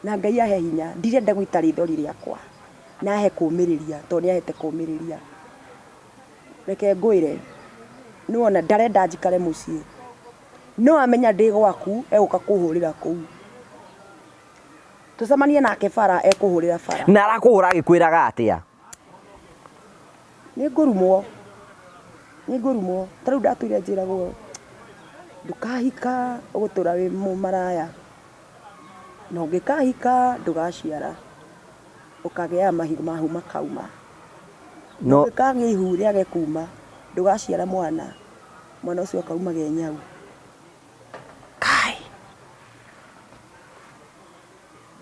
na Ngai ahe hinya ndirenda gwita rithori riakwa na ahe kumiriria to ni ahete kumiriria reke ngwire nuona ndarenda njikare mucii no amenya ndi gwaku eguka kuhurira kuu tucemanie nake bara ekuhurira bara na arakuhura agikwiraga atia ni ngurumwo tariu ndatuire njiragwo ndukahika ugutura wi mumaraya no ngikahika ndugaciara ukagea mahigu mahu makauma no ngikagĩa ihu rĩage kuma ndugaciara mwana ucio akauma genyau kai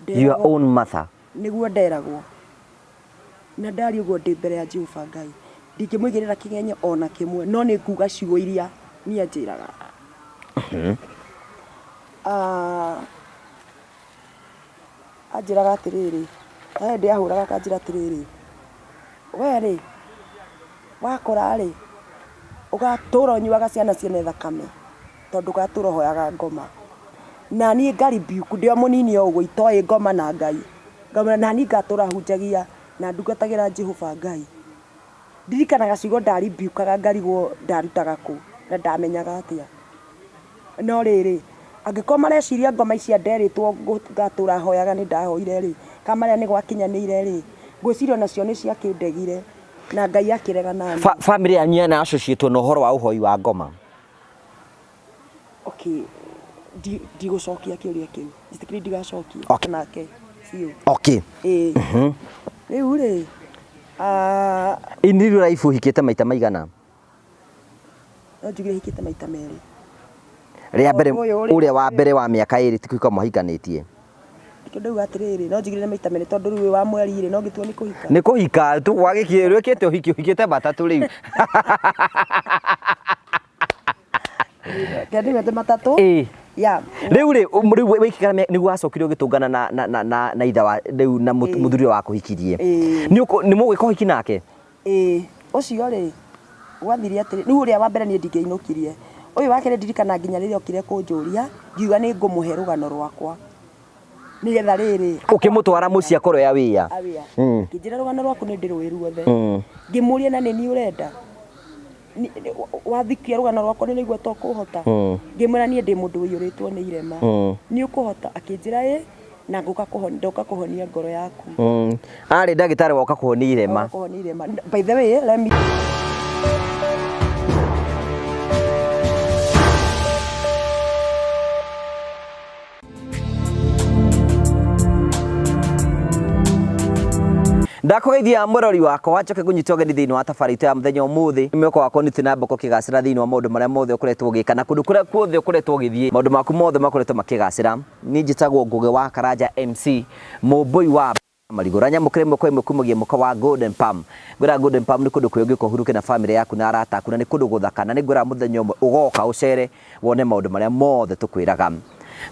your own mother niguo nderagwo na ndari uguo ndi mbere ya Jehova Ngai ndingĩmũigĩrĩra kĩgenyo ona kĩmwe no nĩ kuga ciugo iria niĩ njĩraga anjĩraga atĩrĩrĩ ndĩ ahũraga kanjĩra atĩrĩrĩ we rĩ wakora rĩ ũgatũra ũnyuaga ciana ciene thakame tondũ ũgatũra ũhoyaga ngoma na niĩ ngaribiuku ndĩ o mũnini o ũguo itoĩ ngoma na Ngai ngoma na niĩ ngatũra hunjagia na ndungatagĩra Jehova Ngai ndirikanaga ciugo ndaribiukaga ngarigwo ndarutaga kũ na ndamenyaga atĩa no rĩrĩ angĩkorwo mareciria ngoma icia nderĩtwo ngatũra hoyaga nĩ ndahoire rĩ kama marĩa nĩ gwakinyanĩire rĩ ngwĩciria nacio nĩ ciakĩndegire na Ngai akĩrega nani family yanyu yana associate na ũhoro wa ũhoi wa ngoma okay ndigũcokia kĩũria kĩu jitikiri ndigacokia nake biũ okay rĩu rĩ in real life hikĩte maita maigana no njugire hikĩte maita merĩ rĩa mbere ũrĩa wa mbere wa mĩaka ĩrĩ tikuĩka mũhikanĩtie ndauga atĩrĩrĩ no njugire maita merĩ tondũ rĩu wa mweri rĩ no ngĩtua nĩ kũhika tu wagĩkire rwĩkĩte ũhikĩte matatũ rĩu kĩndĩ matatũ ya rĩu wĩkĩkara nĩguo wacokire ũgĩtũngana na ithe wa rĩu na mũthuri wa kũhikirie nĩ mũgwĩka ũhiki nake ũcio rĩ gwathire atĩrĩ rĩu ũrĩa wa mbere niĩ ndingĩinũkirie ũyũ wake nĩ ndirikana nginya rĩrĩa okire kũnjũria ngiuga nĩ ngũmũhe rũgano rwakwa nĩgetha rĩrĩ ũkĩmũtwara mũciĩ akorwo ya wĩya ngĩnjĩra rũgano rwaku nĩ ndĩrũĩ ruothe ngĩmũria na nĩ niĩ ũrenda wathikia rũgano rwakwa nĩ nĩguo tũkũhota ngĩmwĩra niĩ ndĩ mũndũ ũiyũrĩtwo nĩ irema nĩ ũkũhota akĩnjĩra na ndoka kũhonia ngoro yaku arĩ ndagĩtarĩ woka kũhonia irema by the way let me ndakugeithia mũrori wakwa wacoke kũnyita ũgeni thĩinĩ wa tabarĩra ya mũthenya ũmũthĩ mwĩhoko wakwa nĩ na mboko kĩgacĩra thĩinĩ wa maũndũ marĩa mothe ũkoretwo ũgĩka na kũndũ kũrĩa kuothe ũkoretwo ũgĩthiĩ maũndũ maku mothe makoretwo makĩgacĩra niĩ njĩtagwo Ngũgĩ wa Karanja MC mũmbũi wa Marigũ nyamũkĩre mwaka ĩmwe kumagia mwaka wa Golden Palm ngwĩra Golden Palm nĩ kũndũ kũrĩa ũngĩkorwo ũhurũke na family yaku na arata aku na nĩ kũndũ gũthaka na nĩ ngwĩra mũthenya ũmwe ũgoka ũcere wone maũndũ marĩa mothe tũkwĩraga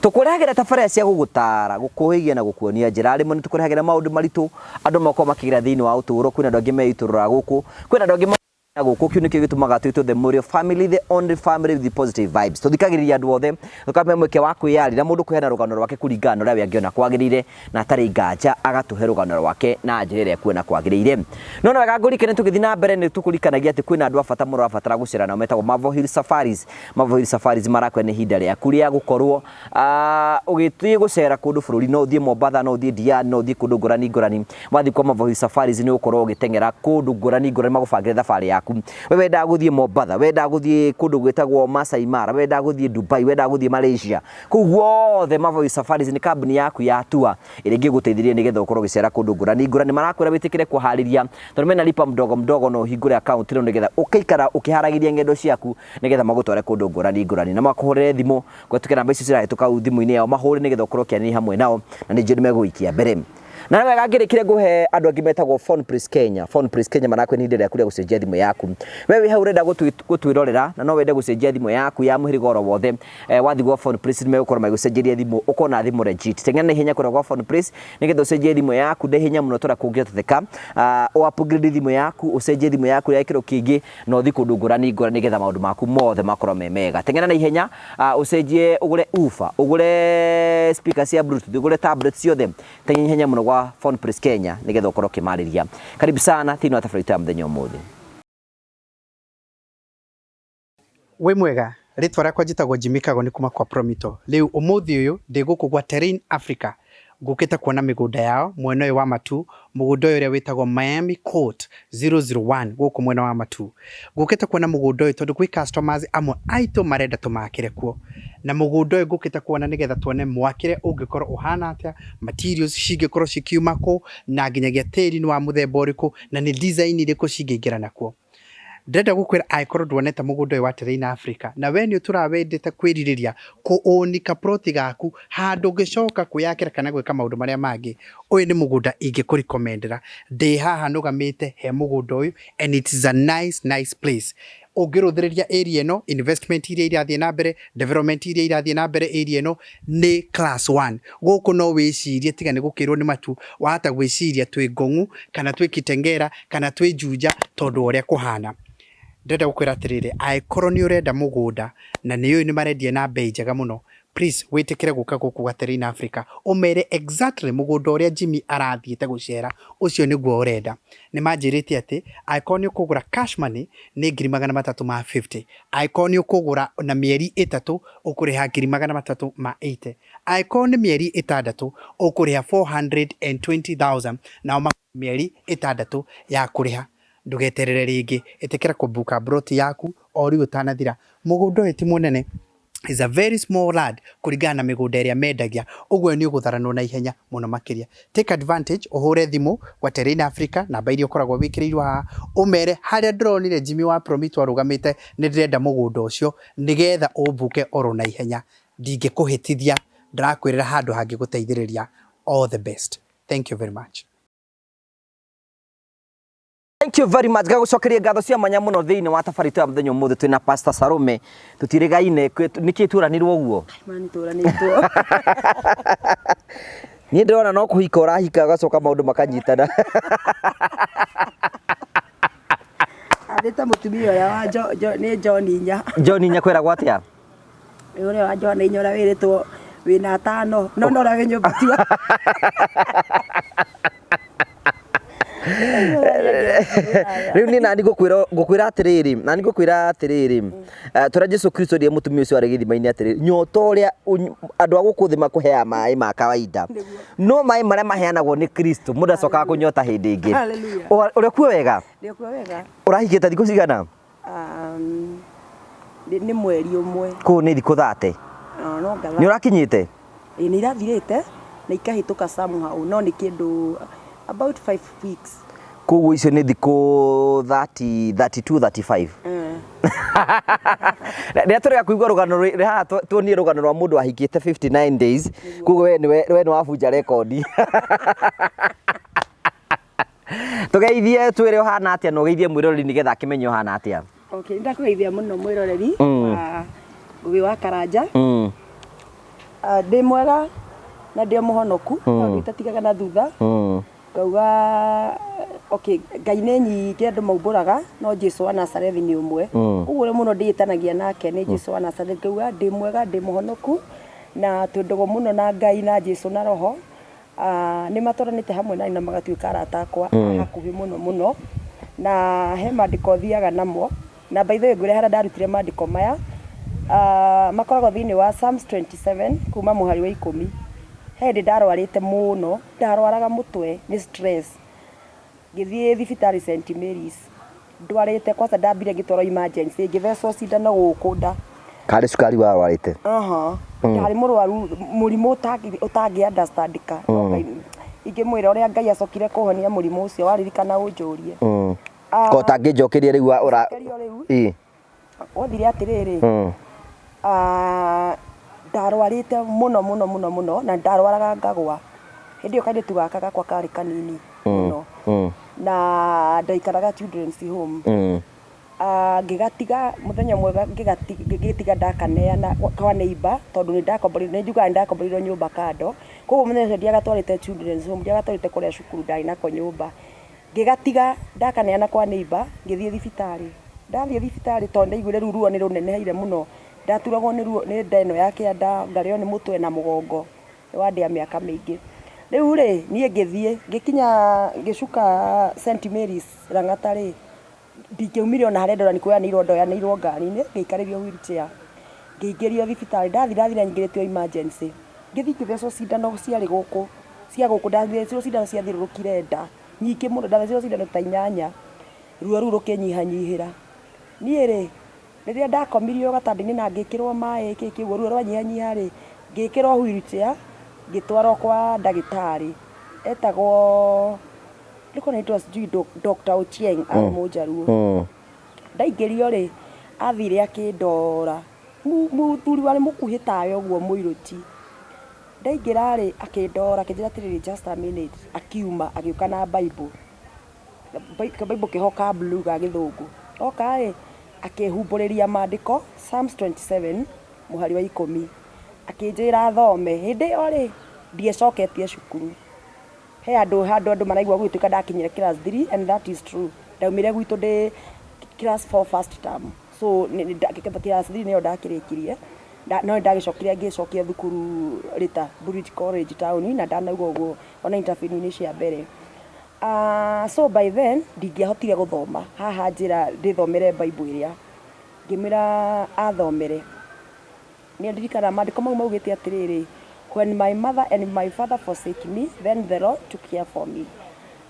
tukurehagera tabarĩra cia gũgũtara gũkũhĩgia na gũkuonia njĩra rĩmwe nĩ tũkũrehagera maũndũ maritũ andũ makorwo makĩgera thĩinĩ wa ũtũũro kwĩna andũ angĩ meitũrũra gũkũ kwĩna andũ angĩ gũkũ kiu nĩkĩo gĩtũmaga twĩtwo the Morio family the only family with the positive vibes tũthikagĩrĩria andũ othe tũkambe mweke wa kwĩyarĩra mũndũ kũheana rũgano rwake kũringana na ũrĩa we angĩona kwagĩrĩire na atarĩ nganja agatũhe rũgano rwake na njĩra ĩrĩa kuona kwagĩrĩire no wega ngũrikane tũgĩthiĩ na mbere nĩ tũkũrikanagia atĩ kwĩna andũ a bata mũno abatara gũcera nao metagwo Mavo Hill Safaris marakwenda nĩ ihinda rĩaku rĩa gũkorwo ũgĩthiĩ gũcera kũndũ bũrũri no ũthiĩ Mombasa no ũthiĩ Diani no ũthiĩ kũndũ ngũrani wathiĩ kwa Mavo Hill Safaris nĩ ũkorwo ũgĩteng'era kũndũ ngũrani magũbangĩre thabarĩ yaku we wenda gũthiĩ Mombasa wenda gũthiĩ kũndũ gwĩtagwo Masai Mara wenda gũthiĩ Dubai wenda gũthiĩ Malaysia kũu guothe Mavo Hill Safaris nĩ kambuni yaku ya tour ĩrĩa ĩngĩgũteithĩrĩria nĩgetha ũkorwo ũgĩcera kũndũ ngũrani marakwĩra wĩtĩkĩre kũharĩria tondũ mena lipa mdogo no ũhingũre account ĩno nĩgetha ũkaikara ũkĩharagĩria ngendo ciaku nĩgetha magũtware kũndũ ngũrani na makũhũrĩre thimũ gwetũkĩra namba icio cirahĩtũka thimũ-inĩ yao mahũre nĩgetha ũkorwo ũkĩaranĩria hamwe nao na nĩ njũĩ nĩ megũikia mbere Na wega ngirikire guhe andu angi metagwo Phone Prince Kenya. Phone Prince Kenya manakwe ni ndire kuria gucenjia thimu yaku. Wewe hau urenda gutwirorera na no wende gucenjia thimu yaku ya muhirigo oro wothe. Wathi go Phone Prince me ukora maigucenjeria thimu ukona thimu legit. Tengena na hinya kuria Phone Prince nigetha ucenjie thimu yaku de hinya muno tora kungiotheka. O upgrade thimu yaku ucenjie thimu yaku ya kiro kingi no thi kundu ngurani nigetha maundu maku mothe makorwo me mega. Tengena na ihenya ucenjie ugure ufa, ugure speaker cia Bluetooth, ugure tablet ciothe. Tengena ihenya muno gwa Phone Prince Kenya nigetha ukorwo kimariria. Karibu sana thini wa tabarĩra ya muthenya ũmũthĩ. We mwega, ritwa rakwa njitagwo Jimmy Kago ni kuma kwa Promito. Riu umuthi uyu ndi guku gwa Terrain Africa. Ngukite kuona migunda yao mwena uyu wa Matu, mugunda uyu uria witagwo Miami Court 001 guku mwena wa Matu. Ngukite kuona mugunda uyu tondu kwi customers amwe aito marenda tumakire kuo. Na mugunda uyu ngukite kuona nigetha tuone mwakire ungikorwo uhana atia, materials cingikorwo cikiuma ku, na nginyagia tiri ni wa muthemba uriku, na ni design iriku cingiingira nakuo. Ndenda gukwira aikorwo ndwoneta mugunda uyu wa Terrain Africa na we ni turawendete kwiririria kuunika plot gaku handu ngicoka kuyakira kana gwika maundu maria mangi. Uyu ni mugunda ingikurikomendera ndi haha nugamite he mugunda uyu, and it is a nice place. Ungiruthiriria area ino, investment iria irathie na mbere, development iria irathie na mbere area ino ni class 1. Guku no wicirie tiga ni gukirwo ni Matu, wahata gwiciria twi Ngong'u kana twi Kitengera kana twi Juja tondu uria kuhana. Ndenda gukwira atiriri aikorwo ni urenda mugunda na ni uyu ni marendia na bei njega muno, please witikire guka guku gwa Terrain Africa umere exactly mugunda uria Jimmy arathiete gucera ucio niguo urenda. Ni manjirite ati aikorwo ni ukugura cash money ni 350, aikorwo ni ukugura na mieri 3 ukuriha 380, aikorwo ni mieri 6 ukuriha 420,000 na mieri 6 ya kuriha. Ndugeterere ringi, itikira kubuka broti yaku ori utanathira. Mugunda uyu ti munene, is a very small lad kurigana na migunda iria mendagia, uguo ni ugutharanwo na ihenya muno makiria. Take advantage, uhure thimu kwa Terrain Africa na bairi ukoragwo wikirirwa haha, umere haria ndronire Jimmy wa Promito arugamite ni ndirenda mugunda ucio nigetha ubuke oro na ihenya. Ndingikuhitithia, ndirakwirira handu hangi guteithiriria. All the best. Thank you very much. Thank you very much. Gagucokeria ngatho cia manya muno thiini wa tabarĩra ya muthenya ũmũthĩ twina Pastor Salome tutirigaine niki turanirwo guo mani turanitwo ni ndona no kuhika urahika gacoka maundu makanyitana Adeta mutumia ya wa ni John Inya kwera gwatia ure wa John Inya ura wiritwo wina 5 no no ura winyumba tiwa riu ni nani ngukwira atiriri tura Jesu Kristo ndiye mutumia ucio ari githima-ini atiriri nyota uria andu aguku thi makuhea mai ma kawaida no mai maria maheanagwo ni Kristo mundu acokaga kunyota hindi ingi. Uri kuo wega urahikite thiku cigana? Ni mweri umwe ku ni thiku 30 no ngatha ni urakinyite ni irathirite na ikahituka somehow no ni kindu about 5 weeks. Kugu icio ni thiku 30 32 35 Ndia turi akuigwa rugano ri ha tuonie rugano rwa mundu ahikite 59 days kugu we ni wabunja rekodi tugeithie twire uhana atia no geithie mwiroreri nigetha akimenye uhana atia. Okay, ndakugeithia muno mwiroreri Ngugi wa Karanja ndi mwega na ndi muhonoku itatigaga na thutha ngauga okay Ngai ni nyingi andu maumburaga no Jesu wa Nazareth ni umwe uguo muno ndiitanagia nake ni Jesu wa Nazareth ngauga ndi mwega ndi muhonoku na tundugo muno na Ngai na Jesu na roho ni matoranite hamwe na magatuika arata akwa hakuhi muno na he mandiko thiaga namo na by the way ngure hara ndarutire mandiko maya makoragwo thiini wa Psalms 27 kuma muhari wa 10 Hindi ndarwarite muno ndarwaraga mutwe ni stress ngithie thibitari St Mary's ndwarite kwanza ndambire ngitoro emergency ngithecwo cindano guku nda kari cukari warwarite ndari murwaru murimu utangi understandika ingimwira uria Ngai acokire kuhonia murimu ucio waririkana unjurie ko tanginjokerie riu ura othire atiriri ndarwarite muno na ndarwaraga ngagwa hindi yo kairitu gaka gakwa kari kanini muno na ndaikaraga children's home ngigatiga muthenya mwega ngigatiga ndakaneana kwa neighbor tondu ni ndakomborithio njuga ndakomborithio nyumba kando koguo muthenya ucio ndiagatwarite children's home ndiagatwarite kuria cukuru ndari nako nyumba ngigatiga ndakaneana kwa neighbor ngithie thibitari ndathie thibitari tondu ndaiguire ruo ruo ni runeneheire muno ndaturagwo ni ruo ni ndeno yake anda ngareo ni mutwe na mugongo wandi a miaka mingi riu ri nie ngithie ngikinya ngicuka St Mary's Lang'ata ri ndikiumirio na harenda ni kuya ni irondo ya ni irwo ngari-ini ngikaririo wheelchair ngĩingĩrio thibitari ndathira nyingĩrĩtio emergency ngĩthi ngĩthecwo cindano ciarĩ gũkũ cia gũkũ ndathecwo cindano ciathiũrũrũkire nda nyingĩ mũno ndathecwo cindano ta 8 ruo rũu rũkĩnyihanyihĩra niĩ rĩ rĩrĩa ndakomirio gatanda-inĩ na ngĩkĩrwo maĩ kĩguo ruo rwanyihanyiha rĩ ngĩkĩrwo wheelchair ngĩtwarwo kwa ndagĩtarĩ etagwo ndiko naitwa sijui Dr. Ochieng Mũjaruo ndaingĩrio rĩ athire akĩndora mũthuri warĩ mũkuhĩ tawe ũguo mũirũti ndaingĩra rĩ akĩndora akĩnjĩra atĩrĩrĩ just a minute akiuma agĩũka na Bible kĩhoka blue ga gĩthũngũ oka rĩ akĩhumbũrĩria maandĩko Psalms 27 mũhari wa 10 akĩnjĩra thome hĩndĩ ĩyo rĩ ndiacoketie cukuru he andũ maraigua gwĩtuĩka ndakinyire class 3 and that is true ndaumire gwitũ ndĩ class 4 first term so class 3 nĩyo ndakĩrĩkirie no ndagĩcokire ngĩcokia thukuru Rita Bridge College town na ndanaigua ũguo ona interview-inĩ cia mbere so by then ndingĩahotire gũthoma haha njĩra ndĩthomere Bible ĩrĩa ngĩmĩra athomere nĩ ndirikana maandĩko mau maugĩte atĩrĩrĩ when my mother and my father forsake me then the Lord took care for me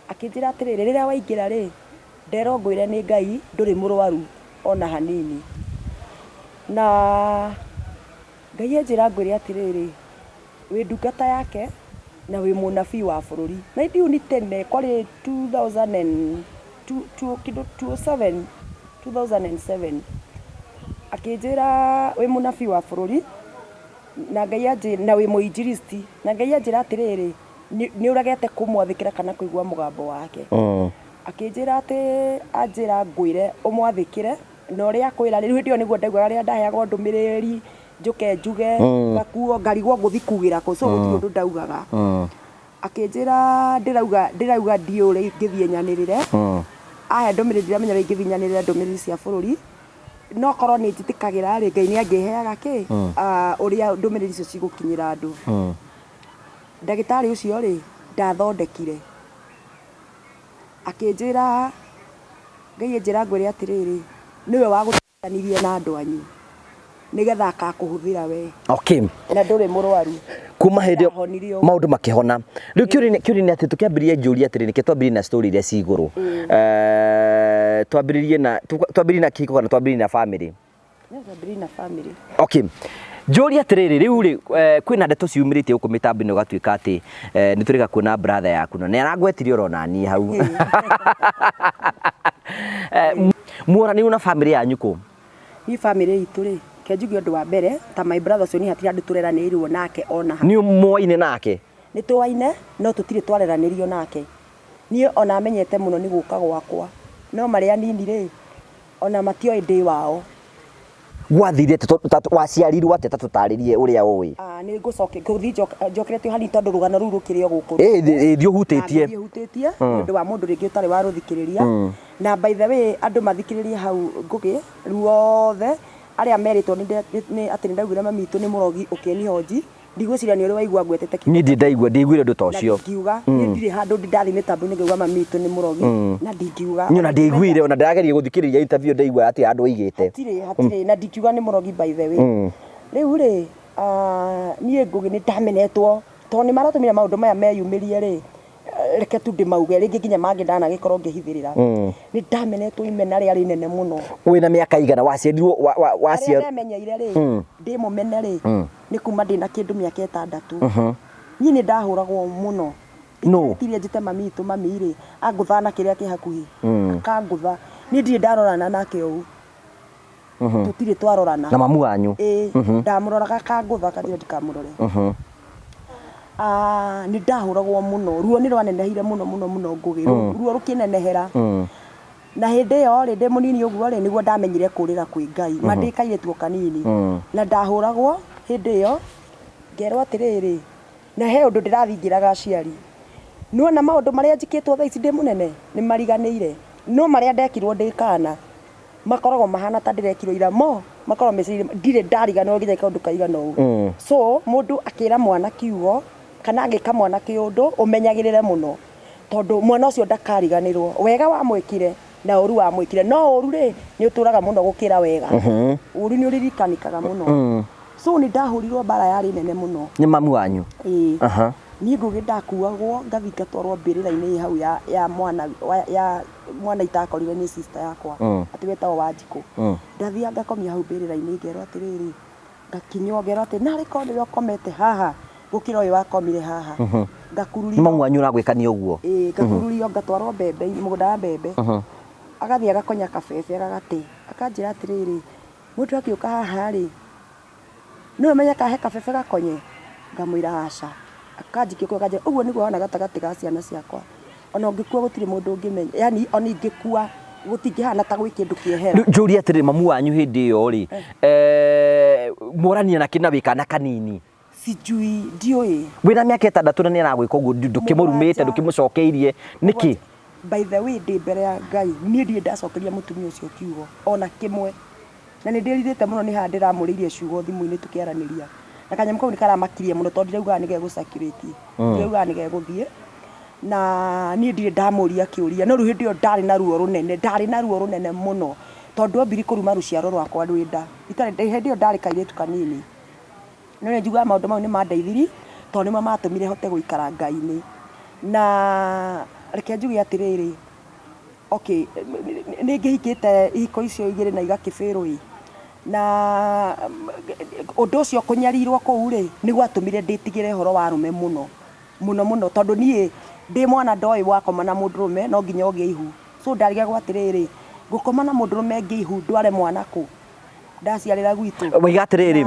akĩnjĩra atĩrĩrĩ rĩrĩa waingĩra rĩ nderongwĩre nĩ Ngai ndũrĩ mũrwaru ona hanini na Ngai anjĩra ngwĩre atĩrĩrĩ wĩ ndungata yake na wĩ mũnabii wa bũrũri na ithiĩ ni tene kwarĩ 2007 akĩnjĩra wĩ mũnabii wa bũrũri na Ngai anjĩra na wĩ mũinjilisti na Ngai anjĩra atĩrĩrĩ nĩ ũregete kũmwathĩkĩra kana kũigua mũgambo wake akĩnjĩra atĩ anjĩra ngwĩre ũmwathĩkĩre na ũrĩa akwĩra rĩu hĩndĩ ĩyo nĩguo ndaiguaga rĩrĩa ndaheagwo ndũmĩrĩri njuke njuge ngakuo ngarigwo ngũthi kuugĩra kũ so gũtirĩ ũndũ ndaugaga akĩnjĩra ndĩrauga ndiũrĩ ngĩthiĩ nyanĩrĩre aya ndũmĩrĩri ndiramenya ngĩthiĩ nyanĩrĩre ndũmĩrĩri cia bũrũri no korwo nĩ njĩtĩkagĩra rĩ Ngai nĩ angĩheaga kĩ ũrĩa ndũmĩrĩri icio cigũkinyĩra andũ ndagĩtarĩ ũcio rĩ ndathondekire akĩnjĩra Ngai anjĩra ngwĩre atĩrĩrĩ niwe wagũteithanirie na andũ anyu nigetha akakũhũthĩra we okay na ndũrĩ mũrwaru kuma hĩndĩ maũndũ makĩhona rĩu kĩũria nĩ atĩ tũkĩambĩrĩria njũria atĩrĩ nĩkĩ twambĩrĩrie na story iria ci igũrũ twambĩrĩrie na kĩhiko kana twambĩrĩrie na family okay njũria atĩrĩrĩ rĩu rĩ kwĩna ndeto ciumĩrĩte gũkũ mĩtambo-inĩ ũgatuĩka atĩ nĩ tũrĩga kuona brother yaku na nĩ arangwetirie orona niĩ hau muoranĩirwo na family yanyu kũ ni family itũ rĩ kenjugi ũndũ wa mbere ta my brother ũcio nĩ hatirĩ andũ tũreranĩirwo nake ona nĩ mũwaine nake nĩ tũwaine no tũtirĩ twareranĩrio nake niĩ ona amenyete mũno nĩ gũka gwakwa no marĩa nini rĩ ona matioĩ ndĩ wao gwathire waciarirwo atĩa tatũtarĩrie ũrĩa ũĩ nĩ ngũcoke ngũthi njokeretio hani tondũ rũgano rũu rũkĩrĩ o gũkũ thiĩ ũhutĩtie nĩ ũndũ wa mũndũ rĩngĩ ũtarĩ wa rũthikĩrĩria na by the way andũ mathikĩrĩrie hau ngũgĩ ruothe arĩa meritwo nĩ atĩ nĩ ndaugire mami witũ nĩ mũrogi ũkĩnihoji ndigwĩciria nĩ ũrĩ waigua ngwetete niĩ ndiguire ũndũ ta ũcio ngiuga niĩ ndirĩ handũ ndathi mĩtambo-inĩ ngĩuga mami witũ nĩ mũrogi na ndingiuga niĩ ona ndĩiguire ona ndĩrageria gũthikĩrĩria interview ndaigua atĩ handũ oigĩte hatirĩ na ndingiuga nĩ mũrogi by the way rĩu rĩ niĩ ngũgĩ nĩ ndamenetwo tondũ nĩ maratũmĩra maũndũ maya meyumĩrie rĩ reke tu ndĩmauge rĩngĩ nginya mangĩ ndanagĩkorwo ngĩhithĩrĩra nĩ ndamenetwo imena rĩarĩ inene mũno wĩna mĩaka igana waciarirwo arĩa ndamenyeire rĩ ndĩ mũmene rĩ nĩ kuma ndĩ na kĩndũ mĩaka 6 niĩ nĩ ndahũragwo mũno tiria njĩte mami witũ mami rĩ angũtha na kĩrĩa kĩ hakuhĩ akangũtha niĩ ndirĩ ndarorana nake ũũ tũtirĩ twarorana na mamu wanyu ndamũroraga akangũtha kanjĩra ndikamũrore Nĩ ndahũragwo mũno, ruo nĩ rwanenehire mũno ngũgĩ, ruo rũkĩnenehera. Na hĩndĩ ĩyo rĩ ndĩ mũnini ũguo rĩ nĩguo ndamenyire kũrĩra kwĩ Ngai, ma ndĩ kairĩtu o kanini. Na ndahũragwo hĩndĩ ĩyo, ngerwo atĩrĩrĩ, na he ũndũ ndĩrathiĩ ngĩraga aciari. Nĩwona maũndũ marĩa njĩkĩtwo thaa ici ndĩ mũnene nĩ mariganĩire, no marĩa ndekirwo ndĩ kana makoragwo mahana ta ndĩrekirwo ira makoragwo meciria ndirĩ ndariganĩrwo nginya kaũndũ kaigana ũguo. So mũndũ akĩra mwana kiugo kana agĩka mwana kĩũndũ ũmenyagĩrĩre mũno, tondũ mwana ũcio ndakariganĩrwo. Wega wamwĩkire na ũru wamwĩkire, no ũru rĩ nĩ ũtũraga mũno gũkĩra wega. Ũru nĩ ũririkanĩkaga mũno. So nĩ ndahũrirwo mbara yarĩ nene mũno. Nĩ mamu wanyu? Ĩĩ. Niĩ ngũgĩ ndakuagwo ngathi ngatwarwo mbĩrĩra-inĩ hau ya mwana itakorire nĩ sister yakwa atĩ wetagwo Wanjikũ. Ndathiaga ngakomia hau mbĩrĩra-inĩ ngerwo atĩrĩrĩ, ngakinywo ngerwo atĩ narĩ korwo nĩwe ũkomete haha gũkĩra ũyũ wakomire haha. Ngakururio. Nĩ mamu wanyu ũragwĩkania ũguo? Ĩĩ, ngakururio ngatwarwo mbembe, mũgũnda wa mbembe. Agathiĩ agakonya kabebe agagate, akanjĩra atĩrĩrĩ, mũndũ agĩũka haha rĩ, nĩ ũmenye kahe kabebe gakonye? Ngamwĩra aca. Akanjikia kwa kanjĩra ũguo nĩguo wona gatagatĩ ga ciana ciakwa. Ona ũngĩkua gũtirĩ mũndũ ũngĩmenya, yani ona ingĩkua gũtingĩhana ta gwĩ kĩndũ kĩehera. Njũrie atĩrĩ mamu wanyu hĩndĩ ĩyo rĩ, morania nake na wĩ kana kanini? Sijui, ndiũĩ. Wĩna mĩaka ĩtandatũ na nĩ aragwĩka ũguo ndũkĩmũrumĩte ndũkĩmũcokeirie nĩkĩ? By the way ndĩ mbere ya Ngai niĩ ndirĩ ndacokeria mũtumia ũcio kiugo ona kĩmwe, na nĩ ndĩrirĩte mũno nĩ handĩ ndĩramũrĩirie ciugo thimũ-inĩ tũkĩaranĩria, na kanyamũ kau nĩ karamakirie mũno tondũ ndiraugaga nĩ gegũcakirĩtie, ndiraugaga nĩ gegũthiĩ, na niĩ ndirĩ ndamũria kĩũria, no rĩu hĩndĩ ĩyo ndarĩ na ruo rũnene mũno tondũ ombiri kũruma rũciaro rwakwa rwĩ nda. Hĩndĩ ĩyo ndarĩ kairĩtu kanini, no nĩ njugaga maũndũ mau nĩ mandeithirie tondũ nĩmo matũmire hote gũikara Ngai-inĩ. Na reke njuge atĩrĩrĩ, okay, nĩ ngĩhikĩte ihiko icio igĩrĩ na igakĩbĩrwo na ũndũ ũcio kũnyarirwo kũu rĩ nĩ gwatũmire ndĩtigĩre ũhoro wa arũme mũno tondũ niĩ ndĩ mwana ndoĩ wakoma na mũndũrũme no nginya ũgĩe ihu. So ndarigagwo atĩrĩrĩ, ngũkoma na mũndũrũme ngĩ ihu ndware mwana kũ? Ndaciarĩra gwitũ. Waiga atĩrĩrĩ,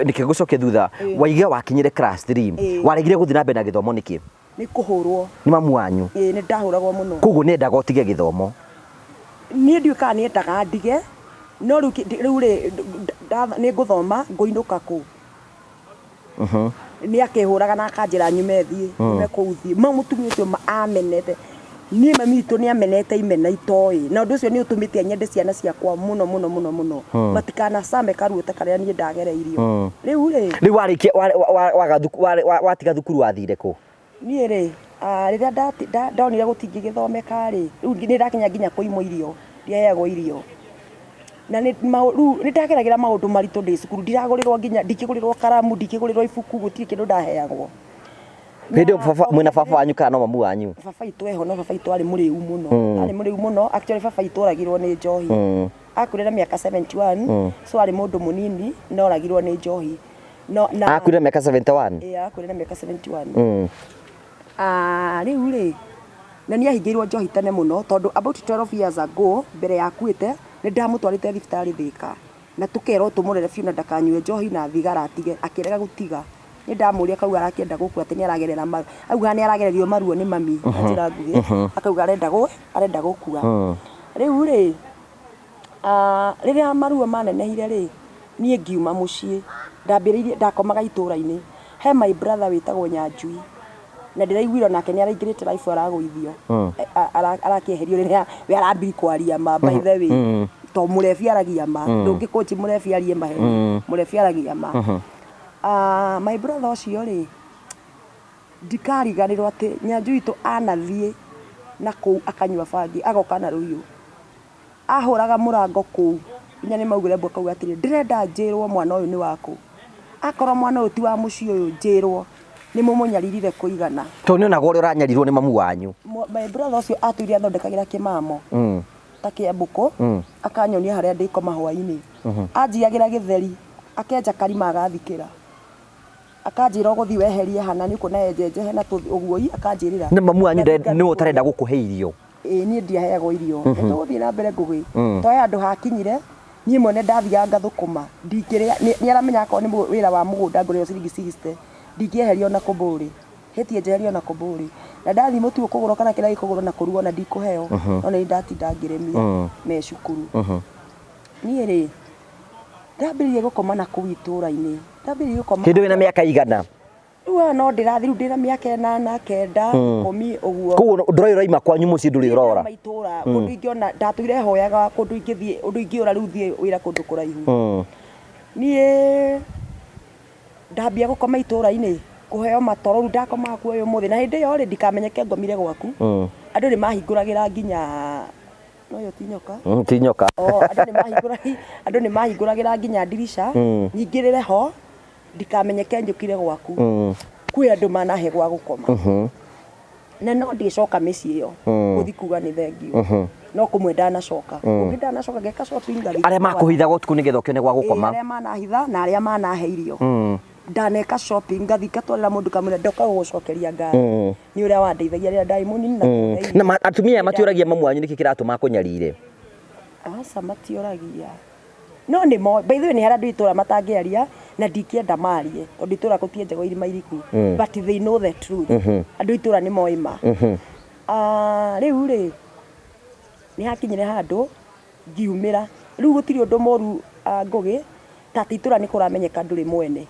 nĩkĩ ngũcoke thutha, waige wakinyire class 3 waregire gũthiĩ na mbere na gĩthomo nĩkĩ? Nĩ kũhũrwo. Nĩ mamu wanyu? Ĩĩ nĩ ndahũragwo mũno. Koguo nĩ endaga ũtige gĩthomo? Niĩ ndiũĩ kana nĩ endaga ndige, no rĩu rĩ nĩ ngũthoma ngũinũka kũ? Nĩ akehũraga na akanjĩra nyume thiĩ, nyume kũu thiĩ. Mũtumia ũcio amenete, niĩ mami witũ nĩ amenete imena itoĩ, na ũndũ ũcio nĩ ũtũmĩte nyende ciana ciakwa mũno matikanasambe karuote karĩa niĩ ndagereirio. Rĩu rĩ warĩkia watiga thukuru wathire kũ? Niĩ rĩ rĩrĩa ndonire gũtingĩgĩthomeka rĩ, rĩu nĩ ndakinya nginya kũimwo irio, ndiaheagwo irio, na rĩu nĩ ndageragĩra maũndũ maritũ ndĩ cukuru, ndiragũrĩrwo nginya ndikĩgũrĩrwo karamu, ndikĩgũrĩrwo ibuku, gũtirĩ kĩndũ ndaheagwo. Hĩndĩ mwĩna baba wanyu kana no mamu wanyu? Baba witũ eho, no baba witũ arĩ mũrĩu mũno, actually baba witũ oragirwo nĩ njohi, akuire na mĩaka 71, so arĩ mũndũ mũnini no oragirwo nĩ njohi. Akuire na mĩaka 71? Ĩĩ akuire na mĩaka 71. Rĩu rĩ na nĩ ahingĩirwo njohi tene mũno tondũ about 12 years ago mbere ya akuĩte nĩ ndamũtwarĩte thibitarĩ Thĩka na tũkerwo tũmũrere biũ na ndakanyue njohi na thigara atige, akĩrega gũtiga. Nĩ ndamũria kauga arakĩenda gũkua atĩ nĩ aragerera maru, auga nĩ aragererio maruo nĩ mami na njĩra nguhĩ, akauga arenda gũkua. Rĩu rĩ rĩrĩa maruo manenehire rĩ niĩ ngiuma mũciĩ, ndakomaga itũũra-inĩ, he my brother wĩtagwo Nyanjui na ndĩraiguire nake nĩ araingĩrĩte raibu aragũithio, arakĩeherio rĩrĩa we arambiri kwaria ma by the way, to mũrebi aragia ma, ndũngĩkũnji mũrebi arie maheni, mũrebi aragia ma. My brother ũcio rĩ ndikariganĩrwo atĩ Nyanjui witũ anathiĩ na kũu akanyua bangi agoka na rũhiũ, ahũraga mũrango kũu nginya nĩ maugire mbũ akauga atĩrĩ, ndĩrenda njĩrwo mwana ũyũ nĩ wakũ, akorwo mwana ũyũ ti wa mũciĩ ũyũ njĩrwo nĩ mũmũnyaririre kũigana. To nĩ onaga ũrĩa ũranyarirwo nĩ mamu wanyu? My brother ũcio atũire athondekagĩra kĩmamo ta kĩa mbũkũ, akanyonia harĩa ndĩkoma hwainĩ, anjiagĩra gĩtheri, akenja karima agathikĩra, akanjĩra ũgũthiĩ weherie hana nĩ kuona enjenje na ũguoi, akanjĩrĩra. Nĩ mamu wanyu nĩwe ũtarenda gũkũhe irio? Ĩĩ niĩ ndiaheagwo irio, tũgũthiĩ na mbere ngũgĩ, twahe handũ hakinyire niĩ mwene ndathiaga ngathũkũma ndingĩrĩa, nĩ aramenya akorwo nĩ wĩra wa mũgũnda ngũrĩrwo ciringi 60, ndingĩeherio na kũmbũrĩ hĩtie njeherio na kũmbũrĩ na ndathi mũtu kũgũrwo kana kĩrĩa gĩkũgũrwo na kũrugwo na ndikũheo no nĩ ndatinda ngĩremia me cukuru niĩ rĩ ndambĩrĩirie gũkoma na kũu itũũra-inĩ ndambĩrĩirie gũkoma hĩndĩ wĩna mĩaka igana rĩu no ndĩrathi rĩu ndĩna mĩaka 8 9 10 ũguo koguo ndũrĩ ũraima kwanyu mũciĩ ndũrĩ ũrora maitũũra kũndũ ingĩona ndatũire hoyaga kũndũ ingĩthiĩ ũndũ ingĩũra rĩu thiĩ wĩra kũndũ kũraihu niĩ ndambia gũkoma itũũra-inĩ kũheo matoro rĩu ndakomaga kuo ũyũ mũthĩ na hĩndĩ ĩyo rĩ ndikamenyeke ngomire gwaku andũ nĩ mahingũragĩra nginya no yo tinyoka tinyoka andũ nĩ mahingũragĩra nginya ndirisha nyingĩrĩre ho ndikamenyeke njũkire gwaku kwĩ andũ manahe gwa gũkoma na no ndĩcoka mĩciĩ ĩyo gũthi kuga nĩ thengio no kũmwe ndanacoka ũngĩ ndanacoka ngeka shopping ngathi arĩa makũhithaga ũtukũ nĩgetha ũkĩone gwa gũkoma arĩa manahitha na arĩa manahe irio ndaneka shopping ngathi ngatwarĩra mũndũ kamũira ndoka gũcokeria ngari nĩ ũrĩa wandeithagia rĩrĩa ndarĩ mũnini na atumia matiũragia mamu wanyu nĩkĩ kĩratũma kũnyariire aca matiũragia no nĩ mo by the way nĩ harĩa andũ itũũra matangĩaria na ndingĩenda marie tondũ itũũra gũtienjagwo irima iriku but they know the truth andũ itũũra nĩ moĩ ma rĩu rĩ nĩ hakinyire handũ ngiumĩra rĩu gũtirĩ ũndũ mũru Ngũgĩ ta itũũra nĩ kũramenyeka ndũrĩ mwene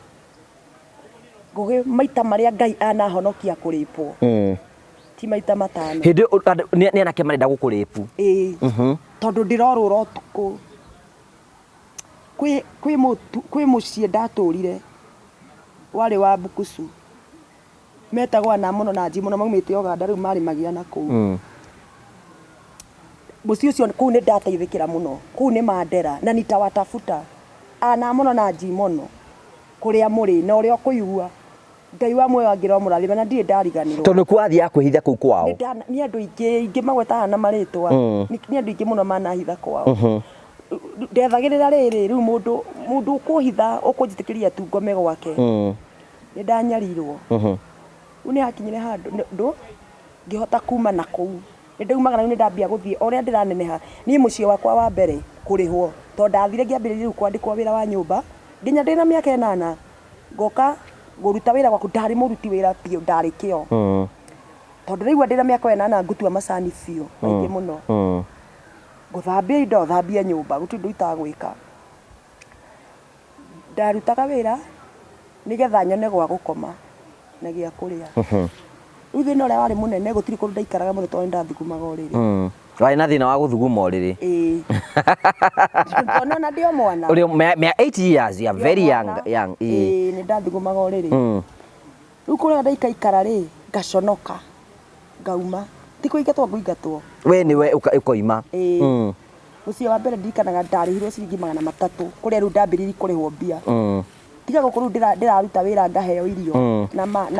Ngũgĩ maita marĩa Ngai anahonokia kũrĩpwo ti maita matano hĩndĩ nĩ anake marenda gũkũrĩpu tondũ ndĩrorũra ũtukũ kwĩ mũciĩ ndatũrire warĩ wa Bukusu metagwo na mũno na Njimono maumĩte Uganda rĩu marĩ magia na kũu mũciĩ ũcio kũu nĩ ndateithĩkĩra mũno kũu nĩ Mandera na nitawatafuta ana mũno na Njimono kũrĩa mũrĩ na ũrĩa ũkũigua Ngai wa muoyo angĩromũrathima na ndirĩ ndariganĩrwo tondũ kwathiaga kwĩhitha kũu kwao nĩ andũ ingĩ magwetaga na marĩtwa nĩ andũ ingĩ mũno manahitha kwao ndethagĩrĩra rĩrĩ rĩu mũndũ ũkũhitha ũkũnjĩtĩkĩria tu ngome gwake nĩ ndanyarirwo rĩu nĩ hakinyire handũ ngĩhota kuma na kũu nĩ ndaumaga na nĩ ndambia gũthiĩ o ũrĩa ndĩraneneha niĩ mũciĩ wakwa wa mbere kũrĩhwo tondũ ndathire ngĩambĩrĩria rĩu kwandĩkwo wĩra wa nyũmba nginya ndĩna mĩaka 8 ngoka ngũruta wĩra gwaku ndarĩ mũruti wĩra biũ ndarĩ kĩo tondũ rĩu ndĩna mĩaka 8 ngũtua macani biũ maingĩ mũno ngũthambia indo thambia nyũmba gũtirĩ ũndũ itagwĩka ndarutaga wĩra nĩgetha nyone gwa gũkoma na gĩa kũrĩa rĩu thĩna ũrĩa warĩ mũnene gũtirĩ kũndũ ndaikaraga mũno tondũ ndathugumaga ũrĩrĩ warĩ na thĩna wa gũthuguma ũrĩrĩ na ndĩ o mwana ũrĩ 8 years you are very young nĩ ndathugumaga ũrĩrĩ rĩu kũrĩa ndaikaikara rĩ ngaconoka ngauma ti kũingatwo ngũingatwo we nĩwe ũkoima mũciĩ wa mbere ndirikanaga ndarĩhirwo ciringi 300 kũrĩa rĩu ndambĩrĩirie kũrĩhwo mbia tiga gũkũ rĩu ndĩraruta wĩra ngaheo irio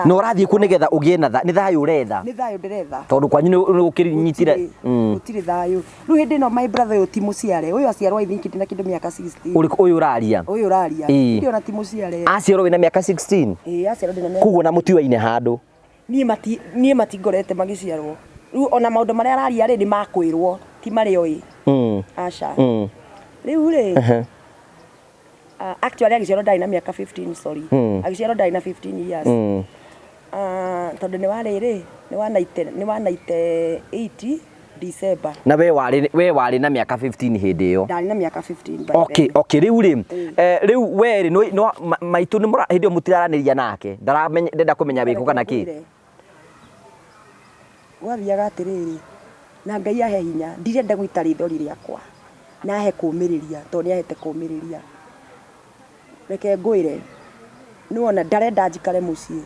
no ũrathiĩ kuo nĩgetha ũgĩe na nĩ thayũ ũretha nĩ thayũ ndĩretha tondũ kwanyu nĩ ũkĩnyitire gũtirĩ thayũ rĩu hĩndĩ ĩno my brother ũyũ ti mũciare ũyũ aciarwo I think ndina kĩndũ mĩaka 16 ũyũ ũraria hĩndĩ ona ti mũciare aciarwo wĩna mĩaka 16 aciarwo ndina koguo na mũtiwaine handũ niĩ matingorete magĩciarwo rĩu ona maũndũ marĩa araria rĩ nĩ makwĩrwo ti marĩ oĩ aca rĩu rĩ actually agĩciarwo ndarĩ na mĩaka 15 sorry agĩciarwo ndarĩ na 15 years tondũ nĩ wa 98 December na we warĩ na mĩaka 15 hĩndĩ ĩyo ndarĩ na mĩaka 15 okay rĩu rĩ rĩu we rĩ maitũ nĩ hĩndĩ ĩyo mũtiraranĩria nake ndenda kũmenya wĩkũ kana kĩ gwathiaga atĩrĩrĩ na Ngai ahe hinya ndirenda gũita rĩthori rĩakwa na ahe kũũmĩrĩria tondũ nĩ ahete kũũmĩrĩria reke ngwĩre nĩwona ndarenda njikare mũciĩ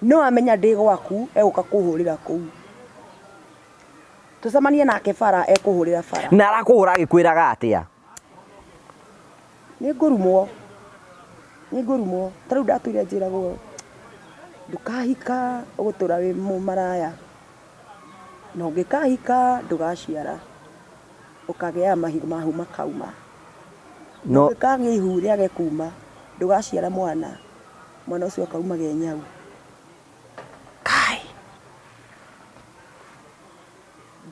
no amenya ndĩ gwaku egũka kũhũrĩra kũu tũcemanie nake bara ekũhũrĩra bara na arakũhũra agĩkwĩraga atĩa nĩ ngũrumwo ta rĩu ndatũire njĩragwo ndũkahika ũgũtũra wĩ mũmaraya na ũngĩkahika ndũgaciara ũkagĩa mahu makauma no ũngĩkagĩa ihu rĩage kuma ndũgaciara mwana ũcio akauma genyau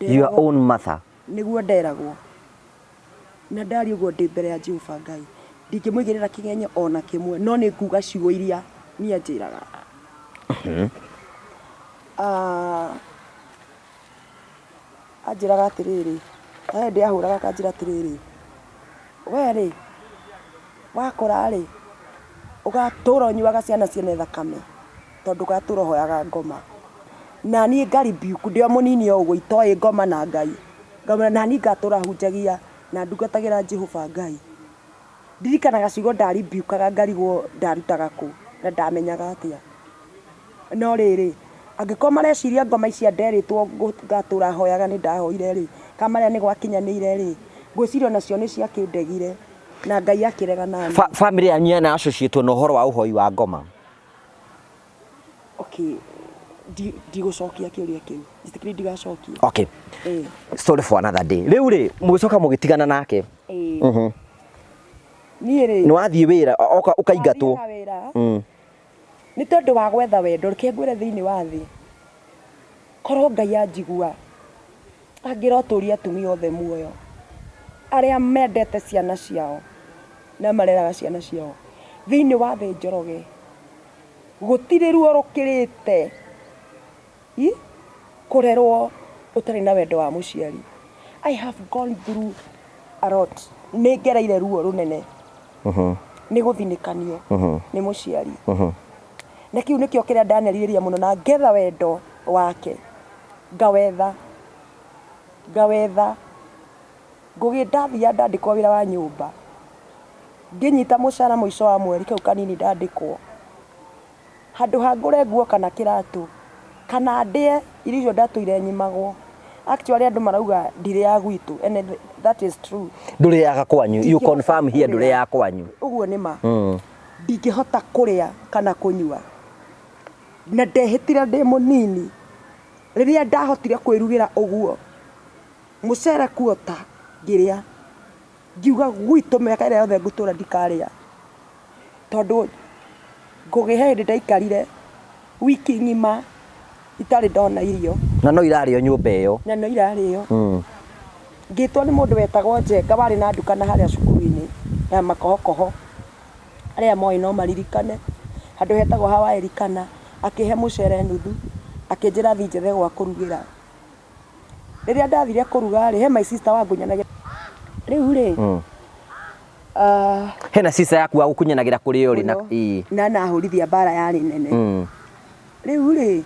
your own mother nĩguo nderagwo na ndari ũguo ndĩ mbere ya Jehova Ngai ndingĩmũigĩrĩra kĩgenyo ona kĩmwe no nĩ nguga ciugo iria niĩ anjĩraga anjĩraga atĩrĩrĩ, ta hĩndĩ ahũraga akanjĩra atĩrĩrĩ, we rĩ wakũra rĩ ũgatũra ũnyuaga ciana ciene thakame tondũ ũgatũra ũhoyaga ngoma. Na niĩ ngaribiuku ndĩ o mũnini o ũguo itoĩ ngoma na Ngai, ngaumana na niĩ ngatũra hunjagia na ndungatagĩra Jehova Ngai. Ndirikanaga ciugo ndaribiukaga ngarigwo ndarutaga kũ na ndamenyaga atĩa. No rĩrĩ angĩkorwo mareciria ngoma ici nderĩtwo ngatũra hoyaga nĩ ndahoire rĩ, kana marĩa nĩ gwakinyanĩire rĩ, ngwĩciria nacio nĩ ciakĩndegire na Ngai akĩrega nani. Family yanyu yana associate na ũhoro wa ũhoi wa ngoma? Okay, ndigũcokia kĩũria kĩu. Jitikiri ndigacokia. Okay. Story for another day. Rĩu rĩ mũgĩcoka mũgĩtigana nake? Niĩ rĩ nĩ wathiĩ wĩra ũkaingatwo? Nĩ tondũ wa gwetha wendo, reke ngwĩre thĩinĩ wa thĩ korwo Ngai anjigua angĩrotũria atumia othe muoyo arĩa mendete ciana ciao na mareraga ciana ciao thĩinĩ wa thĩ Njoroge, gũtirĩ ruo rũkĩrĩte kũrerwo ũtarĩ na wendo wa mũciari. I have gone through a lot. Nĩ ngereire ruo rũnene nĩ gũthinĩkanio nĩ mũciari, na kĩu nĩkĩo kĩrĩa ndanerirĩria mũno na ngetha wendo wake, ngawetha ngũgĩndathia ndandĩkwo wĩra wa nyũmba, ngĩnyita mũcara mũico wa mweri kau kanini ndandĩkwo, handũ ha ngũre nguo kana kĩratũ kana ndĩe irio icio ndatũire nyimagwo. Actually andũ marauga ndirĩaga gwitũ and that is true. Ndũrĩaga kwanyu? You confirm here ndũrĩaga kwanyu? Ũguo nĩ ma. Ndingĩhota kũrĩa kana kũnyua na ndehĩtire ndĩ mũnini rĩrĩa ndahotire kwĩrugĩra ũguo mũcere kuota ngĩrĩa, ngiuga gwitũ mĩaka ĩrĩa yothe ngũtũra ndikarĩa, tondũ ngũgĩhe hĩndĩ ndaikarire wiki ng'ima itarĩ ndona irio na no irarĩo nyũmba ĩyo, na no irarĩo. Ngĩtwo nĩ mũndũ wetagwo Njenga warĩ na nduka na harĩa cukuru-inĩ ya Makohokoho, arĩa moĩ no maririkane, handũ hetagwo hawa Elikana, akĩhe mũcere nuthu akĩnjĩra thiĩ njethe gwa kũrugĩra. Rĩrĩa ndathire kũruga rĩ, he my sister wangũnyanagia rĩu rĩ hena sister yaku wa gũkunyanagĩra kũrĩ ũrĩ na nahũrithia mbara yarĩ nene. Rĩu rĩ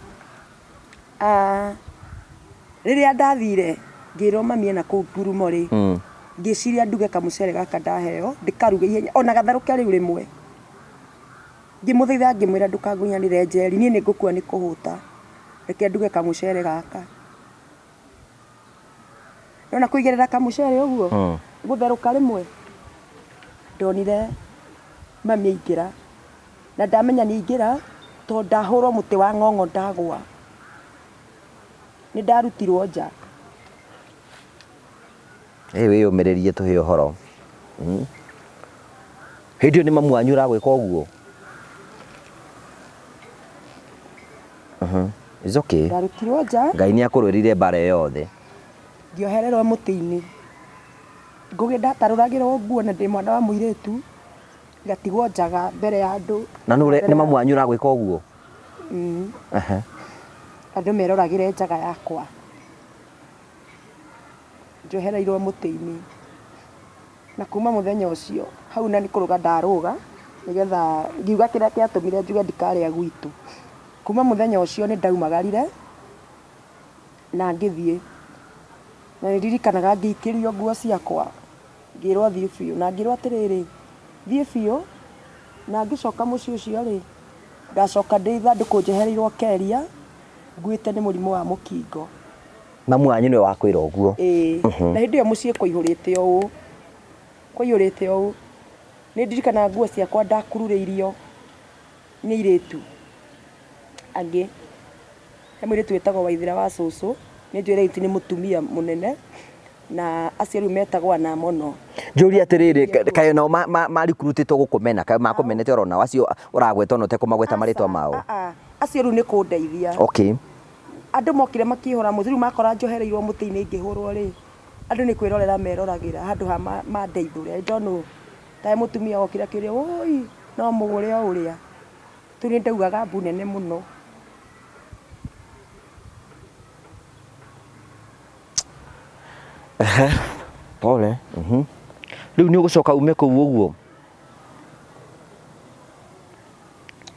rĩrĩa ndathire ngĩrwo mami ena kũu Ngurumo rĩ, ngĩciria nduge kamũcere gaka ndaheo ndĩkaruge ihenya ona gatherũke rĩu rĩmwe. Ngĩmũthaitha ngĩmwĩra ndũkangunyanĩre Njeri, niĩ nĩ ngũkua nĩ kũhũta, reke nduge kamũcere gaka. Nona kũigĩrĩra kamũcere ũguo gũtherũka rĩmwe, ndonire mami aingĩra na ndamenya nĩ aingĩra tondũ ndahũrwo mũtĩ wa ng'ong'o ndagwa, nĩ ndarutirwo nja. Wĩyũmĩrĩrie tũhe ũhoro. Hĩndĩ ĩyo nĩ mamu wanyu ũragwĩka ũguo? It's okay. Ndarutirwo nja. Ngai nĩ akũrũĩrĩire mbara ĩyo yothe. Ngĩohererwo mũtĩ-inĩ, ngũgĩ ndatarũragĩrwo nguo na ndĩ mwana wa mũirĩtu, ngatigwo njaga mbere ya andũ. Na nĩ mamu wanyu ũragwĩka ũguo? Andũ meroragĩre njaga yakwa, njohereirwo mũtĩ-inĩ, na kuma mũthenya ũcio hau na nĩ kũrũga ndarũga nĩgetha ngiuga kĩrĩa kĩatũmire njuge ndikarĩa gwitũ. Kuma mũthenya ũcio nĩ ndaumagarire na ngĩthiĩ, na nĩ ndirikanaga ngĩikĩrio nguo ciakwa ngĩrwo thiĩ biũ, na ngĩrwo atĩrĩrĩ thiĩ biũ, na ngĩcoka mũciĩ ũcio rĩ ngacoka ndĩ ithandũkũ njehereirwo Keria nguĩte nĩ mũrimũ wa mũkingo. Mamu wanyu nĩwe wakwĩra ũguo? Na hĩndĩ ĩyo mũciĩ kũiyũrĩte ũũ, nĩ ndirikanaga nguo ciakwa ndakururĩirio nĩ airĩtu angĩ. He mũirĩtu wĩtagwo Waithĩra wa cũcũ, nĩ njũĩ rĩu nĩ mũtumia mũnene na acio rĩu metagwo ana mũno. Njũria atĩrĩrĩ, kaĩ nao marikurutĩtwo gũkũmena, kaĩ makũmenete oro nao acio ũragweta no tekũmagweta marĩtwa mao? Acio rĩu nĩ kũndeithia. Okay. Andũ mokire makĩhũra mũthuri makora njohereirwo mũtĩ-inĩ ngĩhũrwo rĩ, andũ nĩ kwĩrorera meroragĩra handũ ha mandeithũre. Ndono tae mũtumia wokire akĩũria woi no mũgũre o ũrĩa, tu nä ndaugaga mbu nene må no. Pole. Rä u nä å gå coka ume kå u å guo.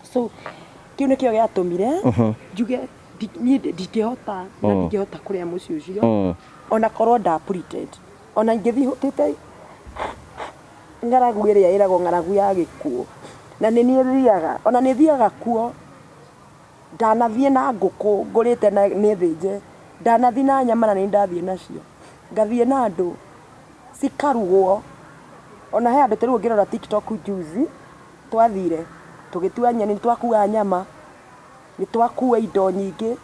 So kä u nä kä o gä atå mire njuge ndingä hota na ndingä hota kå rä a må ciä å cio ona korwo ona ingä thiä hå tä te ng'aragu ä rä a ä ragwo ng'aragu ya gä kuå na nä niä thiaga ona nä thiaga kuo ndanathiä na ngå kå ngå rä te nä thä nje ndanathiä na nyama na nä ndathiä nacio ngathiä na andå cikarugwo ona he andå tä rä u ngä rora TikTok juzi twathire tå gä tua nyeni twakua nyama nä twakua indo nyingä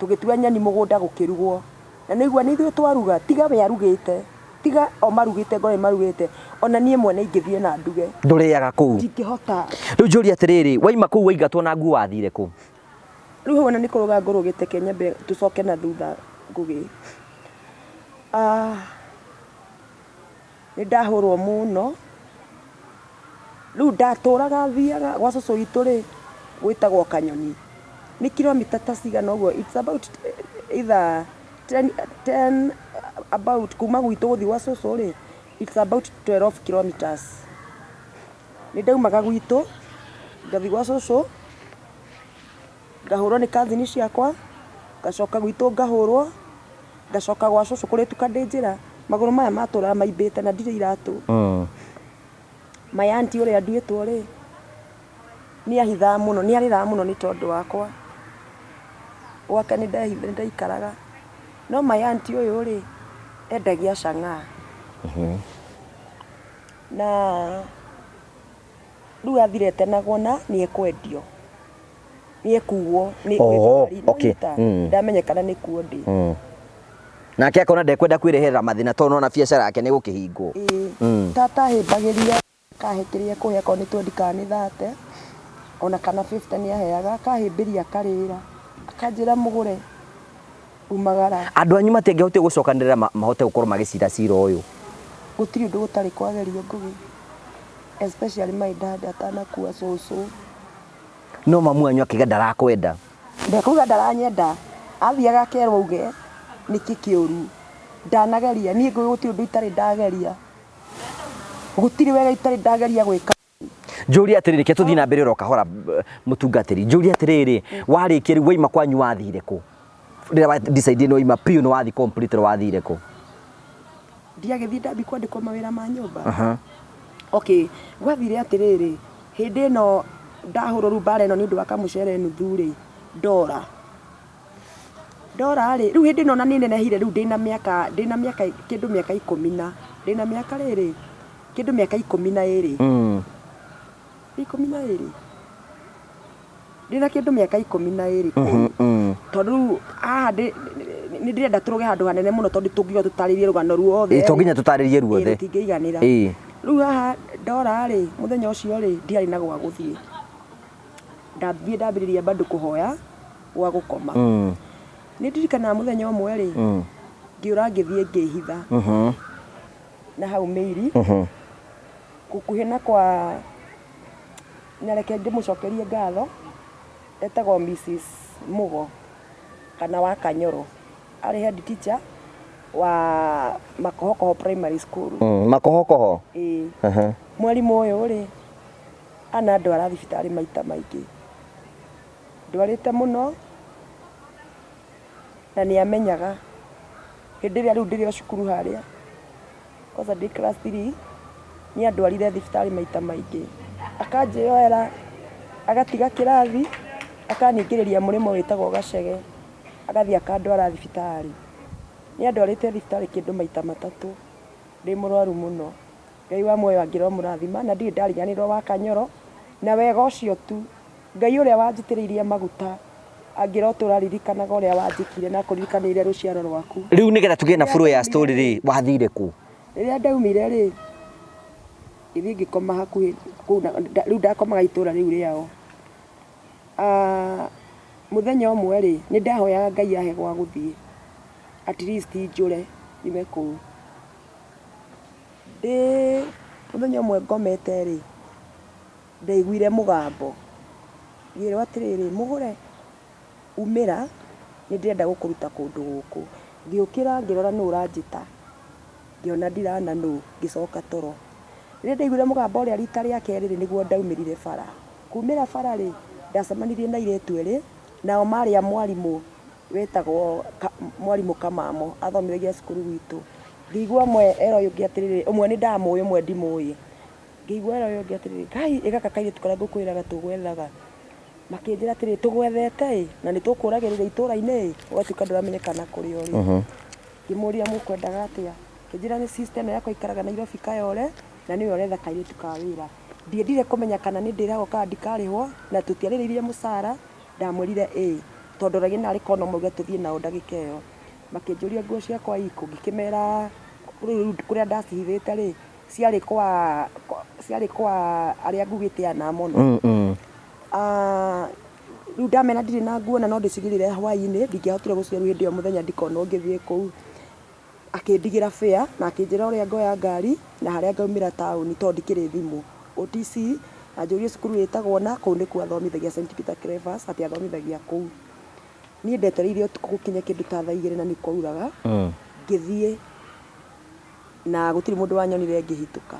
tå gä tua nyeni må gå nda gå kä rugwo na nä igua nä ithuä twaruga tiga we arugä te tiga o marugä te ngoro marugä te ona niä mwene ingä thiä na nduge ndå rä aga kå u ndingä hota rä u njå ria atä rä rä waima kå u waingatwo na nguo wathire kå rä u ona nä kå rå ga ngå rå gä te kenyambe tå coke na thutha ngå gä nä ndahå rwo må no rä u ndatå raga thiaga gwa cåcå witå rä gwä tagwo Kanyoni nä kilomita ta cigana å guo it's about either 10 about kuma gwitå gå thiä gwa cåcå rä it's about 12 kilometers nä ndaumaga gwitå ngathi gwa cåcå ngahå rwo nä kazini ciakwa ngacoka gwitå ngahå rwo ngacoka gwa cåcå kå rä tuka ndä njä ra magå rå maya matå raga maimbä te na ndirä iratå mayanti å rä a nduä two rä nä ahithaga må no nä arä raga må no nä tondå wakwa gwake nä ndaikaraga no mayanti å yå rä endagia cang'aa na rä u athire tenagwo na nä ekwendio nä ekuo ndamenyekana nä kuo ndä nake akona ndekwenda kwä reherera mathä na tondå nona biacara yake nä gå kä hingwo tata hä mbagä ria kahä kä rä a kå he akorwo nä 20 kana nä 30 ona kana 50 nä aheaga akahä mbä ria akarä ra akanjä ra må gå re umagara andå anyu matingä hotio gå cokanä rä ra mahote gå korwo magä cira cira å yå gå tirä å ndå gå tarä kwagerio ngå gä especially my dad atanakua cåcå no mamu anyu akä ga ndarakwenda ndekuga ndaranyenda athiaga akerwo uge nä kä kä å ru ndanageria niä gå tirä å ndå itarä ndageria gå tirä wega itarä ndageria gwä ka njå ria atä rä rä ke tå thiä na mbere ro kahora må tungatä ri njå ria atä rä rä warä kä rä waima kwanyu wathire kå rä rä a decide nä waima piå nä wathi complete wathire kå ndiagä thiä ndambi kwandä kwo mawä ra ma nyå mba okay gwathire atä rä rä hä ndä ä no ndahå rwo rä u mbara ä no nä å ndå wa kamå cere nuthu rä ndora rä rä u hä ndä ä no na nä nenehire rä u ndä na mä aka kä ndå mä aka 10 ndä na mä aka rä rä kä ndå mä aka 12 ndä na kä ndå mä aka 12 tondå rä u haha nä ndä renda tå rå ge handå hanene må no tondå tå ngä tå tarä rie rå gano ruothe to nginya tå tarä rie ruothe tingä iganä ra rä u haha ndora rä må thenya å cio rä ndiarä na gwa gå thiä ndambie ndambä rä ria bandå kå hoya gwa gå koma nä ndirikanaga må thenya å mwe rä ngä å ra ngä thiä ngä hitha na hau mä iri gå kuhä na kwa nareke ndä må cokerie ngatho etagwo Mrs Mugo kana wa Kanyoro arä head teacher wa Makohokoho primary school Makohokoho mwarimå å yå rä ana ndwara thibitarä maita maingä ndwarä te må no na nä amenyaga hä ndä ä rä a rä u ndä rä o cukuru harä a koca ndä class 3 nä andwarire thibitarä maita maingä akanjä yoera agatiga kä rathi akaningä rä ria må rä mo wä tagwo Gacege agathiä akandwara thibitarä nä andwarä te thibitarä kä ndå maita matatå ndä må rwaru må no Ngai wa muoyo angä ro må rathima na ndirä ndariganä rwo wa Kanyoro na wega å cio tu Ngai å rä a wanjä tä rä irie maguta angä ro tå raririkanaga å rä a wanjä kire na kå ririkanä ire rå ciaro rwaku rä u nä getha tå gä na flow ya story rä wathire kå rä rä a ndaumire rä gä thiä ngä koma hakuhä rä u ndakomaga itå ra rä u rä ao må thenya å mwe rä nä ndahoyaga Ngai ahe gwa gå thiä at least njå re ime kå u må thenya å mwe ngomete rä ndaiguire må gambo ngĩrwo atĩrĩrĩ mũgũre umĩra nĩ ndĩrenda gũkũruta kũndũ gũkũ. Ngĩũkĩra ngĩrora nũ ũranjĩta, ngĩona ndirana nũ, ngĩcoka toro. Rĩrĩa ndaiguire mũgambo ũrĩa rita rĩa kerĩ nĩguo ndaumĩrire bara. Kumĩra bara rĩ, ndacemanirie na airĩtu erĩ, nao marĩ a mwarimũ wetagwo mwarimũ Kamamo, athomithagia cukuru gwitũ. Ngĩigua ũmwe era ũyũ ũngĩ atĩrĩrĩ, ũmwe nĩ ndamũĩ ũmwe ndimũĩ. Ngĩigua era ũyũ ũngĩ atĩrĩrĩ, Ngai ĩ gaka kairĩtu karĩa ngũkwĩraga tũgwethaga. Makĩnjĩra atĩrĩrĩ, tũgwethete ĩ, na nĩ tũkũragĩrĩra itũũra-inĩ ĩ, ũgatuĩka ndũramenyekana kũrĩa ũrĩ. Ngĩmũũria mũkwendaga atĩa? Akĩnjĩra nĩ sister ĩno yakwa ikaraga Nairobi Kayole, na nĩwe ũretha kairĩtu ka wĩra. Ndiendire kũmenya kana nĩ ndĩragwo kana ndikarĩhwo, na tũtiarĩrĩirie mũcara, ndamwĩrire ĩ, tondũ original kono mauga tũthiĩ nao ndagĩka ĩyo. Makĩnjũria nguo ciakwa ikũ, ngĩkĩmera rĩu kũrĩa ndacihithĩte rĩ, ciarĩ kwa arĩa ngugĩte ana mũno. Rĩu ndamena ndirĩ na nguo na no ndĩcigĩrire hwaĩ-inĩ, ndingĩahotire gũcioya hĩndĩ ĩyo mũthenya ndikona ngĩthiĩ kũu. Akĩndigĩra fare na akĩnjĩra ũrĩa ngoya ngari na harĩa ngaumĩra taũni tondũ ndikĩrĩ thimũ. OTC anjũrie cukuru ĩtagwo na kũu nĩkuo athomithagia St Peter Clephas, atĩ athomithagia kũu. Niĩ ndetereire ũtukũ gũkinya kĩndũ ta thaa 2 na nĩ kwauraga. Ngĩthiĩ na gũtirĩ mũndũ wanyonire ngĩhĩtũka.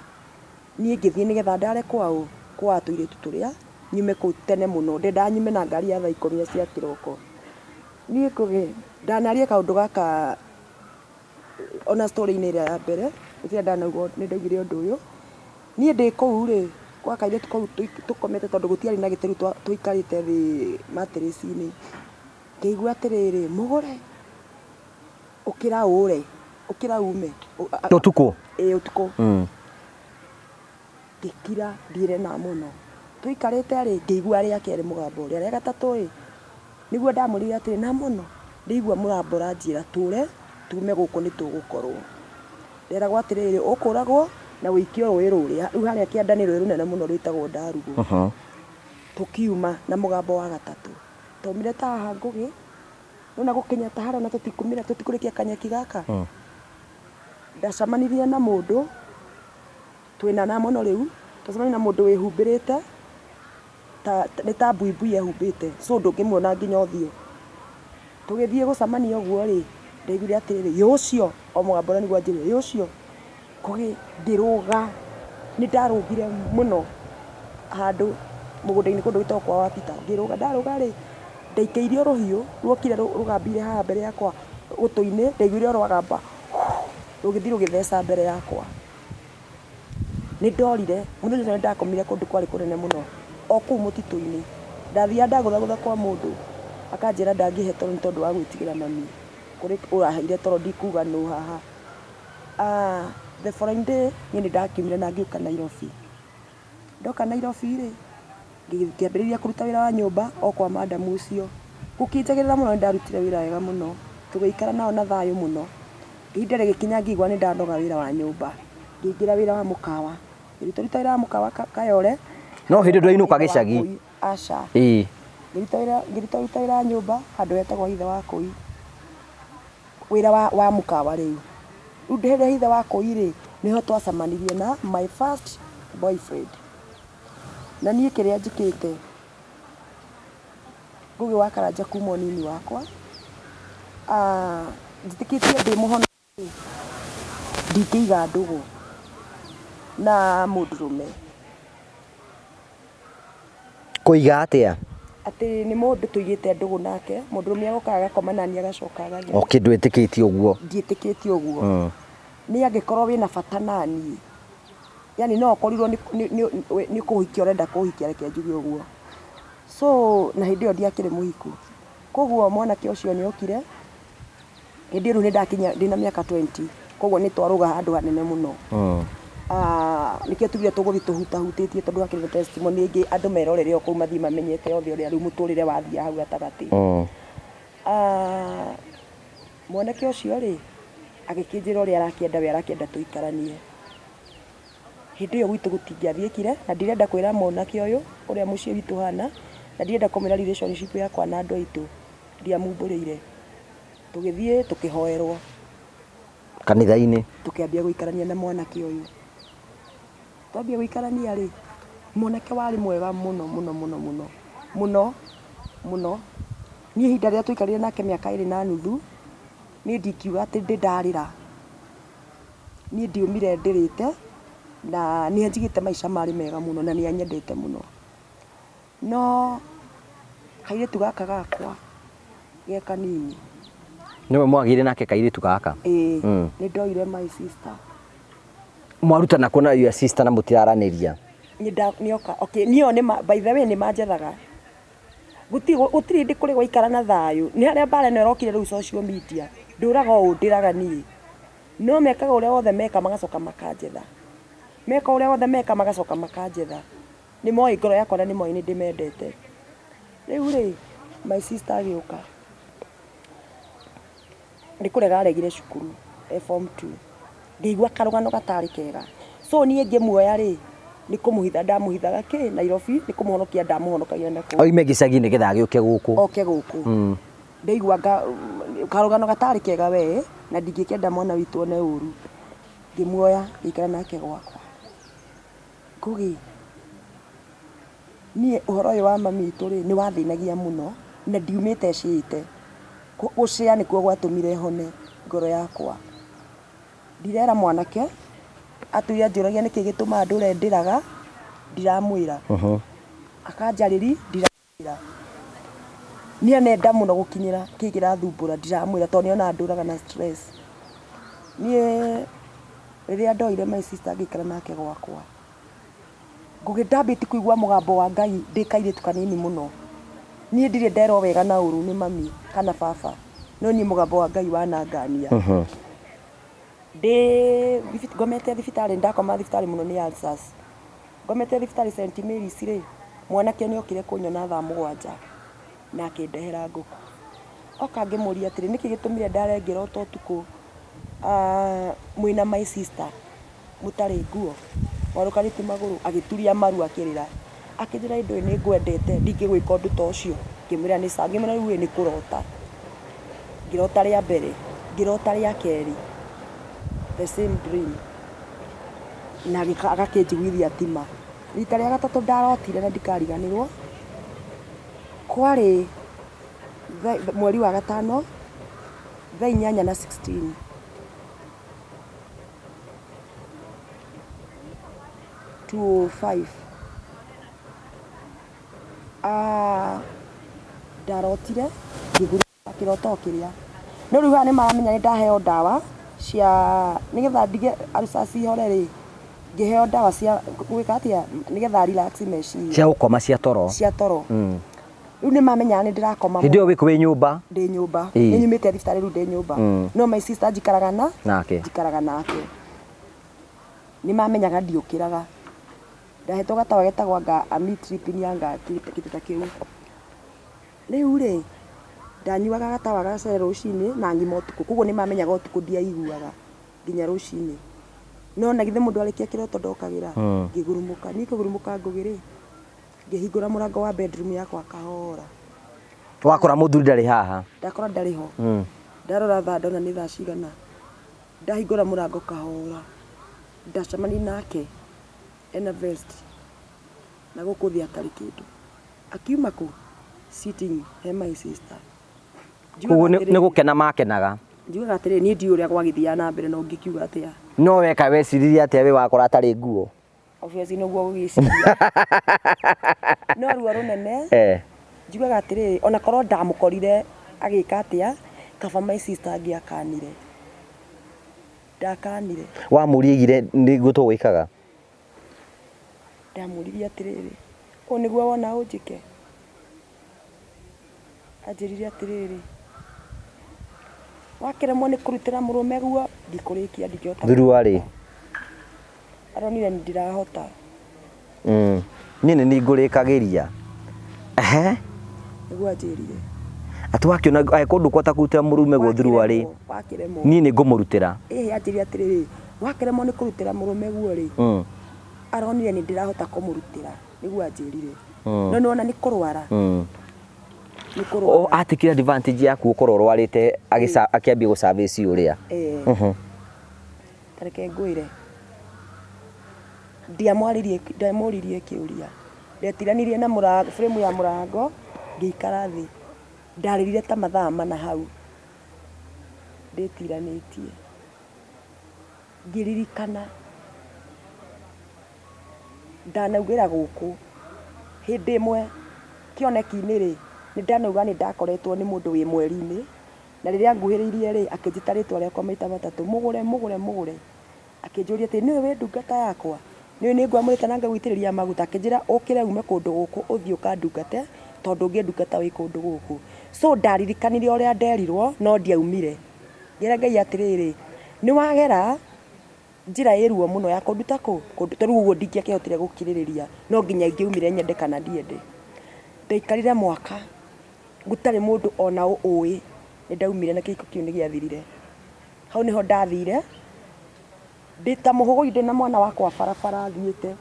Niĩ ngĩthiĩ nĩgetha ndare kwao kwa tũirĩtu tũrĩa nyume kũu tene mũno, ndendaga nyume na ngari ya thaa 10 cia kĩroko. Niĩ kũgĩ ndanaria kaũndũ gaka ona story-inĩ ĩrĩa ya mbere, rĩrĩa ndanaugwo nĩ ndaugire ũndũ ũyũ. Niĩ ndĩ kũu rĩ, kwa kairĩtu kũu tũkomete tondũ gũtiarĩ na gĩtĩ rĩu tũikarĩte thĩ matĩrĩci-inĩ. Ngĩigua atĩrĩrĩ, mũgũre ũkĩra ũre, ũkĩra ume. Ũtukũ? Ĩĩ ũtukũ. Ngĩkira ndiĩre na mũno. Tũikarĩte rĩ, ngĩigua rĩa kerĩ mũgambo ũrĩa. Rĩa gatatũ ĩ, nĩguo ndamũrire atĩrĩ na mũno, ndĩigua mũgambo ũranjĩra tũre tume gũkũ nĩ tũgũkorwo. Nderagwo atĩrĩrĩ, ũkũragwo na wĩikio rũĩ rũrĩa. Rĩu harĩa kĩanda nĩ rũĩ rũnene mũno rwĩtagwo Ndarugũ. Tũkiuma na mũgambo wa gatatũ. Twaumire ta haha Ngũgĩ, rĩu na gũkinya ta harĩa na tũtikũmĩra tũtikũrĩkia kanyeki gaka. Ndacemanirie na mũndũ, twĩna na mũno rĩu, twacemanirie na mũndũ wĩhumbĩrĩte, nĩ ta mbuibui ehumbĩte, so ndũngĩmuona nginya ũthiũ. Tũgĩthiĩ gũcemania ũguo rĩ, ndaiguire atĩrĩrĩ, ĩ ũcio, o mũgambo ũrĩa nĩguo anjĩrire, ĩ ũcio. Ngũgĩ ngĩrũga, nĩ ndarũgire mũno handũ mũgũnda-inĩ kũndũ gwĩtagwo kwa Wapita. Ngĩrũga, ndarũga rĩ, ndaikĩirio rũhiũ ruokire rũgambire haha mbere yakwa gũtũ-inĩ, ndaiguire rwagamba rũgĩthiĩ rũgĩtheca mbere yakwa. Nĩ ndorire, mũthenya ũcio nĩ ndakomire kũndũ kwarĩ kũnene mũno, o kũu mũtitũ-inĩ. Ndathiaga ndagũthagũtha kwa mũndũ, akanjĩra ndangĩhe toro nĩ tondũ wa gwĩtigĩra mami. Kũrĩ ũraheire toro ndikuga nũ haha. The following day niĩ nĩ ndakiumire na ngĩũka Nairobi. Ndoka Nairobi rĩ, ngĩambĩrĩria kũruta wĩra wa nyũmba o kwa madam ũcio. Gũkĩnjagĩrĩra mũno nĩ ndarutire wĩra wega mũno, tũgĩikara nao na thayũ mũno. Ihinda rĩgĩkinya ngĩigua nĩ ndanoga wĩra wa nyũmba, ngĩingĩra wĩra wa mũkawa. Ngĩruta wĩra wa mũkawa Kayole. No hĩndĩ ndwainũka gĩcagi? Aca. Ngĩruta wĩra wa nyũmba handũ hetagwo Hithe wa Kũi. Wĩra wa mũkawa rĩu. Rĩu hĩndĩ Hithe wa Kũi rĩ, nĩho twacemanirie na my first boyfriend. Na niĩ kĩrĩa njĩkĩte, Ngũgĩ wa Karanja kuma ũnini wakwa, njĩtĩkĩtie ndĩ mũhono ndingĩiga ndũgũ na mũndũrũme. Kũiga atĩa? Atĩ nĩ mũndũ tũigĩte ndũgũ nake, mũndũrũme agoka agakoma nani agacoka agathiĩ. Okay, ndwĩtĩkĩtie ũguo? Ndiĩtĩkĩtie ũguo. Nĩ angĩkorwo wĩna bata nani, yani no ũkorirwo nĩ kũhikia ũrenda kũhikia, reke njuge ũguo. So na hĩndĩ ĩyo ndiakĩrĩ mũhiku. Koguo mwanake ũcio nĩ okire, hĩndĩ ĩyo nĩ ndakinya ndĩna mĩaka 20, koguo nĩ twarũga handũ hanene mũno. Nĩkĩo tugire tũgũthiĩ tũhutahutĩtie tondũ hakĩrĩ na testimony ĩngĩ andũ merorere o kũu mathiĩ mamenyete othe ũrĩa rĩu mũtũrĩre wathiĩ hau gatagatĩ. Mwanake ũcio rĩ, agĩkĩnjĩra ũrĩa arakĩenda we arakĩenda tũikaranie. Hĩndĩ ĩyo gwitũ gũtingĩathiĩkire, na ndirenda kwĩra mwanake ũyũ ũrĩa mũciĩ witũ hana, na ndirenda kũmĩra relationship yakwa na andũ aitũ, ndiamumbũrĩire. Tũgĩthiĩ tũkĩhoerwo kanitha-inĩ, tũkĩambia gũikarania na mwanake ũyũ. Twambia gũikarania rĩ, mwanake warĩ mwega mũno mũno mũno mũno. muno muno niĩ ihinda rĩrĩa tũikarire nake mĩaka 2.5 niĩ ndingiuga atĩ ndarĩra niĩ ndiumire ndĩrĩte na nĩ njigĩte maica marĩ mega mũno na nĩ anyendete mũno no kairĩtu gaka gakwa ge kanini niwe mwagire nake kairĩtu gaka nĩ ndoire my sister mwarutana kuona your sister na mũtiraranĩria nĩoka okay niyo nĩ by the way nĩ manjethaga gũtirĩ ndĩ kũrĩ gwaikara na thayũ nĩ harĩa mbara ĩno ĩrokire rĩu social media ndũraga ũũ ndĩraga niĩ no mekaga ũrĩa wothe meka magacoka makanjetha meka ũrĩa wothe meka magacoka makanjetha nĩ moĩ ngoro yakwa na nĩ moĩ nĩ ndĩmendete rĩu rĩ my sister agĩũka nĩ kũrega aregire cukuru form 2 ngĩigua karũgano gatarĩ kega so niĩ ngĩmuoya rĩ nĩ kũmũhitha ndamũhithaga kĩ Nairobi nĩ kũmũhonokia ndamũhonokagia na kũ oime gĩcagi-inĩ getha agĩũke gũkũ oke gũkũ ndaigua karũgano gatarĩ kega we na ndingĩkenda mwana witũ one ũru ngĩmuoya ngĩikara nake gwakwa ngũgĩ niĩ ũhoro ũyũ wa mami witũ rĩ nĩ wathĩnagia mũno na ndiumĩte ciĩte gũcĩa nĩkuo gwatũmire hone ngoro yakwa ndirera mwanake atuire njũragia nĩkĩ gĩtũma ndũre ndĩraga ndiramwĩra akanjarĩri ndiramwĩra niĩ nenda mũno gũkinyĩra kĩ kĩrathumbũra ndiramwĩra tondũ nĩona ndũraga na stress niĩ rĩrĩa ndoire my sister ngĩikara nake gwakwa ngũgĩ ndambĩti kũigua mũgambo wa Ngai ndĩ kairĩtu kanini mũno niĩ ndirĩ nderwo wega na ũru nĩ mami kana baba no niĩ mũgambo wa Ngai wanangania ngomete thibitarĩ ndakoma thibitarĩ mũno nĩ ulcers ngomete thibitarĩ St Mary's rĩ mwanake nĩ okire kũnyona thaa 7 na akĩndehera ngũkũ oka ngĩmũria atĩrĩ nĩkĩ gĩtũmire ndarengera ũtukũ mwĩna my sister mũtarĩ nguo warukanĩtie magũrũ agĩturia maru akĩrĩra akĩnjĩra indo nĩ ngwendete ndingĩgwĩka ũndũ ta ũcio ngĩmwĩra nĩ sawa ngĩmwĩra rĩu nĩ kũrota ngĩrota rĩa mbere ngĩrota rĩa kerĩ the same dream na agakĩnjiguithia tima rita rĩa gatatũ ndarotire na ndikariganĩrwo kwarĩ mweri wa gatano thaa 8 na 16 205 ndarotire ngĩgũrũka kĩrĩa no rĩu haha nĩ maramenya nĩ ndaheo ndawa cia nĩgetha ndige ulcers ihore rĩ ngĩheo ndawa cia gwĩka atĩa nĩgetha relax meciria cia gũkoma cia toro rĩu nĩ mamenya nĩ ndĩrakoma hĩndĩ ĩyo wĩkũ wĩ nyũmba ndĩ nyũmba nĩ nyumĩte thibitarĩ rĩu ndĩ nyũmba no my sister njikaraga nake nĩ mamenyaga ndiũkĩraga ndahetwo gatawa getagwo anga amitriptyline anga kĩndũ kĩu rĩu rĩ ndanyuaga gatawa gace rũcinĩ na ngima ũtukũ koguo nĩ mamenyaga ũtukũ ndiaiguaga nginya rũcinĩ no na githe mũndũ arĩkia kĩroto ndokagĩra ngĩgurumuka niĩ kũgurumuka ngũgĩrĩ ngĩhingũra mũrango wa bedroom yakwa kahora wakora mũthuri ndarĩ haha ndakora ndarĩ ho ndarora thaa ndona nĩ thaa cigana ndahingũra mũrango kahora ndacemania nake ena vest na gũkũ thĩ atarĩ kĩndũ akiuma kũ sitting he my sister koguo nĩ gũkena makenaga njugaga atĩrĩ niĩ ndiũĩ ũrĩa gwagĩthiaga na mbere no ngĩkiuga atĩa no weka weciririe atĩa we wakora atarĩ nguo obviously nĩguo gũgĩciria no ruo rũnene njugaga atĩrĩ ona korwo ndamũkorire agĩka atĩa kaba my sister angĩakanire ndakanire wamũriegire nĩ gũtũgũikaga ndamũririe atĩrĩrĩ ũũ nĩguo wona ũnjĩke anjĩrire atĩrĩrĩ wakĩremwo nĩ kũrutĩra mũrũme guo ndikũrĩkia ndingĩhota thuruarĩ aronire nĩ ndirahota niĩ nĩ ngũrĩkagĩria nĩguo anjĩrire atĩ wakĩona kũndũ kwata kũrutĩra mũrũme guo thuruarĩ niĩ nĩ ngũmũrutĩra anjĩrire atĩrĩrĩ wakĩremwo nĩ kũrutĩra mũrũme guo rĩ aronire nĩ ndirahota kũmũrutĩra nĩguo anjĩrire no nĩwona nĩ kũrwara atikire advantage yaku ũkorwo ũrwarĩte akĩambia gũcavici ũrĩa tareke ngwĩre ndiamũririe kĩũria ndetiranirie na mũrango frame ya mũrango ngĩikara thĩ ndarĩrire ta mathaa mana hau ndĩtiranĩtie ngĩririkana ndanaugĩra gũkũ hĩndĩ ĩmwe kĩoneki-inĩ rĩ nĩndanauga nĩndakoretwo nĩ mũndũ wĩ mweri-inĩ na rĩrĩa nguhĩrĩirie rĩ akĩnjĩta rĩtwa rĩakwa maita matatũ mũgũre akĩnjũria atĩ nĩwe wĩ ndungata yakwa nĩwe nĩngwamũrĩte na ngagũitĩrĩria maguta akĩnjĩra ũkĩre ume kũndũ gũkũ ũthiĩ ũkandungate tondũ ũngĩndungata wĩ kũndũ gũkũ so ndaririkanire ũrĩa nderirwo no ndiaumire ngĩra Ngai atĩrĩrĩ nĩwagera njĩra ĩruo mũno ya kũnduta kũndũ tondũ ũguo ndingĩakĩhotire gũkirĩrĩria no nginya ingĩumire nyende kana ndiende ndaikarire mwaka gũtarĩ mũndũ ona ũĩ nĩndaumire na kĩhiko kĩu nĩgĩathirire hau nĩho ndathire ndĩta mũhũgũi ndĩna mwana wakwa barabara thiĩte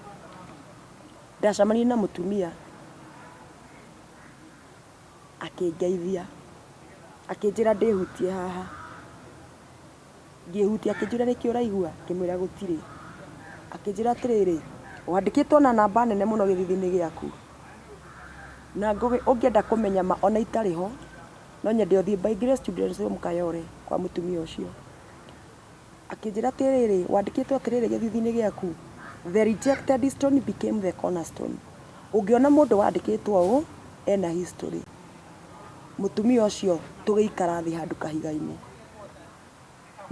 ndacemanirie na mũtumia akĩngeithia akĩnjĩra ndĩhutie haha ngĩhutia akĩnjĩra nĩkĩ ũraigua ngĩmwĩra gũtirĩ akĩnjĩra atĩrĩrĩ wandĩkĩtwo na namba nene mũno gĩthithi-inĩ gĩaku na ũngĩenda kũmenya ma ona itarĩ ho no nyende ũthiĩ by Grace Children's Home Kayole kwa mũtumia ũcio akĩnjĩra atĩrĩrĩ wandĩkĩtwo atĩrĩrĩ gĩthithi-inĩ gĩaku the rejected stone became the cornerstone ũngĩona mũndũ wandĩkĩtwo ũũ ena history mũtumia ũcio tũgĩikara thĩ handũ kahiga-inĩ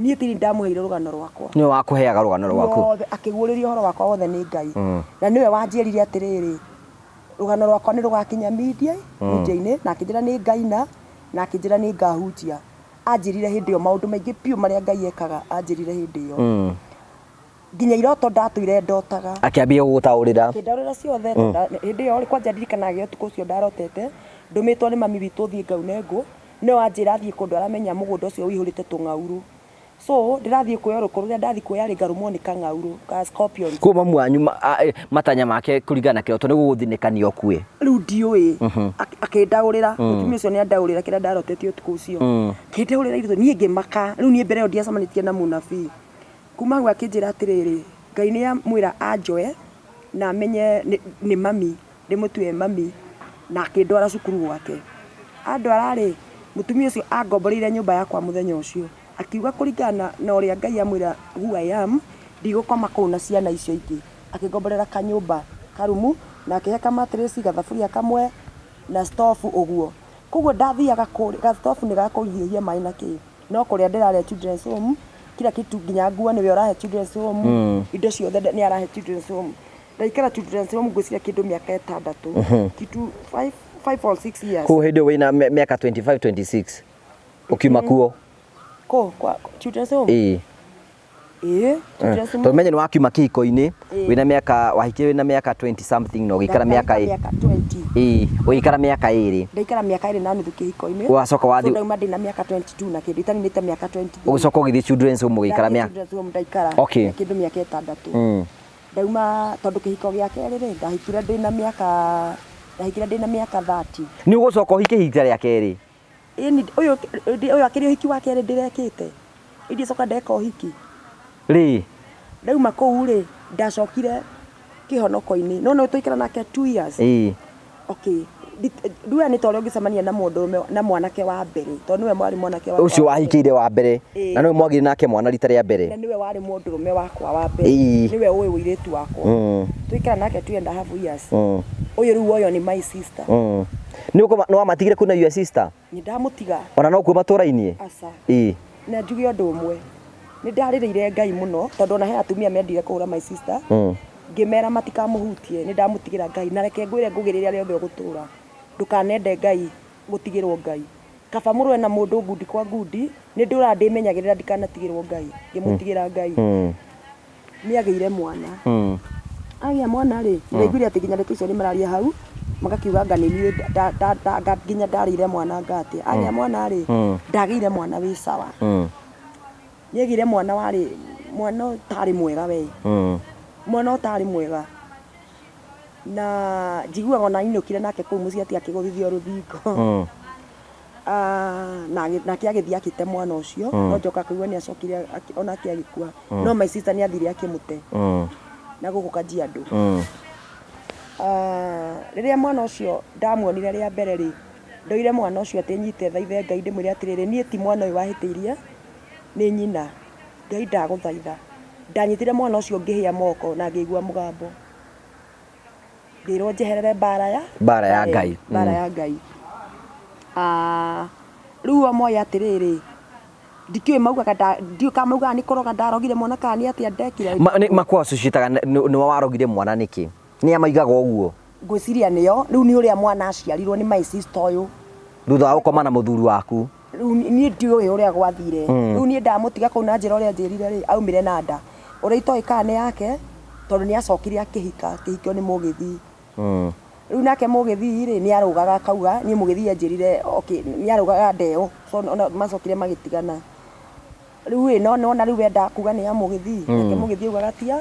niĩ tini ndamũheire rũgano rwakwa nĩwe wakũheaga rũgano rwaku akĩguũrĩria ũhoro wakwa wothe nĩ Ngai na nĩwe wanjĩrire atĩrĩrĩ rũgano rwakwa nĩ rũgakinya media-inĩ na akĩnjĩra nĩ Ngai na akĩnjĩra nĩ ngahunjia anjĩrire hĩndĩ ĩyo maũndũ maingĩ piũ marĩa Ngai ekaga anjĩrire hĩndĩ ĩyo nginya iroto ndatũire ndotaga akĩambia gũgũtaũrĩra akĩndaũrĩra ciothe hĩndĩ ĩyo kwanja ndirikanaga ũtukũ ũcio ndarotete ndũmĩtwo nĩ mami witũ thiĩ Ngaunengu no anjĩra athiĩ kũndũ aramenya mũgũnda ũcio wĩihũrĩte tũng'aurũ so ndĩrathiĩ kuoya rũkũ rũrĩa ndathiĩ kuoya rĩ ngarũmwo nĩ kang'aurũ ka scorpion kuo mamu wanyu matanya make kũringana na kĩroto nĩ gũgũthinĩkania ũkue rĩu ndiũĩ akĩndaũrĩra mũtumia ũcio nĩ andaũrĩra kĩrĩa ndarotete ũtukũ ũcio akĩndaũrĩra iritũ niĩ ngĩmaka rĩu niĩ mbere ĩyo ndiacemanĩtie na mũnabii kuma hau akĩnjĩra atĩrĩrĩ Ngai nĩ amwĩra anjoe na amenye nĩ mami ndĩmũtue mami na akĩndwara cukuru gwake andwara rĩ mũtumia ũcio angomboreire nyũmba yakwa mũthenya ũcio akiuga kũringana na ũrĩa Ngai amwĩra who I am ndigũkoma kũu na ciana icio ingĩ akĩngomborera kanyũmba karumu na akĩhe kamatirĩci gathaburia kamwe na stove ũguo koguo ndathiaga kũrĩa stove nĩ gakũhiũhia maĩ na kĩ no kũrĩa ndĩrarĩa Children's Home kila kitu nginya nguo nĩwe ũrahe Children's Home indo ciothe nĩ arahe Children's Home ndaikara Children's Home ngwĩciria kĩndũ mĩaka 6 kitu 5 or 6 years kũu hĩndĩ wĩna mĩaka 25 26 ũkiuma kuo kwa Children's Home Children's Home tũmenye nĩ wakiuma kĩhiko-inĩ wĩna mĩaka wahikirie wĩna mĩaka 20 something no gĩikara mĩaka 20 ũgĩikara mĩaka 2 ndaikara mĩaka 2 na nuthu kĩhiko-inĩ ũgacoka wathiĩ ndauma ndĩna mĩaka 22 na kĩndũ itaninĩte mĩaka 23 ũgĩcoka ũgĩthiĩ Children's Home ũgĩikara mĩaka Children's Home ndaikara okay kĩndũ mĩaka 6 ndauma tondũ kĩhiko gĩa kerĩ rĩ ndahikire ndĩna mĩaka 30 nĩ ũgũcoka ũhike ihinda rĩa kerĩ ũyũ akĩrĩ ũhiki wa kerĩ ndĩrekĩte ndĩcoka ndeka ũhiki rĩ ndauma kũu rĩ ndacokire kĩhonoko-inĩ no tũikara nake 2 years okay nduya nĩ tondũ ũngĩcemania na mũndũ na mwanake wa mbere tondũ nĩwe mwarĩ mwanake wakwa ũcio wahikĩire wa mbere na nĩwe mwagire nake mwana rita rĩa mbere na nĩwe warĩ mũndũrũme wakwa wa mbere nĩwe ũĩ ũirĩtu wakwa tũikara nake 2.5 years ũyũ rĩu woyo nĩ my sister nĩ wamatigire kuna your sister nĩ ndamũtiga ona no kuo matũra-inĩ na njuge ũndũ ũmwe nĩ ndarĩrĩire Ngai mũno tondũ ona he atumia mendire kũhũra my sister ngĩmera matikamũhutie nĩ ndamũtigĩra Ngai na reke ngwĩre ngũgĩrĩria rĩothe ũgũtũra ndũkanende Ngai gũtigĩrwo Ngai kaba mũrwe na mũndũ ngundi kwa ngundi nĩ ndũra ndĩmenyagĩrĩra ndikanatigĩrwo Ngai ngĩmũtigĩra Ngai nĩ agĩire mwana agĩa mwana rĩ ndaiguire atĩ nginya ndeto icio nĩ mararia hau magakiuga anga nĩ niĩ nginya ndarĩire mwana ngate agĩa mwana rĩ ndagĩire mwana wĩ sawa nĩagire mwana warĩ mwana ũtarĩ mwega we mwana ũtarĩ mwega na njiguaga ona ainũkire nake kũu mũciĩ atĩ akĩgũthithio rũthingo nake agĩthiĩ akĩte mwana ũcio no njoka kũigua nĩ acokire onake agĩkua no my sister nĩ athire akĩmũte na gũkũ Kajiado Riria mwana ucio ndamuonire ria mbere ri ndoire mwana ucio ati nyite thaithe Ngai ndimwire atiriri nie ti mwana uyu wahitiirie ni nyina Ngai ndaguthaitha ndanyitire mwana ucio ngihia moko na ngigua mugambo ngirwo njeherere bara ya Ngai bara ya Ngai riu amoya atiriri ndikiwe maugaga ndiuka maugaga ni kuroga ndarogire mwana kana ni atia ndekire makwa sucitaga ni warogire mwana niki ni amaigaga uguo ngwiciria niyo riu ni uria mwana aciarirwo ni my sister uyu thutha wa gukoma na muthuri waku riu ni ndiuĩ uria gwathire riu ni ndamutiga kau na njira uria njirire ri aumire na nda uria itoĩ kana ni yake tondu ni acokire akihika kihikio ni mugithi riu nake mugithi ri ni arugaga akauga ni mugithi anjirire okay ni arugaga ndeo so macokire magitigana riu no riu enda kuga ni ya mugithi nake mugithi ugaga tia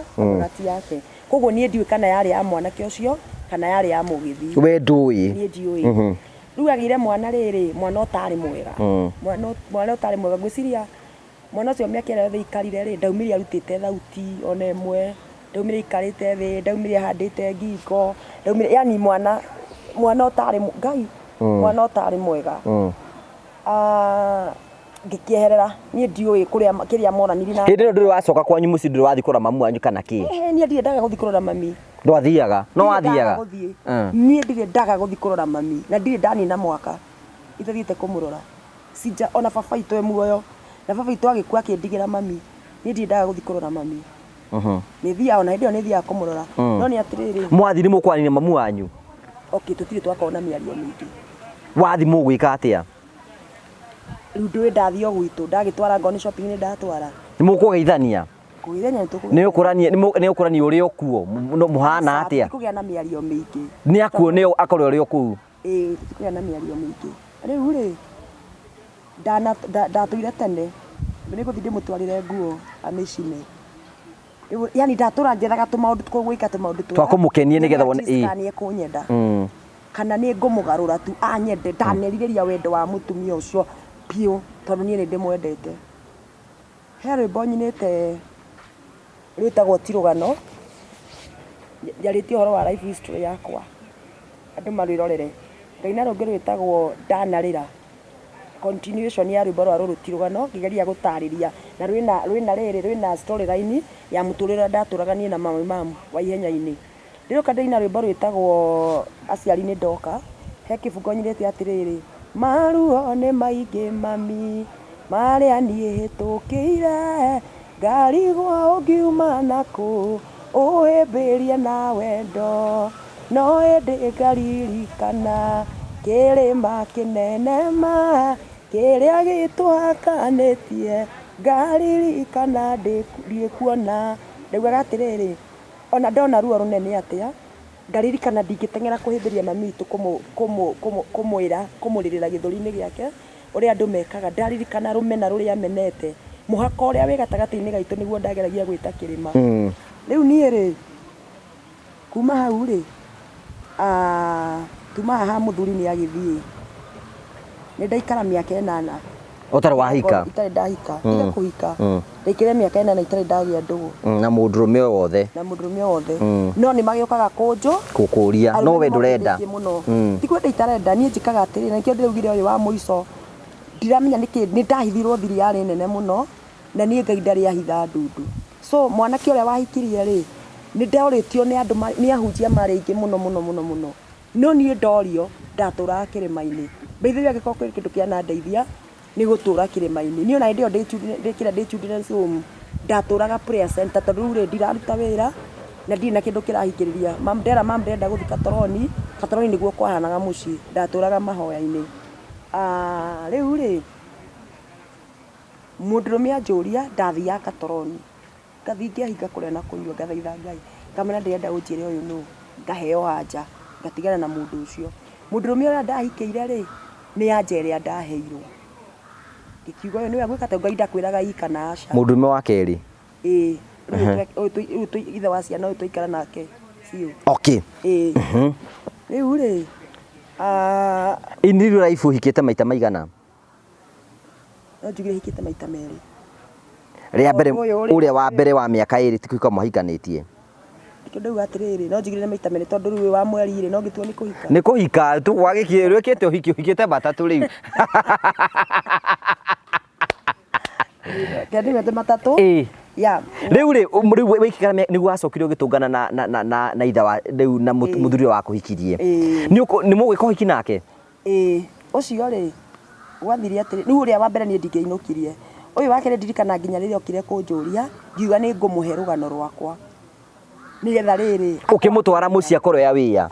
yake koguo ni ndiuĩ kana yari ya mwanake ucio kana yari ya mugithi we ndui ni ndiuĩ riu agire mwana riri mwana utari mwega mwana utari mwega ngwiciria mwana ucio miaka ĩrĩa yothe ikarire ri ndaumire arutite thauti ona ĩmwe ndaumire ikarite thi ndaumire handite ngingo ndaumire yani mwana utari Ngai mwana utari mwega ngikieherera ni ndiuĩ kiria moraniri na hindi nduri wacoka kwanyu muci nduri wathi kura mamu wanyu kana ki ni ndire ndaga guthi kurora mami ndwathiaga no wathiaga ni ndire ndaga guthi kurora mami na ndire ndanina mwaka itathiite kumurora sija ona baba itu e muoyo na baba itu agikua akindigira mami ni ndire ndaga guthi kurora mami ni thia ona hindi ni thia kumurora no ni atiriri mwathi ni mukwanina mamu wanyu okay tutire twakona miario mingi wathi mugwika atia riu ndui ndathi o gwitu ndagitwara ngoni shopping ni ndatwara ni mukugeithania kugeithania ni ukurani uri okuo muhana atia kugia na miario mingi ni akuo ni akore uri okuo kugia na miario mingi riu ri ndatuire tene ni guthi ndimutwarire nguo amicine yani ndatura njethaga tumaundu twigwika tumaundu twakumukenie nigetha ni kunyenda kana ni ngumugarura tu anyende ndaneririria wendo wa mutumia ucio pio tondu nie ni ndimwendete he rwimbo nyinite rwitagwo tirugano njaritie uhoro wa life history yakwa andu marwirorere ngaina rungi rwitagwo ndanarira continuation ya rwimbo rwa ruru tirugano ngigeria gutariria na rwina storyline ya muturire ndaturaga nie na mamu wa ihenya-ini riu kandaina rwimbo rwitagwo aciari ni ndoka he kibungo nyirite atiriri maruo ni maingi mami maria nie hitukire ngarigwo ungiuma naku uhimbirie na wendo no indi ngaririkana kirima kinene ma kiria gitwakanitie ngaririkana ndikuona ndaugaga atiriri ona ndona ruo runene atia ngaririkana ndingiteng'era kuhimbiria mami witu kumwira kumuririra githuri-ini giake uria andu mekaga ndaririkana rumena ruria amenete muhaka uria wi gatagati-ini gaitu niguo ndageragia gwita kirima riu nie ri kuma hau ri tuma haha muthuri ni agithii ni ndaikara miaka 8 utari wahika itari ndahika tiga kuhika ndaikire miaka 8 itari ndagia ndugu na mundurume wothe no ni magiokaga kunjo kukuria no we ndurenda tikwenda itarenda nie njikaga atiri na nikio ndiraugire uyu wa muico ndiramenya niki ni ndahithirwo thiri yari nene muno na nie Ngai ndari ahitha ndundu so mwanake uria wahikirie ri ni ndoritio ni andu ni ahunjia mari ingi muno no nie ndorio ndatura kirima-ini mbeithia giko kindu kia na ndeithia ni gutura kirima-ini ni ona ndio ndikira ndi children's home ndaturaga prayer center tondu ri ndiraruta wira na ndi na kindu kirahikiriria mam ndenda guthika katoroni niguo kwahanaga muci ndaturaga mahoya-ini riu ri mundurume anjuria ndathia katoroni ngathi ngiahinga kuria na kunyua ngathaitha Ngai kamena ndirenda unjire uyu nu ngaheo anja ngatigana na mundu ucio mundurume uria ndahikire ri ni anja iria ndaheirwo ikiuga uyu niwe gwika Ngai ndakwiraga ikana aca mundurume wa keri ithe wa ciana uyu tuikara nake ciu okay riu ri ini life uhikite maita maigana no njugire hikite maita meri ria mbere uria wa mbere wa miaka 2 tikuika muhikanĩtie Nikio ndauga atiriri no njigire maita mene tondu riu wa mweri ri no ngitwo ni kuhika. Ni kuhika tu wagikire rwekete uhikite matatu riu. Kendi wete matatu? Ya. Riu wikikara nigu wacokire ugitungana na itha wa riu na muthuri wa kuhikirie. Ni mugwika uhiki nake? Ucio ri gwathire atiri riu uria wa mbere ni ndingeinukirie. Uyu wake ndirikana nginya riria okire kunjuria ngiuga ni ngumuhe rugano rwakwa. Ni getha riri ukimutwara muci akoro ya wia.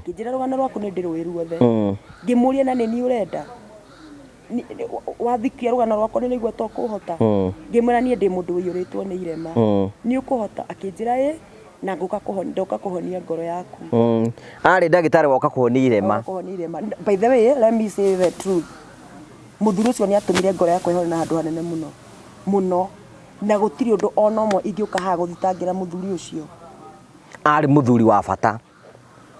Kijira rugano rwaku ni ndirwiru othe. Ngimuria na ni urenda. Wathikia rugano rwakwa ni niguo tokuhota. Ngimwira ni ndi mundu uiyuritwo ni irema. Ni ukuhota akinjira na nguka kuhonia ngoro yaku. Ari ndagitari woka kuhonia irema. By the way, let me say the truth. Muthuri ucio ni atumire ngoro yakwa ihore na handu hanene muno na gutiri undu ona umwe ingiuka ha guthitangira muthuri ucio. Ari muthuri wa bata.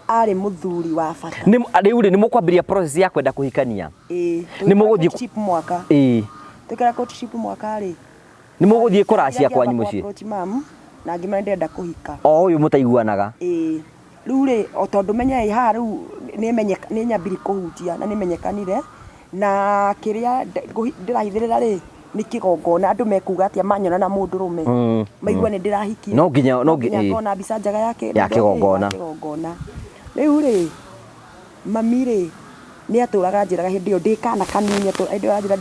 Ari muthuri wa bata. Riu ni mukwambiria process ya kwenda kuhikania. Ni muguthie courtship mwaka. Tukira courtship mwaka ri. Ni muguthie kuracia kwanyu muci. Na ngima ndenda kuhika. Uyu mutaiguanaga. Riu ri o tondu menya ha riu ni nyambiri kuhunjia na ni menyekanire na kiria ndirahithirira ri ni kigongona andu mekuga atia manyona na mundu rume maigua ni ndirahikia no nginya ngona mbica njaga ya kigongona riu ri mami ri ni aturaga njiraga hindi yo ndikana kanini anjira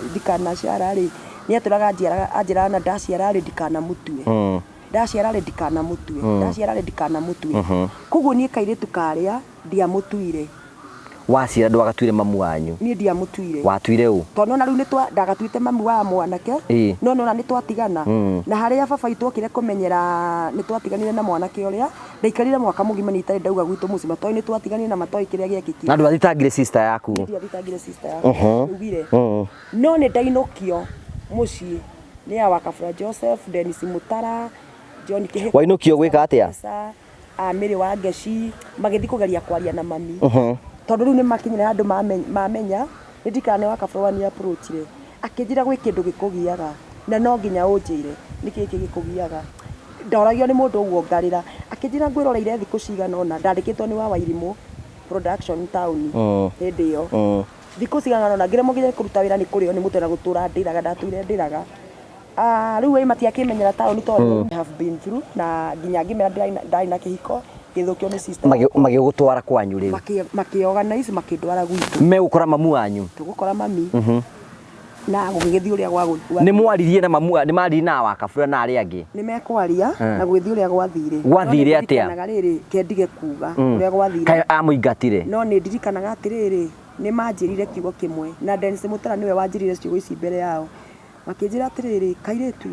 ndikana ciara ri ni aturaga anjira na ndaciara ri ndikana mutue ndaciara ri ndikana mutue ndaciara ri ndikana mutue koguo ni kairitu karia ndia mutuire wacira ndwagatuire mamu wanyu ni ndia mutuire watuire u tono na riu ni ndagatuite mamu wa mwanake no na ni twatigana na haria baba itu okire kumenyera ni twatiganire na mwanake uria ndaikarire mwaka mugima ni itari ndauga gwitu muci matoi ni twatiganire na matoi kiria giekiki na ndwathitangire sister yaku ndwathitangire sister yaku ugire no ni ndainukio muci ni ya wakabura Joseph Dennis Mutara John Kihiko wainukio gwika atia Mary wa Ngeci magithi kugeria kwaria na mami tondu riu ni makinyire andu mamenya ndikane wakabura ni approachire akinjira gwi kindu gikugiaga na no nginya unjire niki gikugiaga ndoragio ni mundu uguo ngarira akinjira ngwiroreire thiku cigana ona ndandikitwo ni wa Wairimu production town hindi yo thiku cigana ona ngire mugiye kuruta wira ni kurio ni mutera gutura ndiraga ndatuire ndiraga riu we matiakimenyera town tondu have been through na nginya ngimera ndai na kihiko githukio ni sister magigutwara kwanyu riu makiorganize makindwara gwitu megukora mamu wanyu tugukora mami na gugithi uria gwa ni mwaririe na mamu ni mari na wakabura na ari angi ni mekwaria na gwithi uria gwathire atia na riri kendige kuga uria gwathire kai amuingatire no ni ndirikanaga atiriri ni manjirire kiugo kimwe na Dennis Mutara niwe wanjirire ciugo ici mbere yao makinjira atiriri kairetu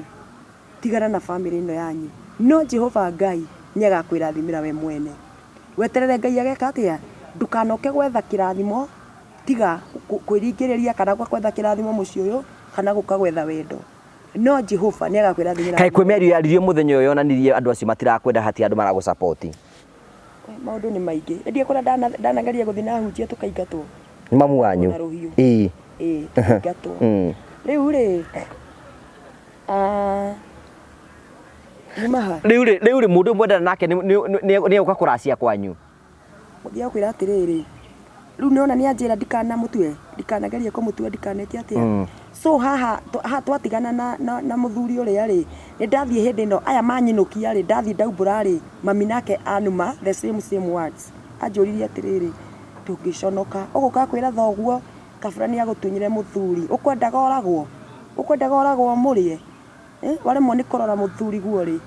tigana na family ino yanyu no Jehova Ngai niagakwirathimira we mwene weterere Ngai ageka atia ndukanoke gwetha kirathimo tiga kwiringiriria kana gwetha kirathimo muci uyu kana guka gwetha wendo no Jehova niagakwirathimira kai kwemiario yaririo muthenya uyu onanirie andu acio matirakwenda hati andu marago support maundu ni maingi ndie kura ndanageria guthi na hunjia tukaingatwo ni mamu wanyu tukaingatwo riu ri riu ri mundu mwendana nake ni uka kuracia kwanyu mugia kwira atiriri riu niona ni anjira ndikana mutue ndikanageria kumutue ndikanete atia so haha twatigana na muthuri uria ri ni ndathie hindi no aya manyinukia ri ndathie ndaumbura ri mami nake anuma the same words anjuririe atiriri tungiconoka uguka kwira thoguo kabura ni agutunyire muthuri ukwendaga oragwo murie waremwo ni kurora muthuri guo ri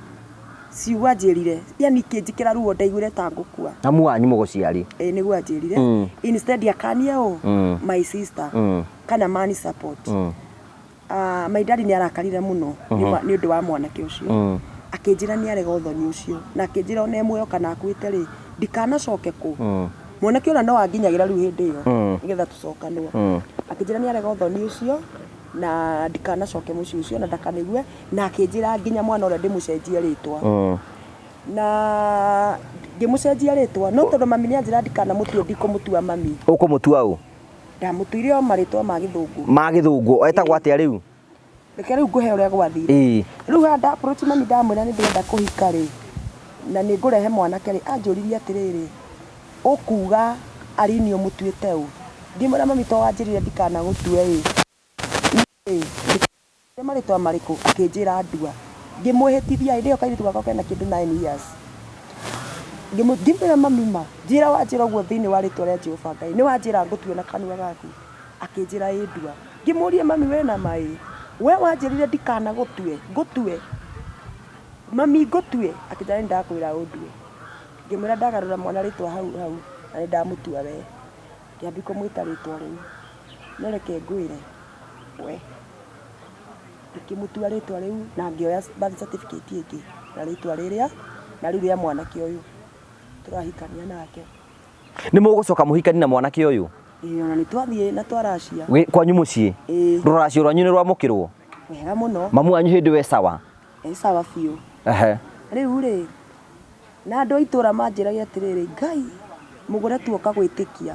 ciuga njirire yani kinjikira ruo ndaiguire ta ngukua mamu wanyu muguciari niguo njirire instead akania my sister kana money support my daddy ni arakarire muno ni undu wa mwanake ucio akinjira ni arega uthoni ucio na akinjira ona muoyo kana akuite ri ndikanacoke ku mwanake ona no anginyagira riu hindi iyo nigetha tucokanwo akinjira ni arega uthoni ucio na ndikanacoke muci ucio na ndakanigue na akinjira nginya mwana uria ndimucenjie ritwa na ngimucenjia ritwa no tondu mami ni anjira ndikana mutue ndikumutua mami ukumutua u ndamutuire o maritwa ma githungu etagwo atia riu reke riu nguhe uria gwathire riu nda approach mami ndamwira ni ndenda kuhika ri na nĩ ngũrehe mwanake rĩ anjũririe atĩrĩrĩ ũkuga Arini ũmũtuĩte ũ ngĩmwĩra mami to wanjĩrire ndikanagũtue ĩ nĩ marĩtwa marĩkũ akĩnjĩra Ndua ngĩmwĩhĩtithia hĩndĩ ĩyo kairĩtu gakwa kena kĩndũ 9 years ngĩmwĩra mami ma njĩra wanjĩra ũguo thĩinĩ wa rĩtwa rĩa Jehova Ngai nĩ wanjĩra ngũtue na kanua gaku akĩnjĩra ĩ Ndua ngĩmũria mami wĩna maĩ we wanjĩrire ndikanagũtue ngũtue mami ngũtue akĩnjĩra nĩ ndakwĩra ũndue ngĩmwĩra ndagarũra mwana rĩtwa hau na nĩ ndamũtua we ngĩambia kũmwĩta rĩtwa rĩu no reke ngwĩre we ngĩmũtua rĩtwa rĩu na ngĩoya birth certificate ĩngĩ na rĩtwa rĩrĩa na rĩu rĩa mwanake ũyũ tũrahikania nake. Nĩ mũgũcoka mũhikani na mwanake ũyũ? Ĩĩ ona nĩ twathiĩ na twaracia. Kwanyu mũciĩ? Rũracio rwanyu nĩ rwamũkĩrwo? Wega mũno. Mamu wanyu hĩndĩ we sawa? Sawa biũ. Rĩu rĩ na andũ a itũra manjĩragia atĩrĩrĩ Ngai mũgũre tuoka gwĩtĩkia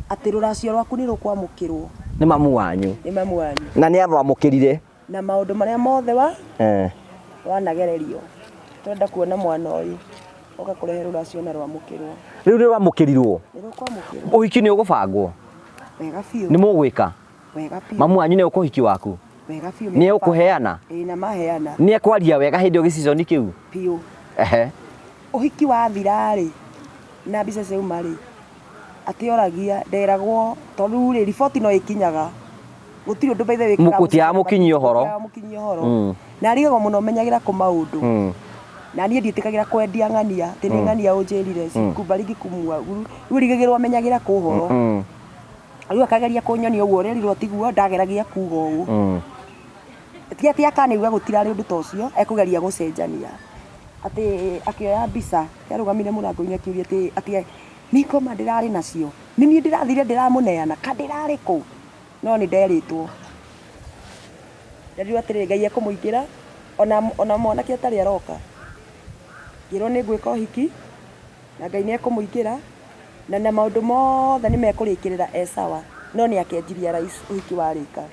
atĩ rũracio rwaku nĩ rũkwamũkĩrwo. Nĩ mamu wanyu? Nĩ mamu wanyu. Na nĩ amwamũkĩrire? Na maũndũ marĩa mothe wanagererio twenda kuona mwana ũyũ oka kũrehe rũracio na rwamũkĩrwo. Rĩu nĩ rwamũkĩrirwo? Nĩ rũkwamũkĩrwo. Ũhiki nĩ ũgũbangwo? Wega biũ. Nĩ mũgwĩka? Wega biũ. Mamu wanyu nĩ ũkũhiki waku? Wega biũ. Nĩ ũkũheana? Ĩĩ na maheana. Nĩ ekwaria wega hĩndĩ ĩyo gĩciconi kĩu? Biũ. Ũhiki wathira rĩ na mbica ciauma rĩ atĩ oragia nderagwo tondũ rĩ riboti no ĩkinyaga gũtirĩ ũndũ baithe wĩkaga mũtiamũkinyia ũhoro na arigagwo mũno menyagĩra kũ maũndũ na niĩ ndiĩtĩkagĩra kwendia ng'ania atĩ nĩ ng'ania ũnjĩrire cikubarigi kumua rĩu rigagĩrwo menyagĩra kũ ũhoro rĩu akageria kũnyonia ũguo ũrerirwo tiguo ndageragia kuga ũũ ti atĩ akanigua gũtirarĩ ũndũ ta ũcio ekũgeria gũcenjania atĩ akĩoya mbica yarũgamire mũrango-inĩ akĩũria atĩ nikoma ndĩrarĩ nacio nĩ niĩ ndĩrathire ndĩramũneana ka ndĩrarĩ kũ no nĩ nderĩtwo nderirwo atĩrĩrĩ Ngai ekũmũingĩra ona mwanake atarĩ aroka ngĩrwo nĩ ngwĩka ũhiki na Ngai nĩ ekũmũingĩra na maũndũ mothe nĩ mekũrĩkĩrĩra sawa no nĩ akenjiria rais ũhiki warĩka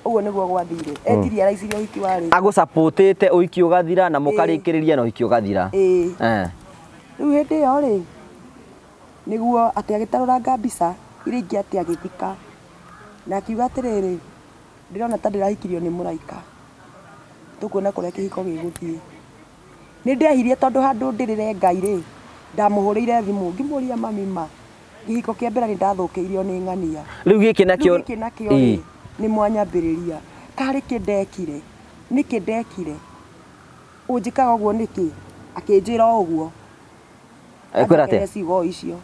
ũguo nĩguo gwathire etiria rais ũhiki warĩka agũsapotĩte ũhiki ũgathira na mũkarĩkĩrĩria na ũhiki ũgathira. Rĩu hĩndĩ ĩyo rĩ nĩguo atĩ agĩtarũranga mbica iria ingĩ atĩ agĩthika na akiuga atĩrĩrĩ ndĩrona ta ndĩrahikirio nĩ mũraika tũkuona kũrĩa kĩhiko gĩgũthiĩ. Nĩ ndehirie tondũ handũ ndĩrĩre Ngai rĩ ndamũhũrĩire thimũ ngĩmũria mami ma kĩhiko kĩa mbere nĩ ndathũkĩirio nĩ ng'ania. Rĩu gĩkĩ nakĩo nĩ mwanyambĩrĩria karĩ kĩndekire nĩkĩ ndekire ũnjĩkaga ũguo nĩkĩ akĩnjĩra ũguo ekwĩra atĩ ciugo icio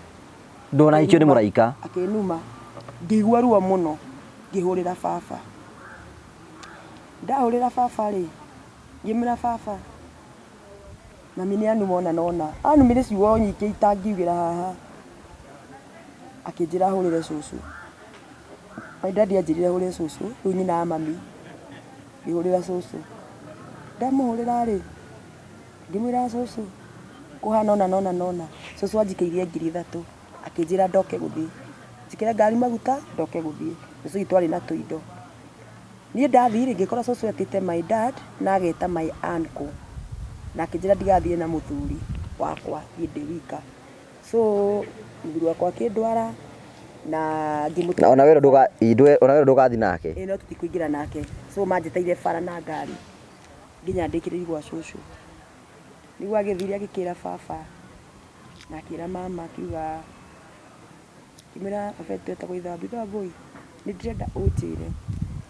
ndonahikio nĩ mũraika akĩnuma ngĩigua ruo mũno ngĩhũrĩra baba ndahũrĩra baba rĩ ngĩmwĩra baba mami nĩ anuma ona nona anumire ciugo nyingĩ itangiugĩra haha akĩnjĩra hũrĩre cũcũ my daddy anjĩrire hũrĩre cũcũ rĩu nyina wa mami ngĩhũrĩra cũcũ ndamũhũrĩra rĩ ngĩmwĩra cũcũ kũhana ona cũcũ anjikĩirie 3,000 akĩnjĩra ndoke gũthiĩ njĩkĩre ngari maguta ndoke gũthiĩ cũcũ itwarĩ na tũindo niĩ ndathiĩ rĩ ngĩkora cũcũ etĩte my dad na ageta my uncle na akĩnjĩra ndigathiĩ na mũthuri wakwa hĩndĩ wika so mũthuri wakwa akĩndwara na ngĩmũtwara ona wewe ndũgathiĩ nake no tũtikũingĩra nake so manjĩteire bara na ngari nginya ndĩkĩrĩri gwa cũcũ nĩguo agĩthire agĩkĩra baba na akĩra mama akiuga kimera afete twetagwo ithabitha boy nĩ ndĩrenda ũnjĩre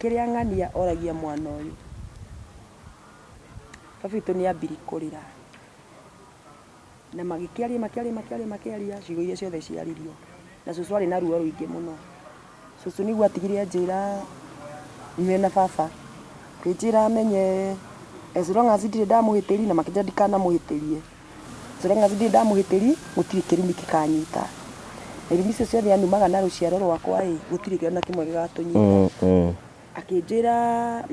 kĩrĩa ng'ania oragia mwana ũyũ. Baba witũ nĩ ambiri kũrĩra na makĩaria ciugo iria ciothe ciaririo na cũcũ arĩ na ruo rũingĩ mũno. Cũcũ nĩguo atigire njĩra nyume na baba kwĩnjĩra amenye as long as ndirĩ ndamũhĩtĩri na makĩnjĩra ndikanamũhĩtĩrie as long as ndirĩ ndamũhĩtĩri gũtirĩ kĩrumi gĩkanyita na irumi icio ciothe anumaga na rũciaro rwakwa gũtirĩ kĩona kĩmwe gĩgatũnyita. Akĩnjĩra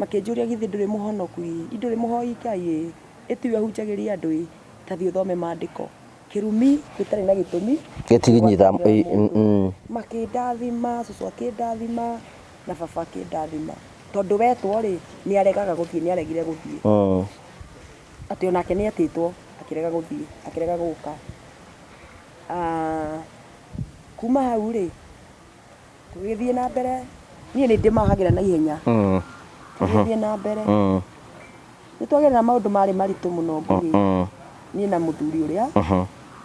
makĩnjũria githĩ ndũrĩ mũhonoku ndũrĩ mũhoi Ngai ĩtiwe hunjagĩria andũ tathiĩ ũthome maandĩko kĩrumi gĩtarĩ na gĩtũmi gĩtiginyita makĩndathima cũcũ akĩndathima na baba akĩndathima tondũ wetwo rĩ nĩ aregaga gũthiĩ nĩ aregire gũthiĩ atĩ onake nĩ etĩtwo akirega guthii akirega guka kuma hau ri tugithie na mbere nie ni ndimahagira na ihenya tugithie na mbere ni twagerera maundu mari maritu muno nguri nie na muthuri uria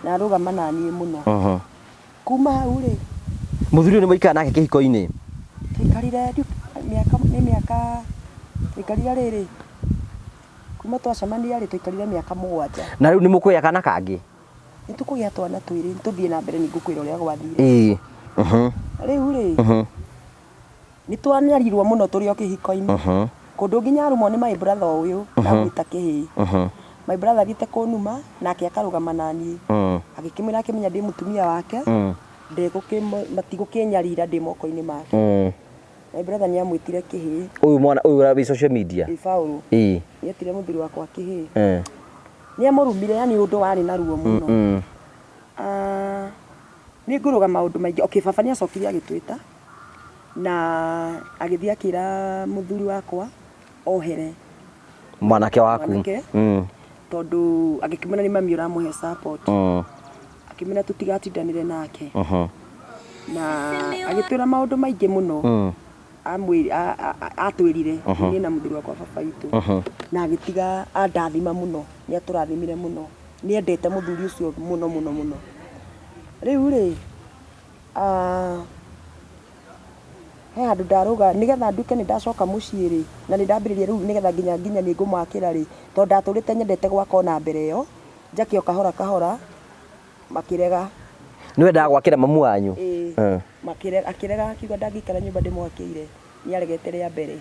na arugama na nie muno kuma hau ri muthuri ni muikara nake kihiko-ini twikarire miaka twikarire riri kuma twacemania ri twikarire miaka 7 na riu ni mukuya kana kangi ni tukugia twana twiri tuthie na mbere ni ngukwira uria gwathire riu ri ni twanyarirwo muno turi o kihiko-ini kundu nginya arumwo ni my brother uyu na gwita kihi my brother thiete kunuma nake akarugama na nie agikimwira akimenya ndi mutumia wake matigukinyarira ndi moko-ini make my brother ni amwitire kihi uyu mwana uyu wa social media Paul ni etire muthuri wakwa kihi ni amurumire yani undu wari na ruo muno ni nguruga maundu maingi okay baba ni acokirie agitwita na agithia akira muthuri wakwa ohere mwanake waku tondu agikimena ni mami uramuhe support akimena tutigatindanire nake na agitwira maundu maingi muno atwirire ni na muthuri wakwa baba itu na agitiga andathima muno ni aturathimire muno ni endete muthuri ucio muno muno muno riu ri he handu ndaruga nigetha nduke ni ndacoka mucii ri na ni ndambiririe riu nigetha nginya ni ngumakira ri tondu ndaturite nyendete gwaka na mbere iyo njakio kahora kahora makirega niwe ndagwakira mamu wanyu makirega akirega akiuga ndangikara nyumba ndimwakire ni aregete ria mbere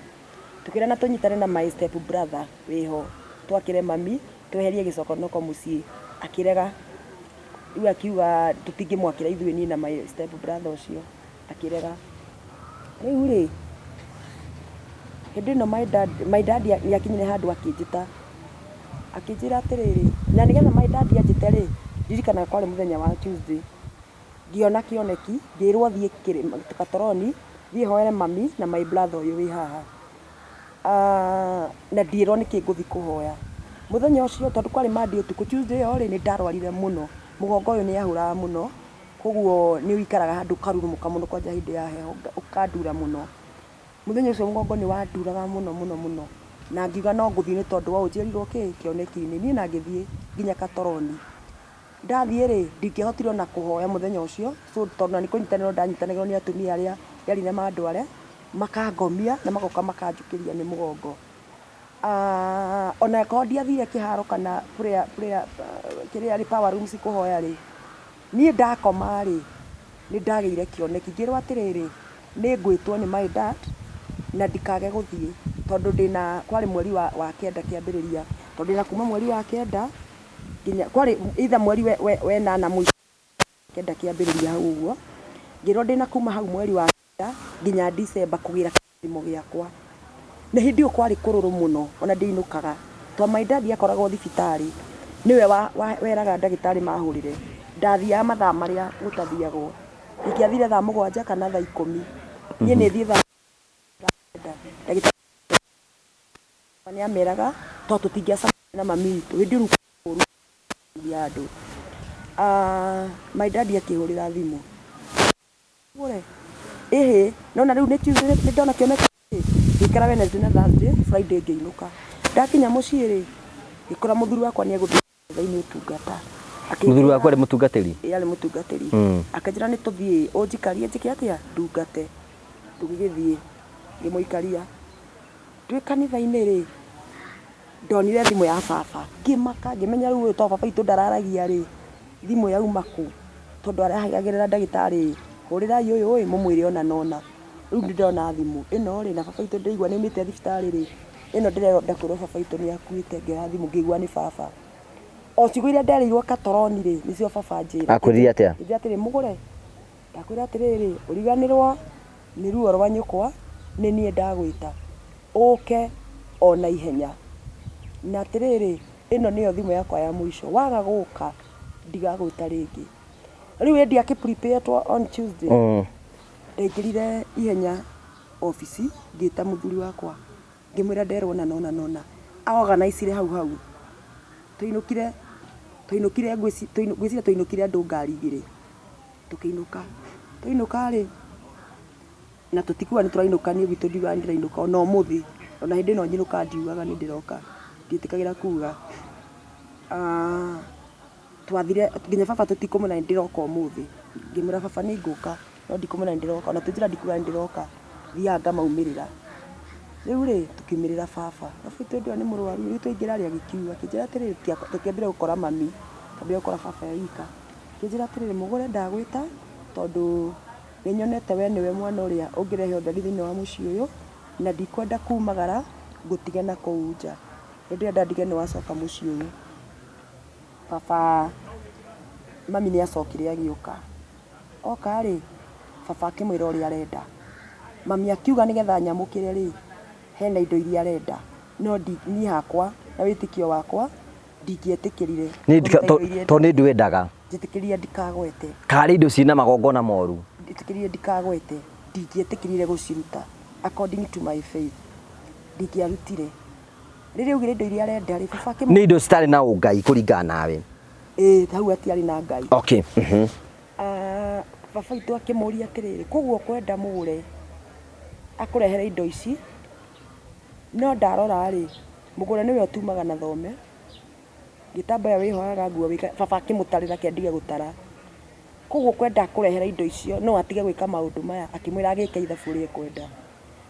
tukira na tunyitane na my step brother wiho twakire mami tweherie gicokonoko mucii akirega riu akiuga tutingimwakira ithuĩ ni na my step brother ucio akirega riu ri hindi no my dad yakinyire handu akinjita akinjira atiriri na nigetha my dad anjite ri ndirikana kwari muthenya wa Tuesday ngiona kioneki ngirwo thie katoroni thie hoere mami na my brother uyu wi haha na ndirwo niki nguthi kuhoya muthenya ucio tondu kwari mandi utuku Tuesday yo ri ni ndarwarire muno mugongo uyu ni ahuraga muno koguo ni wikaraga handu karurumuka muno kwanja hindi ya heho ukandura muno muthenya ucio mugongo ni wanduraga muno muno muno na ngiuga no nguthi ni tondu wa unjirirwo kioneki-ini ni na ngithie nginya katoroni ndathie ri ndingĩhotirwo na kuhoya muthenya ucio so tondu ni kunyitanĩrwo ndanyitanĩrwo ni atumia aria yari na mandware makangomia na magoka makanjukiria ni mugongo ona ko ndiathire kiharo kana prayer kiria ri power rooms kuhoya ri ni ndakoma ri ni ndageire kioneki ngirwo atiriri ni ngwitwo ni my dad na ndikage guthie tondu ndina kwari mweri wa kenda kiambiriria tondu ndina kuma mweri wa kenda nginya kwari itha mweri we nana mwi kenda kiambiriria hau uguo ngirwo ndina kuma hau mweri wa kenda nginya December kugira kithimo giakwa na hindi o kwari kururu muno ona ndiinukaga to my dad akoragwo thibitari niwe weraga ndagitari mahurire ndathia mathaa maria gutathiagwo ikiathire thaa 7 kana thaa 10 nie ni thie thaa ndagitari ni ameraga to tutingiaca na mami witu hindi ru ya andu my dad akihurira thimu ore nona riu ni Tuesday ni ndona kioneka ikara Wednesday na Thursday Friday ngeinuka ndakinya mucii ri ikora muthuri wakwa ni eguthie thaini utungata muthuri wakwa ari mutungatiri ari mutungatiri akanjira ni tuthie unjikarie njike atia ndungate tugigithie ngimuikaria twi kanitha-ini ri ndonire thimu ya baba ngimaka ngimenya riu to baba itu ndararagia ri thimu yauma ku tondu arahagirira ndagitari hurira uyu mumwire ona nona riu ndona thimu ino ri na baba itu ndeigua ni umite thibitari ri ino ndirenda kurwo baba itu ni akuite ngira thimu ngigua ni baba o cigo iria nderirwo katoroni ri nicio baba njira akwirire atia atiri mugure ndakwira atiriri uriganirwo ni ruo rwa nyukwa ni nie ndagwita uke ona ihenya na atiriri ino niyo thimu yakwa ya mwisho waga guka ndigagwita ringi riu endi akiprepare on Tuesday ndekirire ihenya ofisi ngita muthuri wakwa ngimwira nderwo na nona aorganize hau tuinukire twainukire ngwiciria twainukire andu ngari igiri tukiinuka twinuka ri na tutikuwa ni turainuka ni gitu ndiwa ndirainuka ona umuthi ona hindi no nyinuka ndiugaga ni ndiroka nditikagira kuga twathire nginya baba tutikumena ni ndiroka umuthi ngimura baba ni nguka no ndikumena ni ndiroka ona tujira ndikuga ni ndiroka thianga maumirira riu ri tukimirira baba baba ndio ni murwaru riu twingira ri agikiuga kinjira atiriri tukiambira gukora mami tambia gukora baba yika kinjira atiriri mugure ndagwita tondu ninyonete we niwe mwana uria ungirehe utheri thiini wa mucii uyu na ndikwenda kumagara ngutige na kuu nja ndirenda ndige ni wacoka mucii uyu baba mami ni acokire agiuka oka ri baba akimwira uria arenda mami akiuga nigetha nyamukire ri hena indo iria arenda no ni hakwa na witikio wakwa ndingietikirire to ni ndwendaga njitikirie ndikagwete kari indo cina magongona moru njitikirie ndikagwete ndingietikirire guciruta according to my faith ndingiarutire riria ugire indo iria arenda ri baba ni indo citari na ungai kuringana nawe hau atiari na ngai okay baba itu akimuria atiriri koguo kwenda mugure akurehere indo ici no ndarora ri mugure niwe otumaga na thome gitambaya wihoaga nguo wika baba akimutarira kendige gutara koguo kwenda kurehera indo icio no atige gwika maundu maya akimwira agike ithabu ri kwenda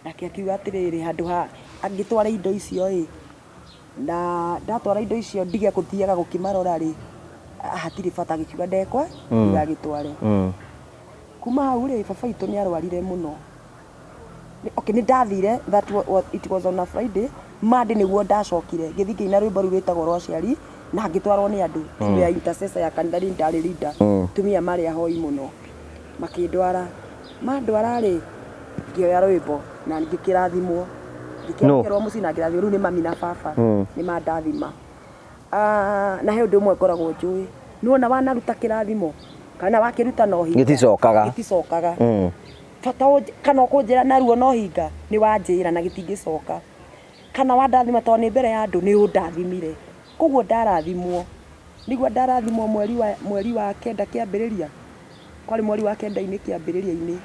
nake akiuga atiriri handu ha angitwara indo icio na ndatwara indo icio ndige kuthiaga gukimarora ri hatiri bata agikiuga ndekwe agitware kuma hau ri baba itu ni arwarire muno okay ni ndathire it was on a Friday Monday niguo ndacokire githi ngiina rwimbo ru rwitagwo rwa ciari na ngitwarwo ni andu timu ya intercessor ya kanitha ni ndari leader tumia mari ahoi muno makindwara mandwara ri ngioya rwimbo na ngikirathimwo ngikirwo muci na ngirathimwo ru ni mami na baba ni mandathima na he undu umwe ngoragwo njui nuona wanaruta kirathimo kana wakiruta no hinga giticokaga fata kana ukunjira naruo no hinga ni wanjira na gitingicoka kana wandathima to ni mbere ya andu ni undathimire koguo ndarathimwo niguo ndarathimwo mweri wa kenda kiambiriria kwari mweri wa kenda ini kiambiriria-ini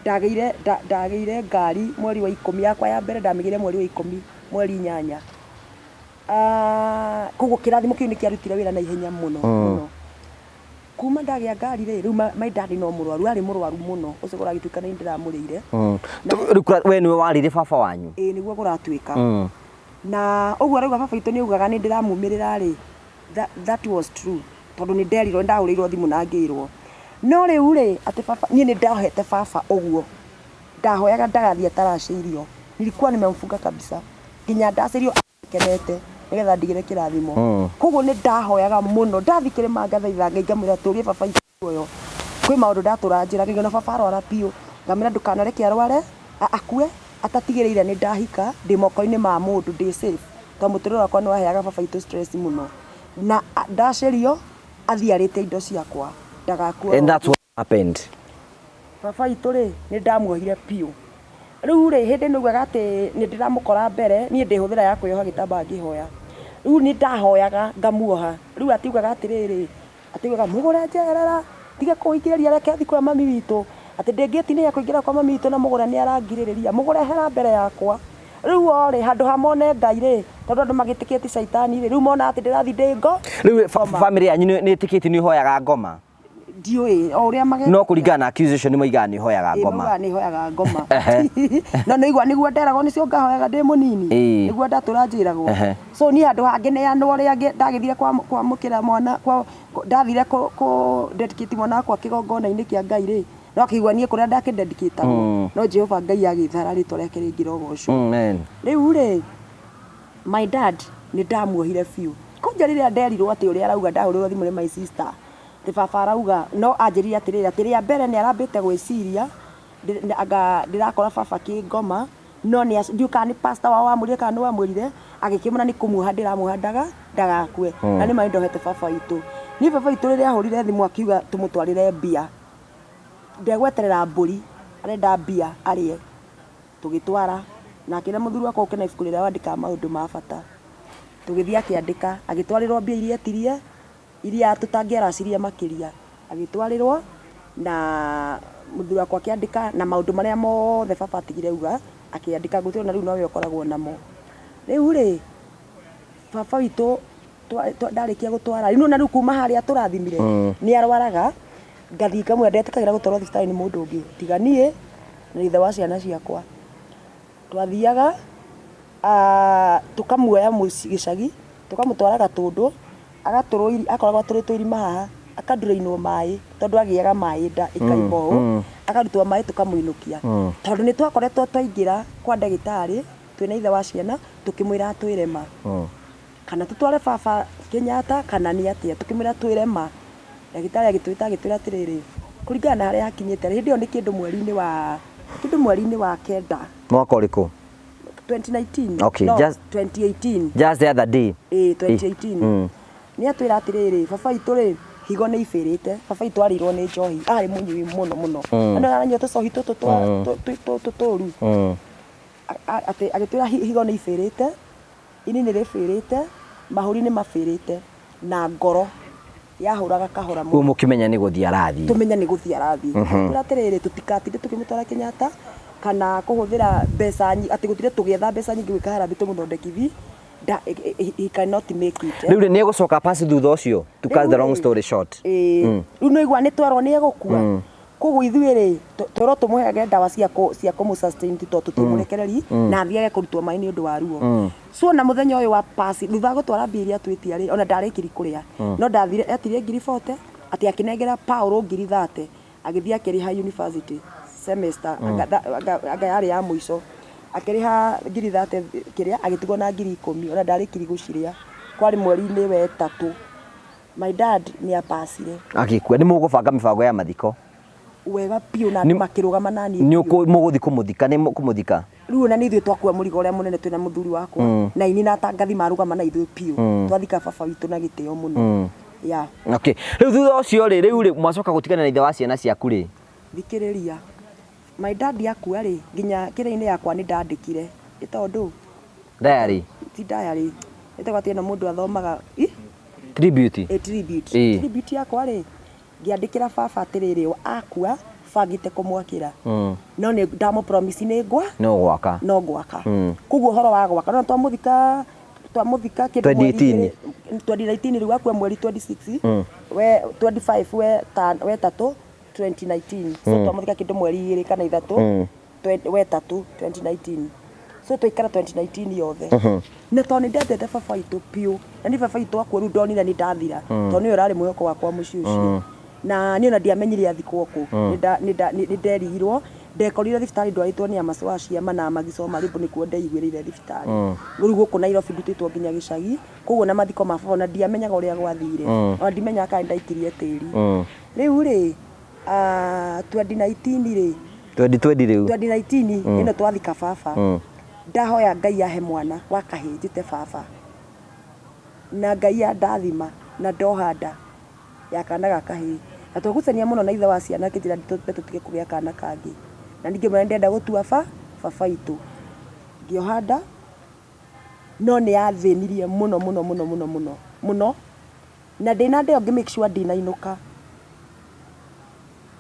ndageire ngari mweri wa 10 yakwa ya mbere ndamigire mweri wa 10 mweri 8 koguo kirathimo kiu ni kiarutire wira na ihenya muno kuma ndagia ngari ri riu mai ndari no murwaru ari murwaru muno ucio kuragituika ni ndiramurire we niwe warire baba wanyu niguo kuratuika na uguo rauga baba itu ni ugaga ni ndiramumirira ri that was true tondu ni nderirwo ndahurirwo thimu na ngirwo no riu ri ati baba ni ndahete baba uguo ndahoyaga ndagathia taraceirio nilikuwa nimemfunga kabisa nginya ndacerio kenete nigetha ndigire kirathimo koguo ni ndahoyaga muno ndathikire mangathaitha ngai ngamwira turie baba itu uyo kwi maundu ndaturajira nginya baba arwara piu ngamira ndukanareke arware akue atatigireire ni ndahika ndi moko-ini ma mundu ndi safe to muturiro wakwa ni waheaga baba itu stress muno na ndacerio athiarite indo ciakwa ndagakua and that's what happened baba itu ri ni ndamuohire piu riu ri hindi nugaga ati ni ndiramukora mbere ni ndihuthira ya kuyoha gitamba ngihoya riu ni ndahoyaga ngamuoha riu atiugaga atiriri atiugaga mugure njerera tige kuikireria reke athi kwa mami witu ati ndingitini ya kuingira kwa mami witu na mugure ni arangiriria mugure hera mbere yakwa riu ori handu hamone ngai ri tondu andu magitikiti shaitani ri riu mona ati ndirathi ndingo riu family yanyu ni tikiti ni hoyaga ngoma ndioi o uria mage no kuringana na accusation ni moiga ni hoyaga ngoma ni hoyaga ngoma no no igwa niguo nderago ni cio ngahoyaga ndi munini niguo ndaturanjiragwo so ni andu hangi ne andu uria ndagithire kwa mukira mwana kwa ndathire ku dedicate mwana kwa kigongona-ini kia ngai ri no kigwa nie kuria ndakidedicatagwo no Jehova ngai agithara ritwa riake ringirogo ucio amen riu ri my dad ni ndamuohire fiu kunja riria nderirwo ati uria arauga ndahurirwo thimu ni my sister ti baba arauga no anjirire atiriri atiria mbere ni arambite gwiciria anga ndirakora baba kingoma no ni ndiuka ni pastor wa wamurire kana wamurire agikimuna ni kumuha ndiramuhandaga ndagakue na ni maindohete baba itu ni baba itu riria ahurire thimu akiuga tumutwarire mbia ndegweterera mburi arenda mbia arie tugitwara na kina muthuri wakwa ukena ibuku riria wandika maundu ma bata tugithia akiandika agitwarirwo mbia iria etirie iria tutangĩaraciria makiria agĩtwarĩrwo na mũthuri wakwa akĩandĩka na maũndũ marĩa mothe baba atigire uga akĩandĩka gũtirĩ na rĩu nowe ũkoragwo namo. Rĩu rĩ baba witũ ndarĩkia gũtwara rĩu na rĩu kuma harĩa tũrathimire nĩ arwaraga ngathi ngamwe ndetĩkagĩra gũtwarwo thibitarĩ nĩ mũndũ ũngĩ tiga niĩ na ithe wa ciana ciakwa. Twathiaga tukamuoya gĩcagi tukamũtwara Gatũndũ akoragwo atũrĩtwo irima haha akandurainwo maĩ tondũ agĩaga maĩ nda ĩkaima ũũ akarutwo maĩ tukamũinũkia tondũ nĩ twakoretwo twaingĩra kwa ndagĩtarĩ twĩna ithe wa ciana tukĩmwĩra atwĩre ma kana tũtware baba Kenyatta kana nĩ atĩa tukĩmwĩra twĩre ma. Ndagĩtarĩ agĩtwĩra atĩrĩrĩ kũringana na harĩa hakinyĩte hĩndĩ ĩyo nĩ kĩndũ mweri-inĩ wa kenda mwaka ũrĩkũ 2019 okay, no, just 2018 just the other day 2018 nĩ atwĩra atĩrĩrĩ baba itũ rĩ higo nĩ ibĩrĩte baba itũ arĩirwo nĩ njohi arĩ mũnyui mũno mũno andũ aranyua tũcohi tũtũ tũru agĩtwĩra higo nĩ ibĩrĩte ini nĩ rĩbĩrĩte mahũri nĩ mabĩrĩte na ngoro yahũraga kahora mũno. Mũkĩmenya nĩ gũthiĩ arathiĩ. Tumenya nĩ gũthiĩ arathiĩ. Twĩra atĩrĩrĩ tũtikatinde tũkĩmũtwara Kenyatta kana kũhũthĩra mbeca atĩ gũtire tũgĩetha mbeca nyingĩ gwĩka harambĩ tũmũthondekithi he cannot make it. Rĩu nĩ egũcoka pasi thutha ũcio to cut the long story short. Rĩu nĩ igua nĩ twarwo nĩ egũkua. Koguo ithuĩ rĩ twerwo tũmũheage ndawa cia kũmũsustain tondũ tũtimũrekereri na athiage kũrutwo maĩ nĩ ũndũ wa ruo. So na mũthenya ũyũ wa pasi thutha gũtwara mbia iria twĩtia rĩ ona ndarĩkiri kũrĩa no ndathire atire ngiri 40 atĩ akĩnengera Paulo ngiri 30 agĩthiĩ akĩrĩha university semester anga yarĩ ya mũico akĩrĩha ngiri 30 kĩrĩa agĩtigwo na ngiri 10 ona ndarĩkiri gũciria kwarĩ mweri-inĩ wa 3 my dad nĩ apasire agĩkua. Nĩ mũgũbanga mĩbango ya mathiko wega piũ na makĩrũgama nani nĩ mũgũthi kũmũthika nĩ kũmũthika rĩu na nĩ ithuĩ twakua mũrigo ũrĩa mũnene twĩna mũthuri wakwa na ini na atangathi marũgama na ithuĩ piũ twathika baba witũ na gĩtĩo mũno ya okay. Rĩu thutha ũcio rĩ rĩu mwacoka gũtigana na ithe wa ciana ciaku rĩ thikĩrĩria my dad akua rĩ nginya kĩrĩa-inĩ yakwa nĩ ndandĩkire ĩtondũ diary ti diary ĩtagwo atĩ na mũndũ athomaga tribute tribute yakwa rĩ ngĩandĩkĩra baba atĩrĩrĩ akua bangĩte kũmwakĩra no nĩ ndamũpromise nĩ ngwa no gwaka koguo ũhoro wa gwaka no twamũthika kĩndũ 2019 rĩu akua mweri 26 we 25 we 3 2019 so twamũthika kĩndũ mweri 2 kana 3 we 3 2019 so twaikara 2019 yothe na tondũ nĩ ndendete baba witũ piũ na nĩ baba witũ akua rĩu ndonire nĩ ndathira tondũ nĩwe ũrarĩ mwĩhoko wakwa mũciĩ ũcio na niĩ ona ndiamenyire athikwo kũ nĩ nderirwo ndekorire thibitarĩ ndwarĩtwo nĩ amaswacia mana magicoma rĩmbo nĩkuo ndeiguĩrĩire thibitarĩ rĩu gũkũ Nairobi ndutĩtwo nginya gĩcagi koguo na mathiko ma baba na ndiamenyaga ũrĩa gwathire ona ndimenyaga kana ndaikirie tĩri rĩu rĩ 2019 ĩno twathika baba ndahoya Ngai ahe mwana wa kahĩĩ njĩte baba na Ngai andathima na ndoha nda ya kana ga kahĩĩ na twagucania mũno na ithe wa ciana kĩnjĩra tũtige kũgĩa kana kangĩ na ningĩ mwena ndenda gũtua baba itũ ngĩoha nda no nĩ yathĩnirie mũno na ndĩna ndeo ngĩ make sure ndinainũka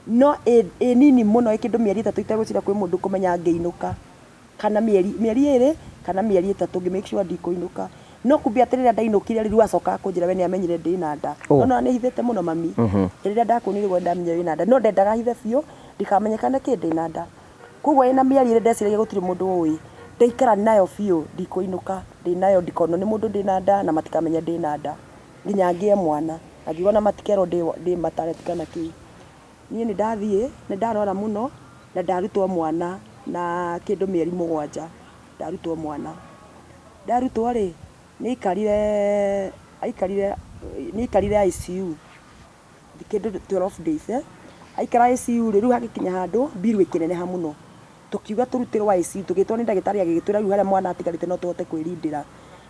no nini mũno ĩkĩndũ mĩeri 3 itegũcira kwĩ mũndũ kũmenya ngĩinũka kana mĩeri 2 kana mĩeri 3 ngĩ make sure ndikũinũka no kumbe atĩrĩrĩa ndainũkire rĩu acoka kũnjĩra we nĩ amenyire ndĩna nda no nĩ hithĩte mũno mami rĩrĩa ndakuonire ndamenya wĩna nda no ndendaga hithe biũ ndikamenyekane kĩ ndĩna nda koguo ĩna mĩeri ĩrĩa ndeciragia gũtirĩ mũndũ ũĩ ndaikara nayo biũ ndikũinũka ndĩnayo ndikonwo nĩ mũndũ ndĩna nda na matikamenya ndĩna nda nginya ngĩe mwana na ngiuga na matikerwo ndĩ mataretikana kĩ niĩ nĩ ndathiĩ nĩ ndarwara mũno na ndarutwo mwana na kĩndũ mĩeri 7 ndarutwo mwana ndarutwo rĩ nĩ aikarire ICU kĩndũ 12 days aikara ICU rĩu hagĩkinya handũ biru ĩkĩneneha mũno tukiuga tũrutĩrwo ICU tũgĩtwo nĩ ndagĩtarĩ agĩgĩtwĩra rĩu harĩa mwana atigarĩte no tũhote kwĩrindĩra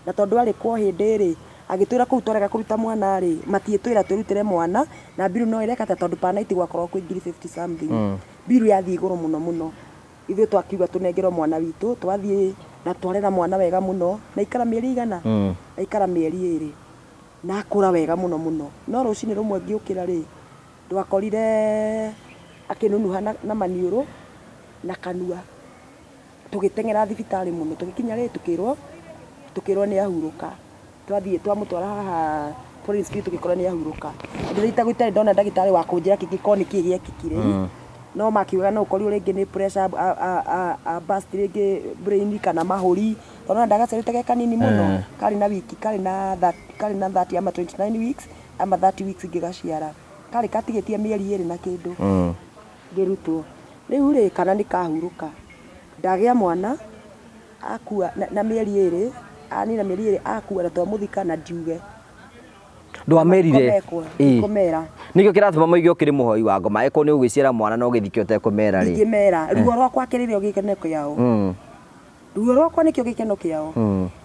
na tondũ arĩ kwa hĩndĩ rĩ agĩtwĩra kũu twarega kũruta mwana rĩ matiĩtwĩra twĩrutĩre mwana na biru no ĩreka tondũ pa night gwakorwo kwĩ ngiri 50 something biru yathiĩ igũrũ mũno ithuĩ twakiuga tũnengerwo mwana witũ twathiĩ na twarera mwana wega mũno na ikara mĩeri igana na ikara mĩeri 2 na akũra wega muno muno no rũcinĩ rũmwe ngĩũkĩra rĩ ndwakorire akĩnunuha na maniũrũ na kanua tũgĩteng'era thibitarĩ muno tũgĩkinya rĩ tukĩrwo nĩ ahurũka twathiĩ twamũtwara haha Prince View tũgĩkora nĩ ahurũka ndĩrĩta gũitarĩ ndona ndagĩtarĩ wa kũnjĩra kĩngĩkorwo nĩ kĩĩ gĩekĩkire no makiuga no ũkorirwo rĩngĩ nĩ pressure burst rĩngĩ brain kana mahũri tondũ ndagacerete ge kanini mũno karĩ na wiki karĩ na 30 ama 29 weeks ama 30 weeks ngĩgaciara karĩ katigĩtie mĩeri 2 na kĩndũ ngĩrutwo rĩu rĩ kana nĩ kahurũka ndagĩa mwana akua na mĩeri 2 ani na mĩeri 2 akua na twamũthika na ndiuge ndwamerire komera nikio kiratuma moigio kiri muhoi wa ngoma eko ni ugiciara mwana no githikio te komera ri ngimera ruo rwakwa kiririo gikeno kiao ruo rwakwa nikio gikeno kiao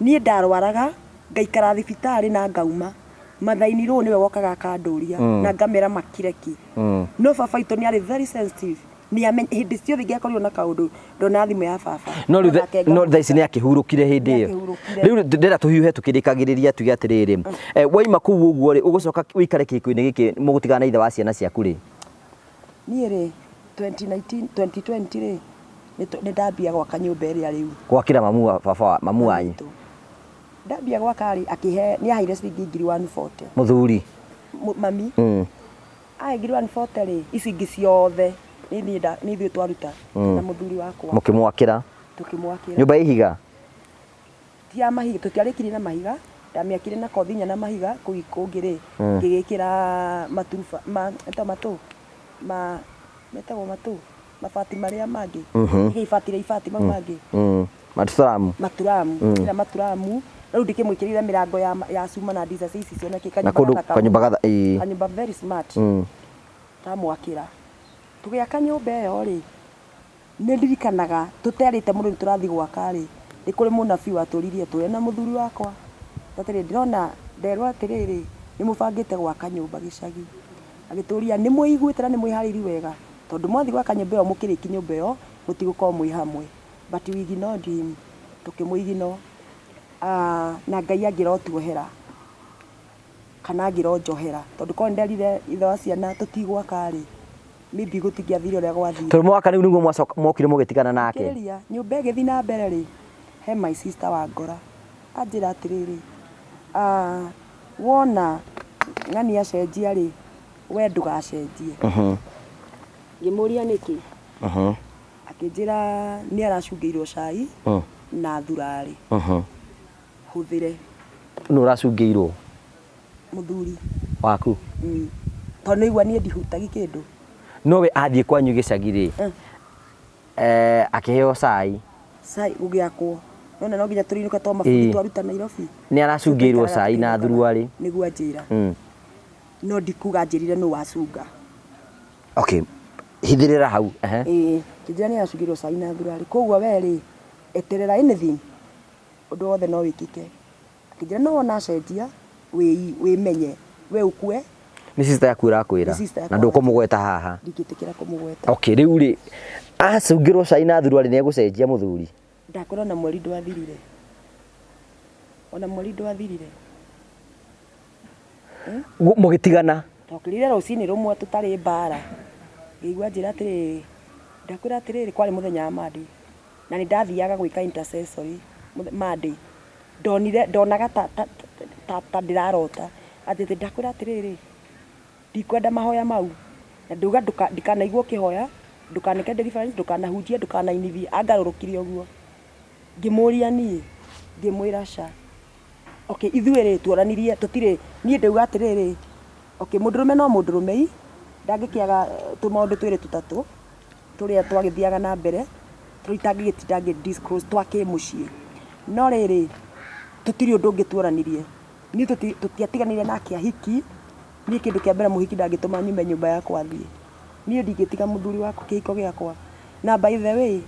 nie ndarwaraga ngaikara thibitari na ngauma mathaini ru niwe wokaga akanduria na ngamera makireki no baba itu ni ari very sensitive ni amenya hindi ciothe ngĩakorirwo na kaundu ndona thimũ ya baba no thaici nĩ akĩhurũkire hĩndĩ ĩyo rĩu ndĩra tũhiũhe tũkĩrĩkagĩrĩria tuge atĩrĩrĩ waima kũu ũguo rĩ ũgũcoka ũikare kĩhiko-inĩ gĩkĩ mũgũtigana na ithe wa ciana ciaku rĩ niĩ rĩ 2020 rĩ nĩ ndambia gwaka nyũmba ĩrĩa rĩu gwakĩra mamu wanyu ndambia gwaka rĩ akĩhe nĩ aheire ciringi ngiri 140 mũthuri mami ahe ngiri 140 rĩ ici ingĩ ciothe ni ithuĩ twaruta na mũthuri wakwa mũkĩmwakĩra tũkĩmwakĩra nyũmba ihiga ti ya mahiga tũtiarĩkirie na mahiga ndamĩakire na kothinya na mahiga kũu kũngĩ rĩ ngĩgĩkĩra maturuba metagwo mabati marĩa mangĩ ibati mau mangĩ maturamu ina maturamu rĩu ndĩkĩmwĩkĩrĩire mĩrango ya cuma na ndica ici cioneke kanyũmba very smart tamwakĩra tũgĩaka nyũmba ĩyo rĩ nĩ ndirikanaga tũterĩte mũndũ tũrathiĩ gwaka rĩ nĩ kũrĩ mũnabii watũririe tũre na mũthuri wakwa tatĩrĩ ndĩrona nderwo atĩrĩrĩ nĩ mũbangĩte gwaka nyũmba gĩcagi agĩtũria nĩ mũiguĩte na nĩ mwĩharĩri wega tondũ mwathi gwaka nyũmba ĩyo mũkĩrĩki nyũmba ĩyo mũtigũkorwo mwĩ hamwe but we ignored him tũkĩmũigino na Ngai angĩrotuohera kana angĩronjohera tondũ korwo nderire ithe wa ciana tũtigwaka rĩ maybe gũtingĩathire ũrĩa gwathire tondũ mwaka rĩu nĩguo mwokire mũgĩtigana nake nyũmba ĩgĩthiĩ na mbere rĩ he my sister wa ngora anjĩra atĩrĩrĩ wona ng'ani acenjia rĩ we ndũgacenjie ngĩmũria nĩkĩ akĩnjĩra nĩ aracungĩirwo cai na thurarĩ hũthĩre nĩ ũracungĩirwo mũthuri waku tondũ nĩigua niĩ ndihutagi kĩndũ nowe athiĩ kwanyu gĩcagi rĩ akĩheo cai gũgĩakwo nona no nginya tũrinũka twa mabundi twaruta Nairobi nĩ aracungĩirwo cai na thuruarĩ nĩguo anjĩra no ndikuga anjĩrire nũ wacunga okay hithĩrĩra hau kĩnjĩra nĩ aracungĩirwo cai na thuruarĩ koguo we rĩ eterera anything ũndũ wothe no wĩkĩke akĩnjĩra no wona acenjia wĩmenye we ũkue nĩ sister yaku ĩrakwĩra na ndũkũmũgweta haha ndingĩtĩkĩra kũmũgweta okay rĩu rĩ acungĩrwo cai na thuruarĩ nĩ egũcenjia mũthuri ndakorwo na mweri ndwathirire ona mweri ndwathirire mũgĩtigana twokĩrire rũcinĩ rũmwe tũtarĩ mbara ngĩigua njĩra atĩrĩrĩ ndakwĩra atĩrĩrĩ kwarĩ mũthenya wa Monday na nĩ ndathiaga gwĩka intercessory Monday ndonaga ta ndĩrarota atĩ ndakwĩra atĩrĩrĩ ndikwenda mahoya mau na nduga ndikanaigua ũkĩhoya ndukaneke deliverance ndukanahunjie ndukanainithie angarũrũkire ũguo ngĩmũria niĩ ngĩmwĩra ca okay ithuĩ rĩ tuoranirie tũtirĩ niĩ ndauga atĩrĩrĩ okay mũndũrũme no mũndũrũme ndangĩkĩaga tũmaũndũ twĩrĩ tũtatũ tũrĩa twagĩthiaga na mbere tũrĩa itangĩgĩtinda ngĩ-disclose twa kĩmũciĩ no rĩrĩ tũtirĩ ũndũ ũngĩ tuoranirie niĩ tũtiatiganire nake ahiki niĩ kĩndũ kĩa mbere mũhiki ndangĩtũma nyume nyũmba yakwa thiĩ niĩ ndingĩtiga mũthuri wakwa kĩhiko gĩakwa na by the way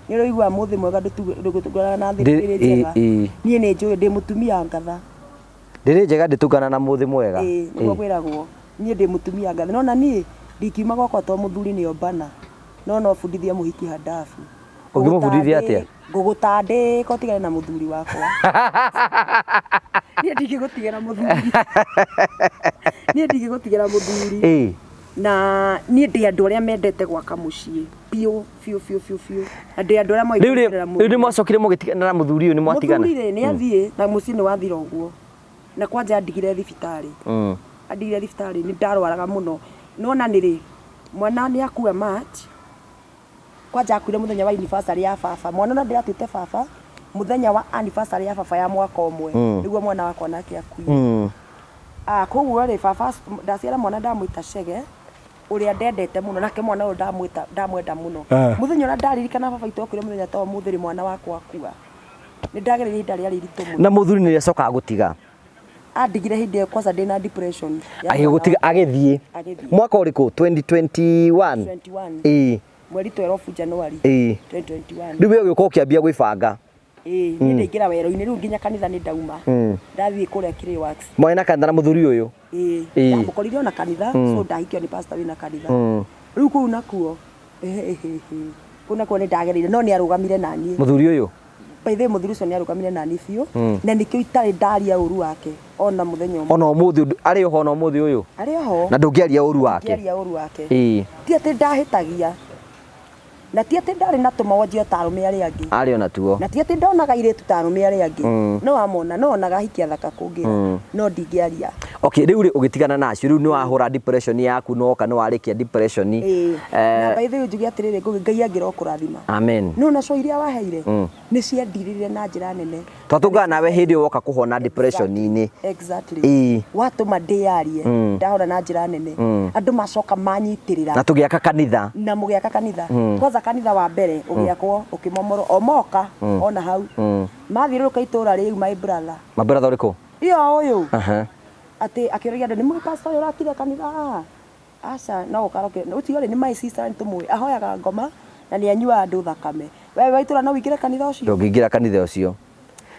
nĩ ũraigua mũthĩ mwega ndũtungana na thirikari njega niĩ nĩ njũĩ ndĩ mũtumia ngatha ndĩrĩ njega ndĩtungana na mũthĩ mwega nĩguo kwĩragwo niĩ ndĩ mũtumia ngatha no na niĩ ndikiuma gwakwa to mũthuri nĩo bana no bundithia mũhiki handabu Ungimubudithia atia? Ngugutandika utigane na muthuri wakwa. Niĩ ndingĩgũtigĩra muthuri. Niĩ ndingĩgũtigĩra muthuri. Na niĩ ndĩ andũ arĩa mendete gwaka mũciĩ. Biũ. Na ndĩ andũ arĩa moigĩrĩra mũthuri. Rĩu nĩ mwacokire mũgĩtigana na muthuri ũyũ nĩ mwatigana? Muthuri nĩ athiĩ na mũciĩ nĩ wathira ũguo. Na kwanja andigire thibitarĩ. Andigire thibitarĩ nĩ ndarwaraga mũno. Nona nĩrĩ mwana nĩ akua March. Kwanja akuire muthenya wa anniversary ya baba. Mwana na ndiratuĩte baba muthenya wa anniversary ya baba ya mwaka ũmwe. Nĩguo mwana wakwa nake akuire. Koguo rĩ baba ndaciara mwana ndamwĩta Chege ũrĩa ndendete mũno nake mwana ũyũ ndamwenda mũno. Muthenya ũrĩa ndaririkana baba itũ okire muthenya ta ũmũthĩ mwana wakwa akua. Nĩ ndagereire ihinda rĩarĩ iritũ mũno. Na muthuri nĩ acoka gũtiga? Andigire hĩndĩ ĩyo kwanza ndĩ na depression. Agĩgũtiga agĩthiĩ. Mwaka ũrĩkũ? 2021? Mweri 12 January 2021. Rĩu wewe ũgĩũka ũkĩambia gwĩbanga? Niĩ ndaingĩra wero-inĩ rĩu nginya kanitha nĩ ndauma. Ndathiĩ kũrĩa Kĩrĩ Works. Mwarĩ na kanitha na muthuri ũyũ? Ndamũkorire ona kanitha, so ndahikio nĩ pastor wĩna kanitha. Rĩu kũu nakuo kũu nakuo nĩ ndagereire no nĩ arũgamire na niĩ. Muthuri ũyũ? By the way muthuri ũcio nĩ arũgamire na niĩ biũ na nĩkĩo itarĩ ndaria ũru wake ona mũthenya ũmwe. Ona ũmũthĩ arĩ oho ona ũmũthĩ ũyũ? Arĩ oho. Na ndũngĩaria ũru wake? Ndũngĩaria ũru wake. Ti atĩ ndahĩtagia. Na ti atĩ ndarĩ na tũmawanjio ta arũme arĩa angĩ. Arĩ ona tuo. Na ti atĩ ndonaga airĩtu ta arũme arĩa angĩ. No amona no onaga hikia thaka kũngĩra. No ndingĩaria. Okay, rĩu rĩ ũgĩtigana nacio rĩu nĩ wahũra depression yaku no kana warĩkia depression. Na by the way njuge atĩrĩrĩ Ngai angĩrokũrathima. Amen. No na cio iria waheire nĩ ciandirire na njĩra nene. Twatũngana nawe hĩndĩ ĩyo woka kũhona depression-inĩ. Exactly. Watũma ndĩarie ndahona na njĩra nene. Andũ macoka manyitĩrĩra. Na tũgĩaka kanitha. Na mũgĩaka kanitha. Kwanza kanitha wa mbere ũgĩakwo ũkĩmomoro omoka ona hau. Mathiũrũrũka itũra rĩu my brother. My brother ũrĩkũ? Iyo ũyũ. Ati akĩũria andũ nĩ mũĩ pastor ũyũ ũrakire kanitha? Aca no ũkaroke. Ũtigore nĩ my sister nĩ tũmũĩ. Ahoyaga ngoma na nĩ anyuaga andũ thakame. Wewe waitũra no wĩingĩre kanitha ũcio? Ndũngĩingĩra kanitha ũcio.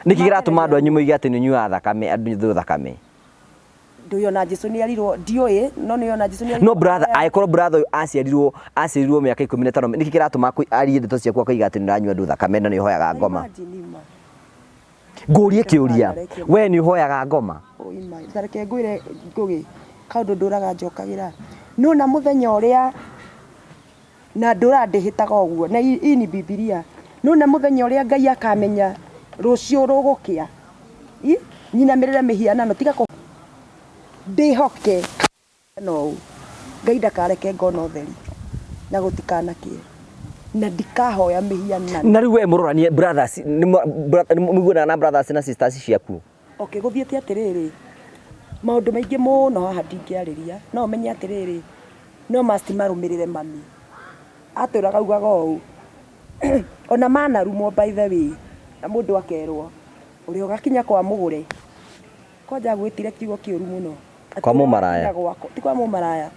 Nĩkĩ kĩratũma andũ anyu moige atĩ nĩ nyuaga thakame andũ thakame? Ndũyona Jesũ nĩ arirwo ndiũĩ no nĩ yona Jesũ nĩ arirwo. No brother aĩkorwo brother ũyũ aciarirwo mĩaka 15 nĩkĩ kĩratũma arie ndeto ciaku akaiga atĩ nĩ ranyua andũ thakame na nĩ ũhoyaga ngoma? Ngũrie kĩũria we nĩ ũhoyaga ngoma? Tareke ngwĩre ngũgĩ kaũndũ ndũraga njokagĩra no na mũthenya ũrĩa na ndũrandĩhĩtaga ũguo na ini Bibilia no na mũthenya ũrĩa Ngai akamenya rũciũ rũgũkĩa nyinamĩrĩre mĩhianano tiga ndĩhoke no Ngai ndakareke ngona ũtheri na gũtikanakĩe na ndikahoya mĩhianano. Na rĩu we mũroranie brothers mũiguana na brothers na sisters ciaku? Okay, gũthiĩte atĩrĩrĩ maũndũ maingĩ mũno haha ndingĩarĩria no menye atĩrĩrĩ no must marũmĩrĩre mami atũraga ugaga ũũ ona manarumwo by the way na mũndũ akerwo ũrĩa ũgakinya kwa mũgũre kwanja gwĩtire kiugo kĩũru mũno kwa mũmaraya ti kwa mũmaraya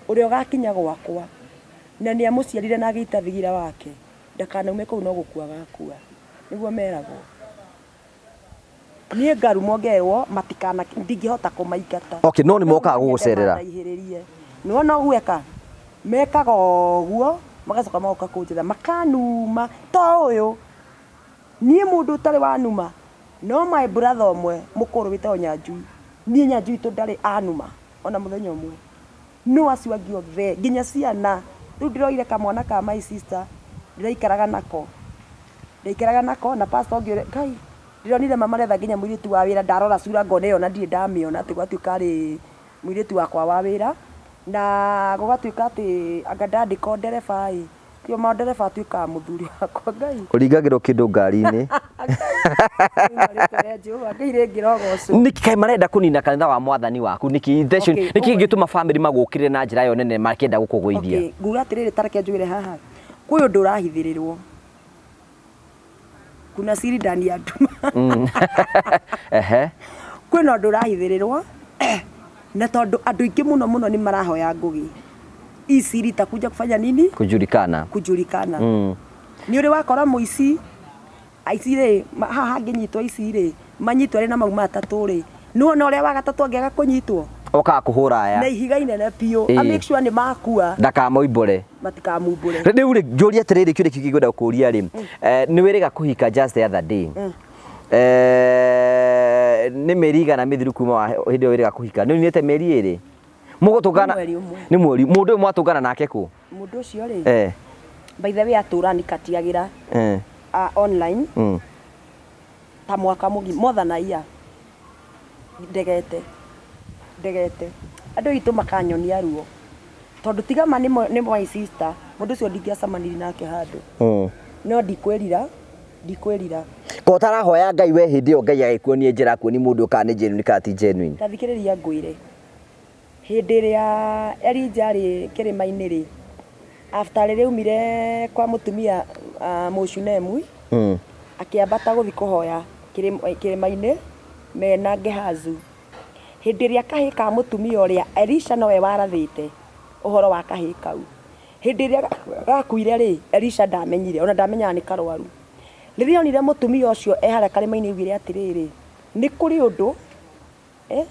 ũrĩa ũgakinya gwakwa na nĩ amũciarire na agĩita thigira wake ndakanaume kũu no gũkua gakua nĩguo meragwo. Niĩ ngarumwo ngerwo matikana ndingĩhota kũmaingata. Okay, no nĩ mokaga gũgũcerera? No no gweka mekaga ũguo magacoka magoka kũnjĩra makanuma to ũyũ niĩ mũndũ ũtarĩ wanuma no my brother ũmwe mũkũrũ wĩtagwo Nyanjui niĩ Nyanjui to ndarĩ anuma ona mũthenya ũmwe no acio angĩ othe nginya ciana rĩu ndĩroire kamwana ka my sister ndĩraikaraga nako na pastor ũngĩ Ngai ndĩronire mama retha nginya mũirĩtu wa wĩra ndarora cura ngona ĩyo na ndirĩ ndamĩona atĩ gwatuĩka arĩ mũirĩtu wakwa wa wĩra na gũgatuĩka atĩ anga ndandĩka ndereba kĩo ndereba atuĩkaga mũthuri wakwa Ngai ũringagĩrwo kĩndũ ngari-inĩ nĩkĩ kaĩ marenda kũnina kanitha wa mwathani waku nĩkĩ gĩtũma family magũkĩrĩre na njĩra yo nene makĩenda gũkũgũithia? Nguga atĩrĩrĩ tareke njũgĩre haha kwĩ ũndũ ũrahithĩrĩrwo kuna siri ndani ya nduma kwĩna ũndũ ũrahithĩrĩrwo na tondũ andũ aingĩ mũno nĩ marahoya ngũgĩ ici litakuja kufanya nini? Kujulikana. Ni ule wakora muici aici rĩ haha ngĩnyitwo ici rĩ manyitwo rĩ na mauma matatũ rĩ no na ũrĩa wa gatatũ angĩaga kũnyitwo Oka kuhura aya na ihiga inene piu a make sure ni makua ndakamoimbore matikamumbure riu ri njuri atiriri kiuri kigigwenda kuria ri ni wiriga kuhika just the other day ni meriga na mithiru kuma hindi wiriga kuhika ni unite meri iri mugutungana ni mweri mundu mwatungana nake ku mundu ucio ri by the way aturani katiagira online ta mwaka mugi more than a year ndegete andu itu makanyonia ruo tondu tigama ni my sister mundu ucio ndingiacamaniri nake handu no ndikwirira ko tarahoya Ngai we hindi o Ngai agikuonie njira kuoni mundu kana genuine ka ti genuine tathikiriria ngwire hindi ria erinjari kirima-ini ri after riri umire kwa mutumia mucunemu akiambata guthi kuhoya kirima-ini mena Gehazu hindi ria kahi ka mutumia uria Elisha nowe warathite uhoro wa kahi kau hindi ria gakuire ri Elisha ndamenyire ona ndamenyaga ni karwaru riria onire mutumia ucio ehara karima-ini ugire atiriri ni kuri undu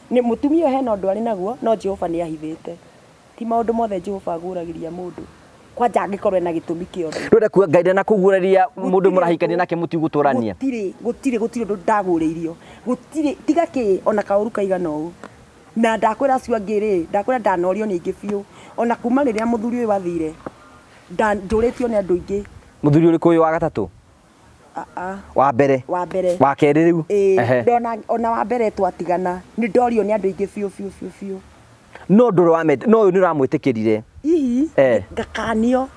ni mutumia hena undu ari naguo no Jehova ni ahithite ti maundu mothe Jehova aguragiria mundu kwanja angikorwo na gitumi kio ndure kuwa Ngai na kuguraria mundu murahikania nake muti guturania gutire undu ndaguriirio gutire tiga ki ona kauru kaigana uu na ndakwira acio angiri ndakwira ndanorio ningi biu ona kuma riria muthuri uyu wathire nduritio ni andu ingi muthuri uriku uyu wa gatatu wa mbere wa keri riu ndona ona wa mbere twatigana ni ndorio ni andu ingi biu no nduru wa met no uyu ni uramwitikirire ihi ngakanio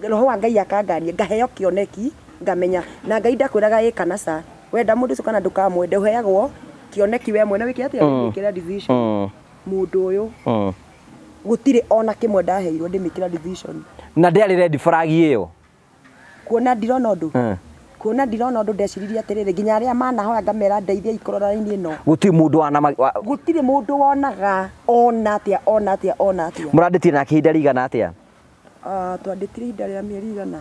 roho wa Ngai akangania ngaheo kioneki ngamenya na Ngai ndakwiraga ikanaca wenda mundu kana ndukamwende uheagwo kioneki we mwene wiki atia wikira division mundu uyu gutire ona kimwe ndaheirwo ndimikira division na ndiari ready flag iyo kuona ndirona undu ndeciriria atiriri nginya aria manahoya ngamera ndeithia ikorora-ini ino gutire mundu wonaga ona atia muranditire na kihinda rigana atia twanditire ihinda ria mieri igana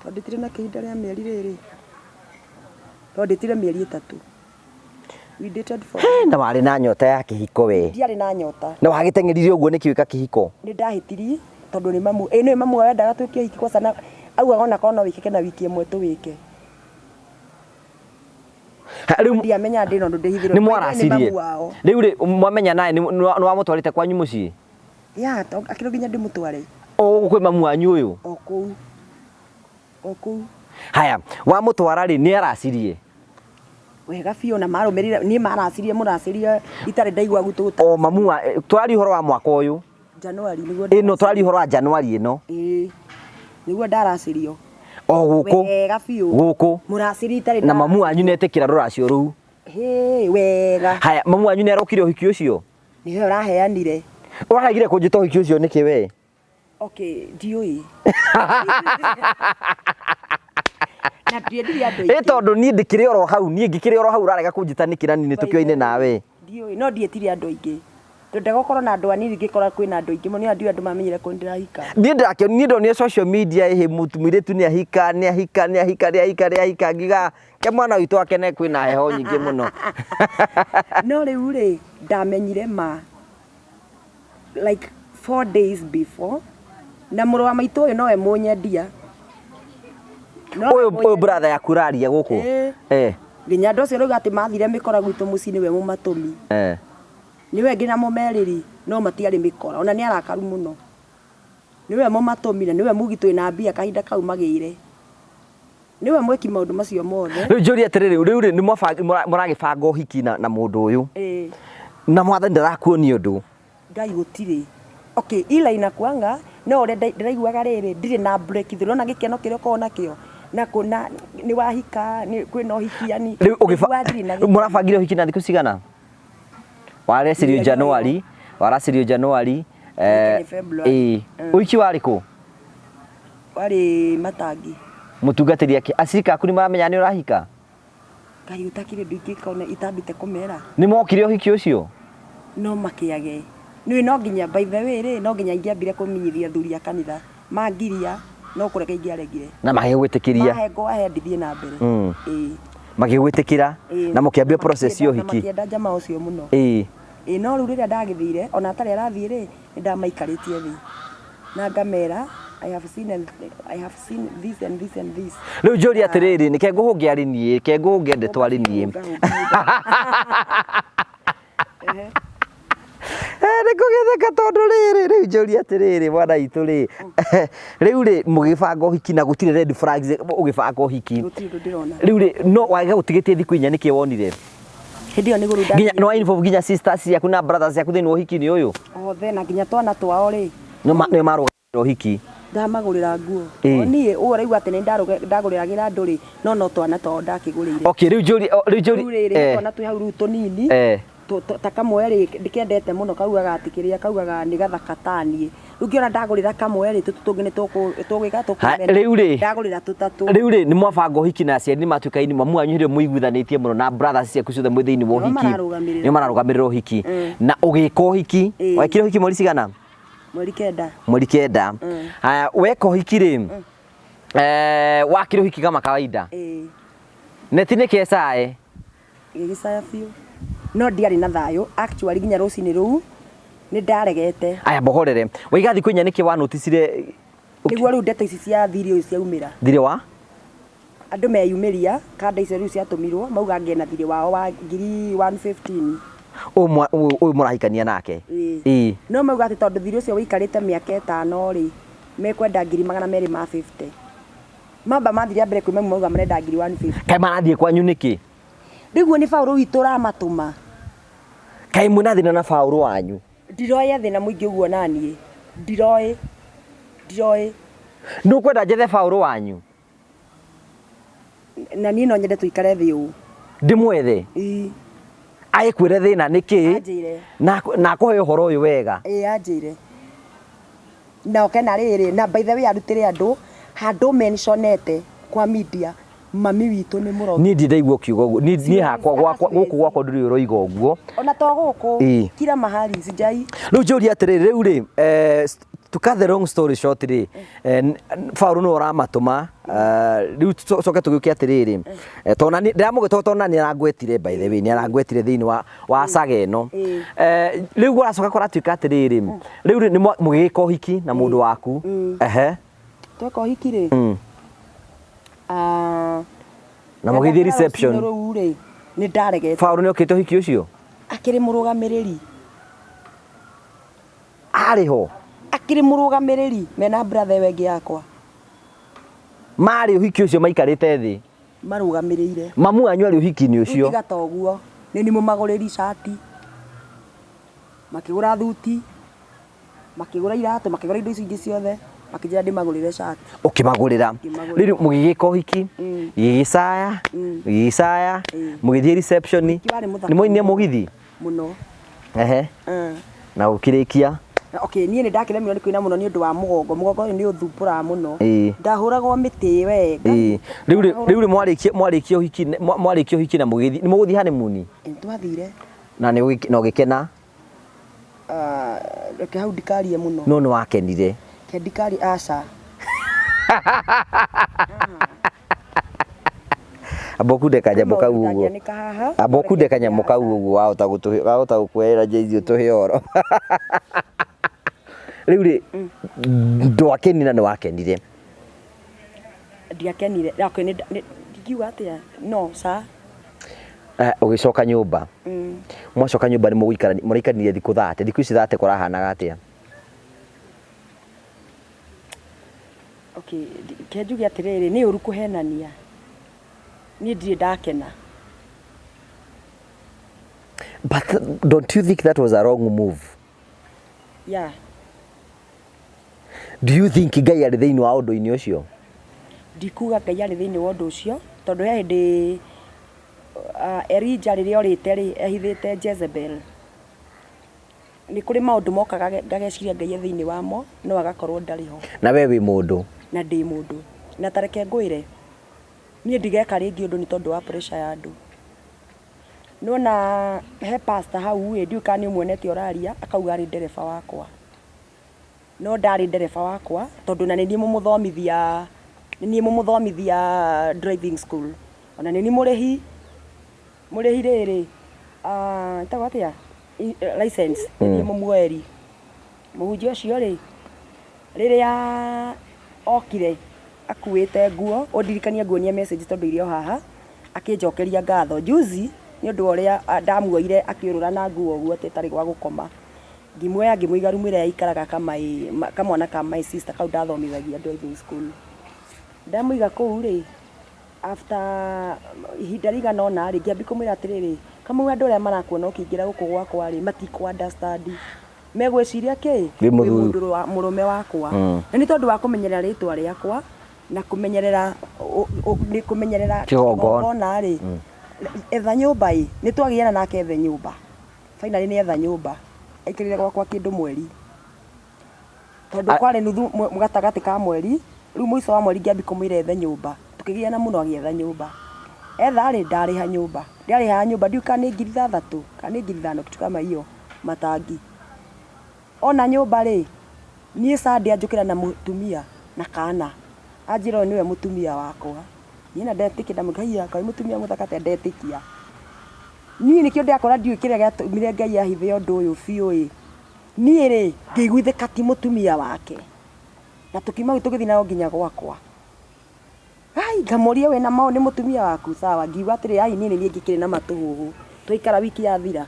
twanditire na kihinda ria mieri riri twanditire mieri 3 we dated for na wari na nyota ya kihiko we ndiari na nyota na wagiteng'eririe uguo nikiwika kihiko ni ndahitiri tondu ni mamu ni mamu wendaga twikie hiki kwa sana au agona kono wikike na wiki imwe tuwike riu ndiamenya ndino ndihithiro ni mwarasirie riu ri mwamenya naye ni wamutwarite kwanyu mucii ya akiro ginya ndimutware kwi mamu wanyu uyu oku haya wamutwara ri ni arasirie wega biu na marumirire ni marasirie murasirie itare ndaigwa gututa mamu twari horo wa mwaka uyu January niguo ino twari horo wa January ino niguo ndarasirio guku wega biu guku murasiri itare na mamu wanyu netekira ruracio ruu wega haya mamu wanyu ne arokire uhiki ucio niwe uraheanire uragire kunjita uhiki ucio niki we okay ndiui na ndiendiri andu tondu ni ndikire oro hau ni ngikire oro hau urarega kunjitanikira ni tukioine nawe ndiui no ndietire andu ingi tondu gukorwo na andu anini ngikora kwina andu ingi moni andu andu mamenyire ko ndirahika ni ndonire social media ehe mutumiritu ni ahika ngiga ke mwana witu akene kwina heho nyingi muno no riu ri ndamenyire ma like 4 days before na muru wa maitu uyu nowe munyendia uyu brother yakuraria guku nginya ndu cio rauga ati mathire mikora gwitu mucii niwe mumatumi niwe ngina mumeriri no matiari mikora ona ni arakaru muno niwe mumatumire niwe mugitwe na mbia kahinda kau magire niwe mweki maundu macio mothe riu njuri atiriri riu ni muragibanga uhiki na mundu uyu na mwathani ndarakuonia undu Ngai gutire okay ila inakuanga no ore ndiraiguaga riri ndire na break through na gikeno kirio ko nakio na kuna ni wahika ni kwina uhiki yani murabangire uhiki na thiku cigana waresirio January uhiki wari ku wari Matangi mutungatiri yake acirika aku ni maramenya ni urahika Ngai utakire ndingi kaona itambite kumera ni mokire uhiki ucio no makiage ni no nginya by the way ri no nginya ingiambire kuminyithia thuri ya kanitha mangiria no kureka ingiaregire na magigwitikiria mahego ahendithie na mbere magigwitikira na mukiambia process yo hiki makienda jamaa ucio muno no rĩu rĩrĩa ndagĩthire ona atarĩ arathiĩ rĩ nĩ ndamaikarĩtie thĩ na ngamera I have seen this and this and this. Rĩu njũria atĩrĩrĩ nĩke ngũhũngia arĩ niĩ ke ngũhũngia ndeto arĩ niĩ nĩ kũgetheka tondũ rĩrĩ njũria atĩrĩrĩ mwana witũ rĩ rĩu rĩ mũgĩbanga ũhiki na gũtirĩ red flags ũgĩbanga ũhiki rĩu rĩ no wage gũtigĩtie thikũ inya nĩkĩ wonire hĩndĩ ĩyo nĩ gũrũ nginya no involve nginya sisters yaku na brothers yaku thĩinĩ wa ũhiki-inĩ ũyũ othe na nginya twana twao rĩ nĩ marũgamĩrĩra ũhiki ndamagũrĩra nguo niĩ ũũ ũraigua atĩ nĩ ndagũrĩragĩra andũ rĩ no twana twao ndakĩgũrĩire okay rĩu njũria twana twĩ hau rĩu tũnini ta kamwe rĩ ndĩkendete mũno kaugaga atikĩrĩa kaugaga nĩ gathaka taniĩ rĩu ngĩona ndagũrĩra kamwe rĩ tũtũ tũngĩ nĩ tũgwĩka tũkũmena rĩu rĩ ndagũrĩra tũtatũ rĩu rĩ nĩ mwabanga ũhiki na aciari nĩ matuĩka ini mamu wanyu hĩndĩ mũiguithanĩtie mũno na brothers ciaku ciothe mwĩ thĩinĩ wa ũhiki nĩ mararũgamĩrĩra ũhiki na ũgĩka ũhiki wekire ũhiki mweri cigana mweri kenda haya weka ũhiki rĩ wakire ũhiki kama kawaida neti nĩ kecae gĩgĩcaya biũ no ndiarĩ na thayũ actually nginya rũcinĩ rũu nĩ ndaregete aya mbohorere waiga thikũ inya nĩkĩ wa noticire nĩguo rĩu ndeto ici cia thiri ũyũ ciaumĩra thirĩ wa andũ meyumĩria kanda icio rĩu ciatũmirwo mauga ngĩe na thirĩ wao wa 115 ũyũ mũrahikania nake no mauga atĩ tondũ thirĩ ũcio wĩikarĩte mĩaka 5 rĩ mekwenda 250 mamba mathire mbere kwĩ mamu mauga marenda 150 kaĩ marathiĩ kwanyu nĩkĩ rĩguo nĩ Paul witũ ramatũma kaĩ mwĩna thĩna na Paul wanyu ndiroya thĩna mũingĩ ũguo naniĩ ndiroĩ nĩ ũkwenda njethe Paul wanyu na niĩ no nyende tũikare thĩ ũũ ndĩmwethe agĩkwĩre thĩna nĩkĩ na akũhe ũhoro ũyũ wega anjĩre na okena rĩrĩ na by the way arutĩre andũ handũ mentionete kwa media mami witũ nĩ mũrogi niĩ ndiraigua kiugo ũguo niĩ hakwa gũkũ gwakwa ndũrĩ ũroiga ũguo ona to gũkũ kila mahali sijai rĩu njũria atĩrĩrĩ rĩu rĩ to cut the long story short rĩ Paul nĩ ũramatũma rĩu coke tũgĩũke atĩrĩrĩ tona ndĩramũgĩtona nĩ arangwetire by the way nĩ arangwetire thĩinĩ wa saga ĩno rĩu gũracoka kũratuĩka atĩrĩrĩ rĩu nĩ mũgĩka ũhiki na mũndũ waku tweka ũhiki rĩ na mũgĩthiĩ reception rĩu rĩ nĩ ndaregete Paul nĩ okĩte ũhiki ũcio akĩrĩ mũrũgamĩrĩri arĩho akĩrĩ mũrũgamĩrĩri mena brother wengĩ yakwa marĩ ũhiki ũcio maikarĩte thĩ marũgamĩrĩire mamu wanyu arĩ ũhiki-inĩ ũcio tiga ta ũguo nĩ mũmagũrĩri shati makĩgũra thuti makĩgũra iratũ makĩgũra indo icio ingĩ ciothe makĩnjĩra ndĩmagũrĩre shati ũkĩmagũrĩra rĩu mũgĩgĩka ũhiki gĩgĩcaya mũgĩthiĩ reception nĩ mwoinie mũgithi mũno na gũkĩrĩkia okay niĩ nĩ ndakĩremirwo nĩ kũina mũno nĩ ũndũ wa mũgongo ũyũ nĩ ũthumbũraga mũno ndahũragwo mĩtĩ wega rĩu mwarĩkia ũhiki na mũgĩthiĩ nĩ mũgũthiĩ honeymoon twathire na ũgĩkena reke hau ndikarie mũno no nĩ wakenire ndikari aca abokunde kanyamũ kau ũguo abokunde kanyamũ kau ũguo wahota gũkuoera Jay-Z ũtũhe oro rĩu rĩ ndwakeni na nĩ wakenire ndiakenire ndikiuga atĩa no sa ũgĩcoka nyũmba mwacoka nyũmba nĩ mũraikarire thikũ 30 thikũ ici 30 kũrahanaga atĩa okay kenjuge atĩrĩrĩ nĩ ũru kũhenania niĩ ndirĩ ndakena but don't you think that was a wrong move yeah do you think Ngai arĩ thĩinĩ wa ũndũ-inĩ ũcio ndikuga Ngai arĩ thĩinĩ wa ũndũ ũcio tondũ he hĩndĩ Elijah rĩrĩa orĩte rĩ ehithĩte Jezebel nĩ kũrĩ maũndũ mokaga ngageciria Ngai thĩinĩ wamo no agakorwo ndarĩ ho na we wĩ mũndũ na ndĩ mũndũ na tareke ngwĩre niĩ ndigeka rĩngĩ ũndũ nĩ tondũ wa pressure ya andũ nona he pastor hau ndiũĩ kana nĩ ũmuonete oraria akauga arĩ ndereba wakwa no ndarĩ ndereba wakwa tondũ na nĩ niĩ mũmũthomithia driving school ona nĩ niĩ mũrĩhi rĩrĩ ĩtagwo atĩa license ni mweri muhunjia ucio ri riria okire akuite nguo ondirikania nguonia message tondu irio haha akinjokeria ngatho juzi ni undu uria ndamuoire akiurura na nguo guo titari gwa gukoma ngimwoya ngimwiga rumu iria ikaraga kamwana ka my sister kau ndathomithagia driving school ndamuiga kuu ri after ihinda rigana ona ri ngiambi kumwira atiriri Kamau andu aria marakuona ukiingira guku gwakwa ri matiko understand megwiciria ki mundu wa murume wakwa na ni tondu wa kumenyerera ritwa riakwa na kumenyerera ni kumenyerera kigongona ri etha nyumba ni twagiana nake ethe nyumba finally ni etha nyumba aikirire gwakwa kindu mweri tondu kwari nuthu mugatagati ka mweri riu muico wa mweri ngiambi kumwira ethe nyumba tukigiana muno agietha nyumba etha ri ndariha nyumba ndiariha nyumba ndiu kana ngiri 3 kana ngiri 5 kitu kama hiyo matangi ona nyumba ri nie Sunday anjukira na mutumia na kana ajiro niwe mutumia wakwa nina ndetikia ndamugaia kai mutumia muthakate ndetikia nie nikio ndiakora ndiu kiria giatumire Ngai ahithe undu uyu biu nie ri ngiguithika ti mutumia wake na tukimau tugithi nayo nginya gwakwa ai ngamuria we na mao ni mutumia waku sawa ngiuga atiri ai nie ngikire na matuhuhu tuikara wiki yathira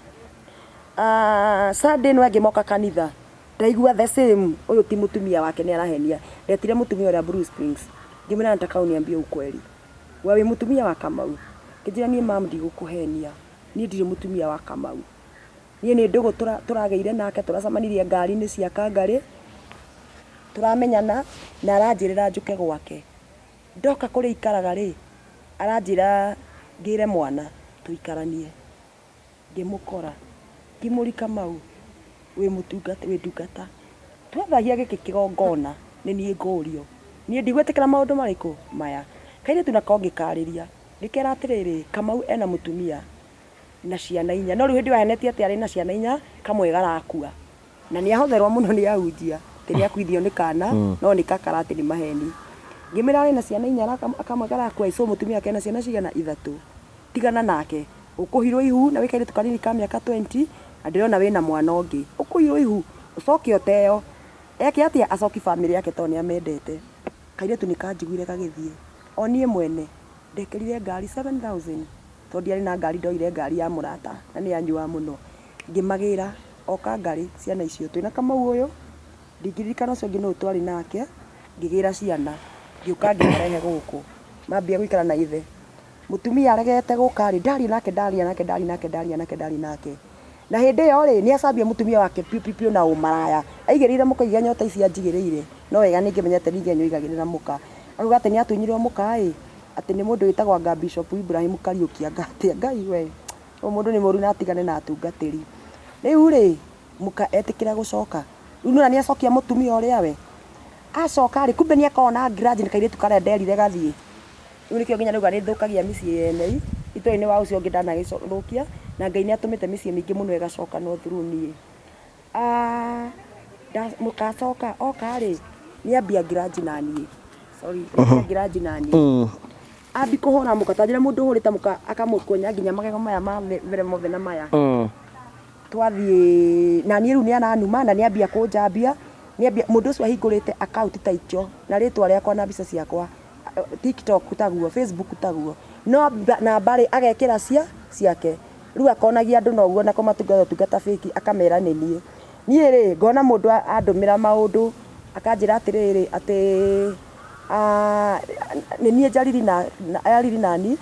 Sunday no ngimoka kanitha ndaigua the same uyu ti mutumia wake ni arahenia ndetire mutumia uria Bruce Springs ngimena nataka uniambie ukweli wewe mutumia wa Kamau kijira nie mam ndigukuhenia nie ndire mutumia wa Kamau nie ni ndugu turageire nake turacamanirie ngari ni cia kangari turamenyana na aranjirira njuke gwake ndoka kuri ikaraga ri aranjira ngire mwana tuikaranie ngimukora ngimuri Kamau we mutungata we ndungata twathagia giki kigongona ni nie ngurio nie ndigwetikira maundu mariku maya kaire tunako ngikariria ndikera atiriri Kamau ena mutumia na ciana 4 no riu hindi wahenetie ati ari na ciana 4 kamwe garakua na ni ahotherwa muno ni ahunjia tiri akuithio ni kana no ni kakarati ni maheni ngimira ari na ciana 4 akamwe garakua ico mutumia yake na ciana cigana 3 tigana nake ukuhirwo ihu na wikaire tukanini ka miaka 20 andirona wina mwana ungi ukuhirwo ihu ucoke oteo eke atia acoki family yake to ni amendete kaire tu nikanjiguire kagithie onie mwene ndekerire ngari 7000 tondi ari na ngari ndoire ngari ya murata na ni anjua muno ngimagira oka ngari ciana icio twina Kamau uyu ndingiririkana ucio ngi no twari nake ngigira ciana ngiuka ngirehe guku mambia gwikara na ithe mutumia aregete gukari ndari nake na hindi yo ri ni acambia mutumia wake piu na umaraya aigerire muka iga nyota ici anjigirire no wega ningimenyete ninge nyoigagirira muka aruga ati ni atunyirwo muka ati ni mundu witagwa nga Bishop Ibrahim Kariukia ngate Ngai we o mundu ni moru na atigane na atungatiri riu ri muka etikira gucoka riu nona ni acokia mutumia uria we acoka ri kumbe ni akona grudge nikaire tukare nderire gathie riu nikio nginya ruga ni thukagia micii yene itoi-ini wa ucio ngindana gicokia na Ngai ni atumite micii mingi muno igacoka no through nie mukacoka oka ri ni ambia grudge na nie sorry grudge na nie abi kuhona muka tajira mundu hurite muka akamukonya nginya magego maya ma vere mothe na maya twathie na nie riu ni ananuma na ni ambia kunjambia ni ambia mundu ucio ahingurite account ta icio na ritwa riakwa na bica ciakwa TikTok taguo Facebook taguo no na bari agekira ciake riu akonagia andu no guo na kumatungata fake akamera nie ri ngona mundu andumira maundu akanjira atiriri ati ni jariri na ariri nani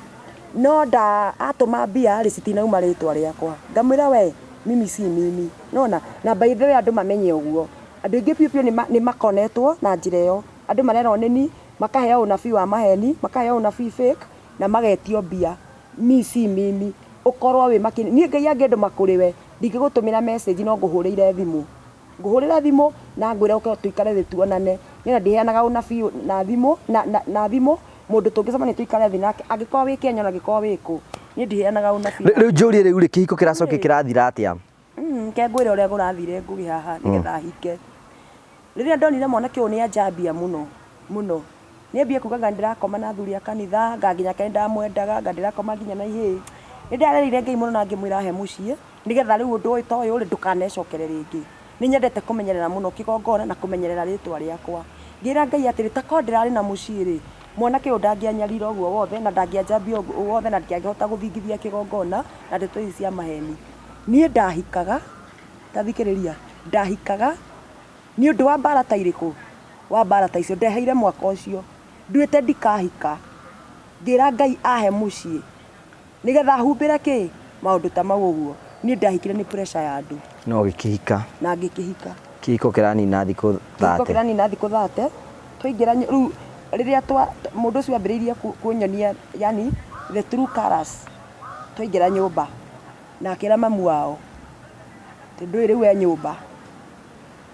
no nda atuma mbia ri citina uma ritwa riakwa ngamwira we mimi si mimi nona na by the way andu mamenye uguo andu ingi piu ni makonetwo na njira iyo andu marero nini makaheo unabii wa maheni makaheo unabii fake na magetio mbia mi si mimi ukorwo we makini ni Ngai angendu makuriwe ndingigutumira message no nguhurire thimu na ngwira uke tuikare thi tuonane nina ndiheanaga unabii na thimu na thimu mundu tungicemania tuikare thi nake angikorwo wi Kenya na angikorwo wiku ni ndiheanaga unabii riu njuri riu ri kihiko kiracoke kirathira atia ke ngwire uria gurathire ngugi haha nigetha hike riria ndonire mwanake uyu ni anjambia muno ni ambia kugaga ndirakoma na athuri a kanitha ngaginya ke ndamwendaga ngandirakoma nginya na ihii ni ndarerire Ngai muno na ngimwira he mucie nigetha riu undu uyu toyo uri ndukanecokere ringi ni nyendete kumenyerera muno kigongona na kumenyerera ritwa riakwa ngira Ngai atiri ta kondirari na muciri mwanake undangianyarira uguo wothe na ndangianjambia uguo wothe na ndangiahota guthingithia kigongona na ndeto ici cia maheni nie ndahikaga tathikiriria ndahikaga ni undu wa mbara ta iriku wa mbara ta icio ndeheire mwaka ucio nduite ndikahika ngira Ngai ahe mucii nigetha humbire ki maundu ta mau uguo ni ndahikire ni pressure ya andu no gikihika na ngikihika kihiko kiranina thiku 30 kihiko kiranina thiku 30 twaingira riu riria mundu ucio ambiriirie kunyonia yani the true colors twaingira nyumba na akira mamu wao tindu riu e nyumba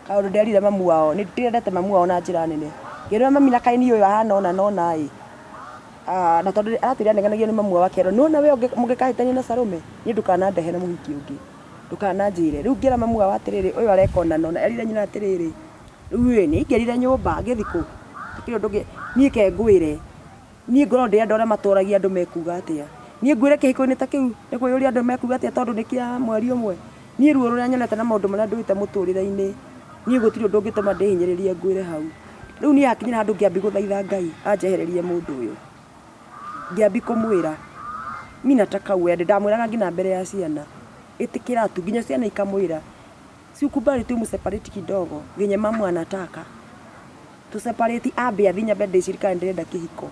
kaundu nderire mamu wao ni ndirendete mamu wao na njira nene ngirwa mami na kaini uyu ahana ona nona na tondu aratwira neganagio ni mamu wao akero nona we mungikahitania na Salome ni ndukanandehe na muhiki ungi ndukananjire riu ngira mamu wao atiriri uyu arekona nona erire nyina atiriri riu ni ngerire nyumba ngithiku kiro ndugi nie ke ngwire nie ngoro ndi andore maturagia andu mekuga atia nie ngwire kihiko-ini ta kiu ni kuyuria andu mekuga atia tondu nikia mweri umwe nie ruo ruria nyonete na maundu maria nduite muturire-ini nie gutiri undu ngituma ndihinyiririe ngwire hau riu nie hakinyira andu ngiambi guthaitha Ngai anjehererie mundu uyu ngiambi kumwira mimi nataka uende ndamwiraga ngina mbere ya ciana itikira tu nginya ciana ikamwira si ukubali tu mseparate kidogo venye mama anataka tu separate abe athinya bende cirikani ndirenda kihiko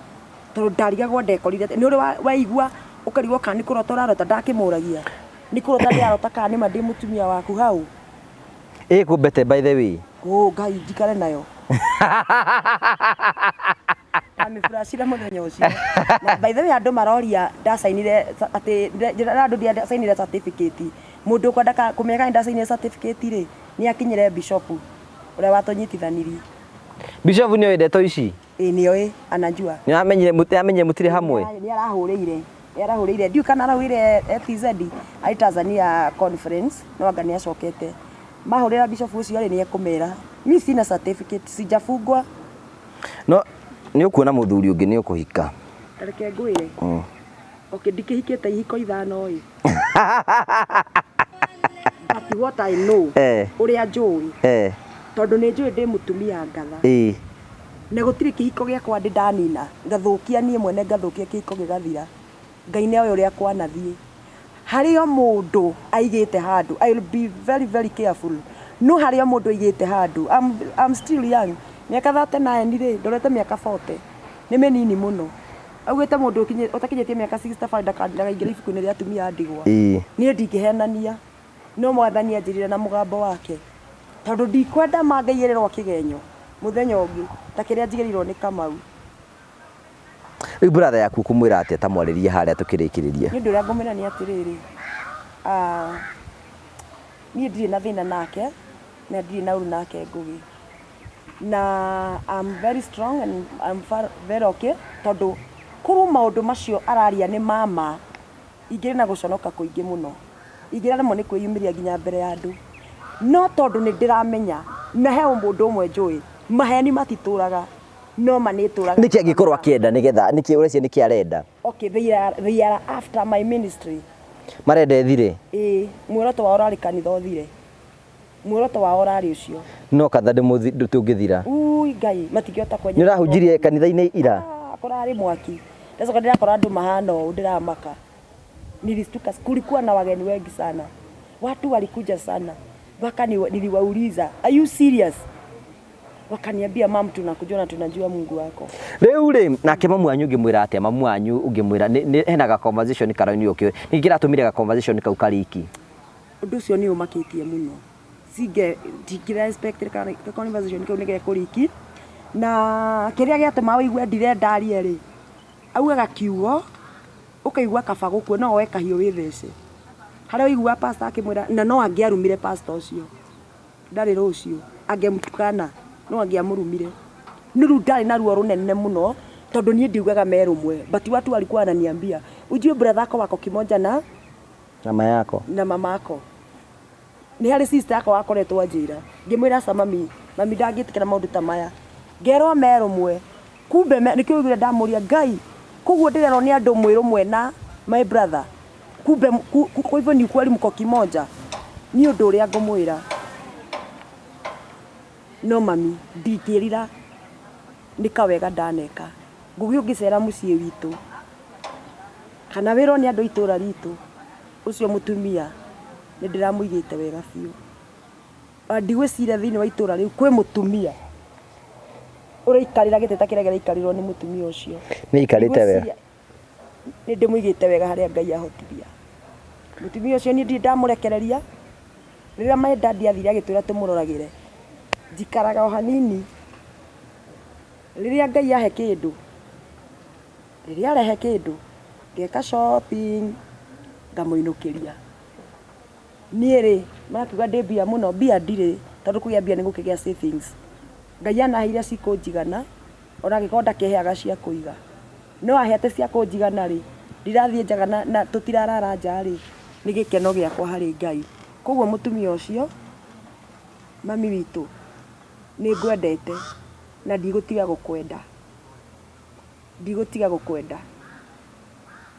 tondu ndarigagwo ndekorire ni uri waigua ukarigwo kana ni kurota urarota ndakimuragia ni kurota ndirarota kana ni mandi mutumia waku hau kumbete by the way Ngai njikare nayo amefurashira muthenya ucio na by the way andu maroria ndasainire ati andu ndasainire certificate mundu kwenda kumeka ndasainire certificate ri ni akinyire bishop uria watonyitithanirie bishop ni oende to ici ni oi anajua ni amenyire mutire hamwe ni arahurire ndiu kana arahurire FZ ai Tanzania conference no anga ni acokete mahurira bishop ucio ri ni ekumera mimi sina certificate sijafungwa no ni ukuona muthuri ungi ni ukuhika tareke ngwire okay ndikihikite ihiko ithano oi but what I know uria njui tondu ni njui ndi mutumia ngatha ne gutiri kihiko giakwa ndi ndanina ngathukia nie mwene ngathukia kihiko gigathira Ngai ne uria kwanathie hario mundu aigite handu I will be very very careful no hario mundu aigite handu I'm still young miaka 39 ri ndorete miaka 40 ni menini muno augite mundu utakinyitie miaka 65 ndakandaga ingira ibuku-ini ria atumia ndigwa ni ndingihenania no mwathani anjirire na mugambo wake tondu ndikwenda mangairirwo kigenyo muthenya ungi ta kiria njigirirwo ni Kamau riu brother yaku kumwira atia ta mwaririe haria tukirikiriria ni nduria ngumena ni atiriri ni ndiri na thina nake na ndiri na uru nake ngugi na I'm very strong and I'm very okay tondu kuru maundu macio araria ni mama ingire na guconoka kuingi muno ingire remo ni kwiyumiria nginya mbere ya andu no tondu ni ndiramenya mehe mundu umwe njui maheni matituraga no manituraga niki angikorwa akienda nigetha niki urecia niki arenda okay they are after my ministry marenda ethire muoroto wa urari kanitha uthire muoroto wa urari ucio no katha ndutungithira Ngai matingiota kwenye ni urahunjirie kanitha-ini ira kurari mwaki ndacoka ndirakora andu mahana u ndiramaka nilistuka kulikuwa na wageni wengi sana watu walikuja sana mpaka niliwauliza are you serious wakaniambia mam tunakuja na tunajua Mungu wako riu ri nake mamu anyu ngimwira atia mamu anyu ungimwira ni henaga conversation karaini ukio ningira tumire ga conversation kau kariki undu ucio ni umakitie muno singe ndingira respect ka conversation kau nige kuriki na kiria giatuma wigwe ndirenda arie ri augaga kiugo ukaigua kaba guku no we kahio withece haria wigua pastor akimwira na no angiarumire pastor ucio ndari rucio angemtukana no angiamurumire ni ru ndari na ruo runene muno tondu nie ndiugaga merumwe but watu walikuwa wananiambia ujue brother wako kimoja na mama yako ni hari sister yako wakoretwo anjira ngimwira sa mami ndangitikira maundu ta maya ngerwo merumwe kumbe nikio ngire ndamuria Ngai kuguo ndirero ni andu mwirumwe na my brother kumbe kwa hivyo ni kweli mko kimoja. Ni undu uria ngumwira no mami ndingirira ni kawega ndaneka ngugi ungicera mucii witu kana wira ni andu itura ritu ucio mutumia ni ndiramuigite wega biu ndigwicira thiini wa itura riu kwi mutumia uraikarira giteta kiria giraikarirwo ni mutumia ucio ni ikarite wega ni ndimuigite wega haria Ngai ahotithia mutumia ucio ni ndamurekereria riria my dad athire agitwira tumuroragire njikaraga o hanini riria Ngai ahe kindu riria arehe kindu ngeka shopping ngamuinukiria nie ri marakiuga ndi bia muno bia ndire tondu kugia bia ni gukigia savings Ngai anaheire cikunjigana ona gikonda kiheaga cia kuiga no ahete cia kunjigana ri ndirathie njaga na tutirarara nja ri ni gikeno giakwa hari Ngai koguo mutumia ucio mami witu ni ngwendete na ndigutiga gukwenda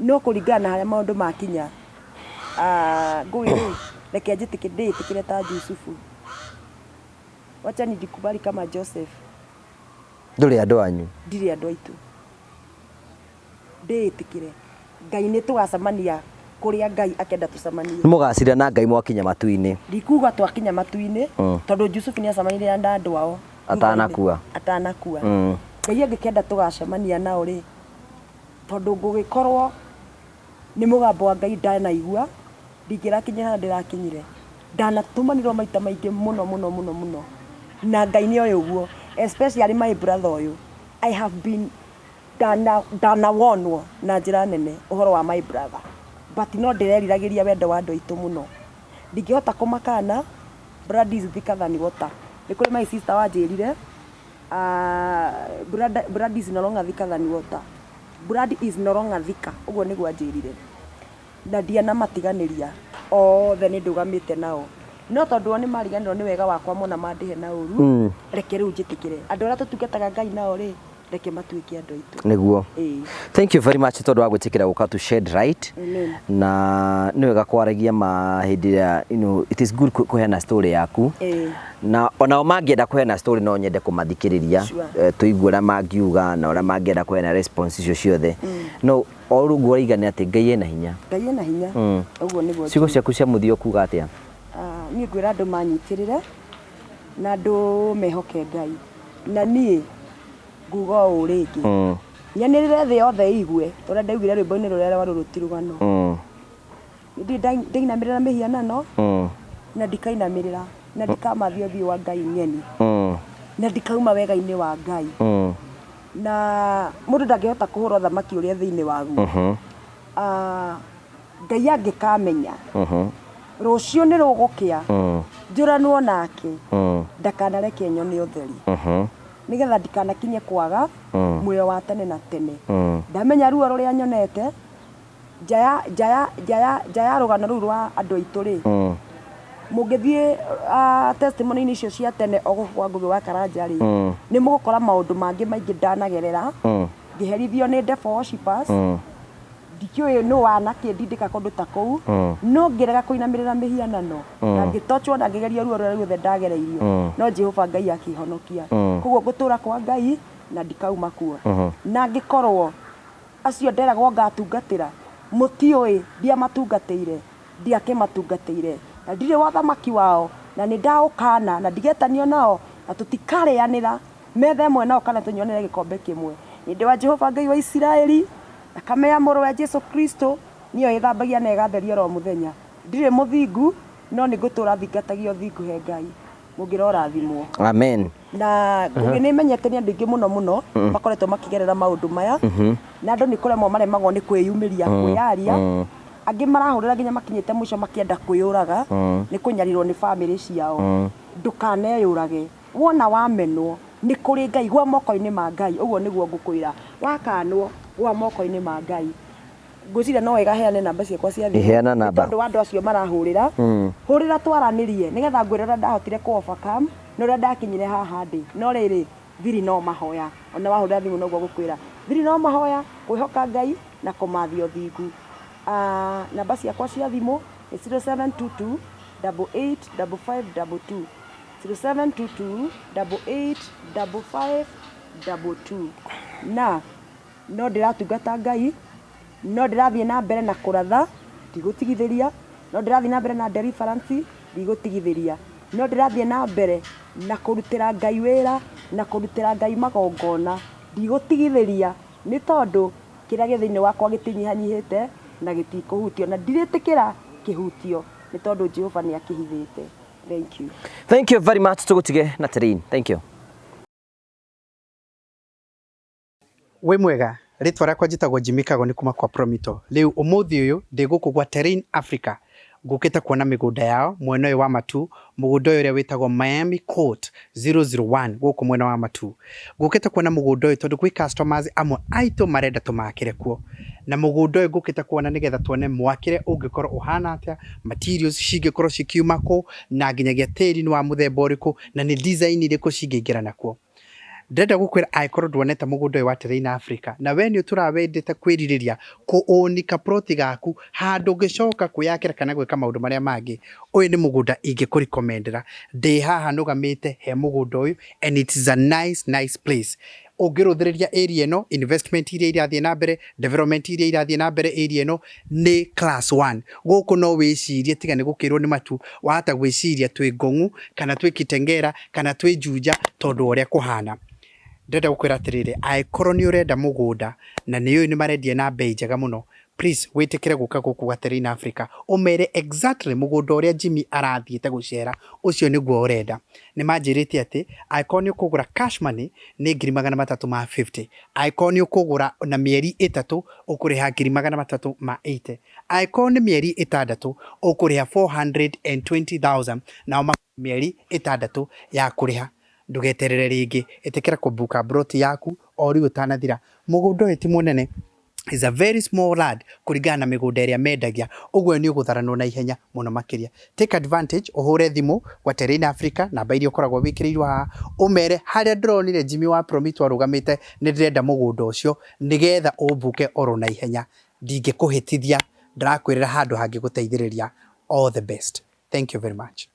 no kuringana haria maundu makinya ngui reke nditikire ta Yusufu wacha nidikubali kama Joseph nduri andu anyu ndiri andu aitu nditikire Ngai ni tugacamania kuria Ngai akenda tucamanie mugacira na Ngai mwakinya matu-ini ndikuga twakinya matu-ini tondu Yusufu ni acamanirie na andu ao atanakua Ngai angikenda tugacamania nao ri tondu ngugikorwo ni mugambo wa Ngai ndanaigua ndingirakinya hana ndirakinyire ndanatumanirwo maita maingi muno na Ngai ni oyo guo especially my brother oyo I have been danawonwo na njira nene uhoro wa my brother but no ndireriragiria wendo wa andu aitu muno ndingihota kumakana blood is thicker than water ni kuri my sister wanjirire blood is no longer thicker than water blood is no longer thicker uguo niguo anjirire na ndiana matiganiria othe ni ndugamite nao no tondu ni mariganirwo ni wega wakwa mona mandihe na uru reke riu njitikire andu aria tutungataga Ngai nao ri reke matuike andu aitu niguo thank you very much tondu wa gwitikira guka to shed right na ni wega kwaragia mahindi ya it is good kuheana story yaku na ona mangienda kuheana story no nyende kumathikiriria tuigue uria mangiuga na uria mangienda kuheana response icio ciothe no orungu oigane ati Ngai ena hinya uguo niguo ciugo ciaku cia muthio kuga atia ni ngwira andu manyitirire na andu mehoke Ngai na nie nguga o ringi nyanirire thi yothe igue uria ndaugire rwimbo-ini ruria waru rutirugano ndinamirira mihianano na ndikainamirira na ndikamathio thio wa Ngai nyeni na ndikauma wega-ini wa Ngai na mundu ndangihota kuhura thamaki uria thiini waguo Ngai angikamenya rucio ni rugukia njuranwo nake ndakanareke nyoni utheri nigetha ndikanakinye kwaga muoyo wa tene na tene ndamenya ruo ruria nyonete jaya rugano ru rwa andu aitu ri mungithie testimony icio cia tene ogwa Ngugi wa Karanja ri ni mugukora maundu mangi maingi ndanagerera ngiherithio ni devil worshippers ndikiuĩ no wanake ndindika kundu ta kou no ngirega kuinamirira mihianano na ngitochwo na ngigeria ruo ruria ruothe ndagereirio no Jehova Ngai akihonokia koguo ngutura kwa Ngai na ndikauma kuo na ngikorwo acio nderagwo ngatungatira mutiuĩ ndiamatungatĩire ndiakĩmatungatĩire na ndirĩ wathamaki wao na nĩ ndaũkana na ndigetanio nao na tũtikarĩanĩra metha ĩmwe nao kana tũnyuanĩre gĩkombe kĩmwe nĩ wa Jehova Ngai wa Isiraeli thakame ya mũrũ wa Jesu Kristo nĩyo ĩthambagia na ĩgatheria ro mũthenya ndirĩ mũthingu no nĩ ngũtũra thingatagio thingu he Ngai mũngĩrora thimwo amen na Ngugi nĩ menyete nĩ andũ aingĩ mũno makoretwo makigerera maũndũ maya na andũ nĩ kũremwo maremagwo nĩ kwĩyumĩria kwĩyaria angĩ marahũrĩra nginya makinyĩte mũico makĩenda kwĩyũraga nĩ kũnyarirwo nĩ bamĩrĩ ciao ndũkaneyũrage wona wamenwo nĩ kũrĩ Ngai gwa moko-inĩ ma Ngai ũguo nĩguo ngũkwĩra wakanwo gwa moko-inĩ ma Ngai ngwĩciria no wega heane namba ciakwa cia thimũ tondũ andũ acio marahũrĩra hũrĩra twaranĩrie nĩgetha ngwĩre ũrĩa ndahotire kũ overcome na ũrĩa ndakinyire haha ndĩ no rĩrĩ thiri no mahoya ona wahũrĩra thimũ noguo ngũkwĩra thiri no mahoya kwĩhoka Ngai na kũmathio thingu namba ciakwa cia thimũ nĩ 0722 885522 0722 885522 na no ndĩratungata Ngai, no ndĩrathiĩ na mbere na kũratha ndigũtigithĩria, no ndĩrathiĩ na mbere na deliverance ndigũtigithĩria, no ndĩrathiĩ na mbere na kũrutĩra Ngai wĩra na kũrutĩra Ngai magongona ndigũtigithĩria, nĩ tondũ kĩrĩa gĩ thĩinĩ wakwa gĩtinyihanyihĩte na gĩtikũhutio na ndirĩtĩkĩra kĩhutio nĩ tondũ Jehova nĩ akĩhithĩte. Thank you. Thank you very much. Tũgũtige na Terine. Thank you. Wĩ mwega, rĩtwa rĩakwa njĩtagwo Jimmy Kago nĩ kuma kwa Promito. Rĩu ũmũthĩ ũyũ ndĩ gũkũ gwa Terine Africa ngũkĩte kuona mĩgũnda yao mwena ũyũ wa Matu, mũgũnda ũyũ ũrĩa wĩtagwo Miami Court 001 gũkũ mwena wa Matu. Ngũkĩte kuona mũgũnda ũyũ tondũ gwĩ customers amwe aitũ marenda tũmakĩre kuo, na mũgũnda ũyũ ngũkĩte kuona nĩgetha tuone mwakĩre ũngĩkorwo ũhana atĩa, materials cingĩkorwo cikiuma kũ, na nginyagia tĩri nĩ wa mũthemba ũrĩkũ, na nĩ design irĩkũ cingĩingĩra nakuo. Ndenda gũkwĩra angĩkorwo ndwonete mũgũnda ũyũ wa Terine Africa na we nĩ ũtũrawendete kwĩrirĩria kũũnika ploti gaku handũ ũngĩcoka kwĩyakĩra kana gwĩka maũndũ marĩa mangĩ, ũyũ nĩ mũgũnda ingĩkũrekomendera. Ndĩ haha nũgamĩte he mũgũnda ũyũ and it is a nice place. Ũngĩrũthĩrĩria area ĩno, investment iria irathiĩ na mbere, development iria irathiĩ na mbere area ĩno nĩ class 1. Gũkũ no wĩcirie tiga nĩ gũkĩrwo nĩ Matu, wahota gwĩciria twĩ Ngong'u kana twĩ Kitengera kana twĩ Juja tondũ ũrĩa kũhana. Ndenda gũkwĩra atĩrĩrĩ, angĩkorwo nĩ ũrenda mũgũnda na nĩ ũyũ nĩ marendia na bei njega mũno, please wĩtĩkĩre gũka gũkũ gwa Terine Africa ũmere exactly mũgũnda ũrĩa Jimmy arathiĩte gũcera ũcio nĩguo ũrenda. Nĩ manjĩrĩte atĩ angĩkorwo nĩ ũkũgũra cash money nĩ 350,000, angĩkorwo nĩ ũkũgũra na mĩeri 3 ũkũrĩha 380,000, angĩkorwo nĩ mĩeri 6 ũkũrĩha 420,000 na mĩeri 6 ya kũrĩha. Ndũgeterere rĩngĩ, ĩtĩkĩra kũbuka broti yaku o rĩu ũtanathira. Mũgũnda ũyũ ti mũnene, is a very small land kũringana na mĩgũnda ĩrĩa mendagia, ũguo nĩ ũgũtharanwo na ihenya mũno makĩria. Take advantage, ũhũre thimũ kwa Terine Africa, namba iria ũkoragwo wĩkĩrĩirwo haha, ũmere harĩa ndĩronire Jimmy wa Promito arũgamĩte nĩ ndĩrenda mũgũnda ũcio nĩgetha ũbuke oro na ihenya. Ndingĩkũhĩtithia, ndĩrakwĩrĩra handũ hangĩgũteithĩrĩria. All the best. Thank you very much.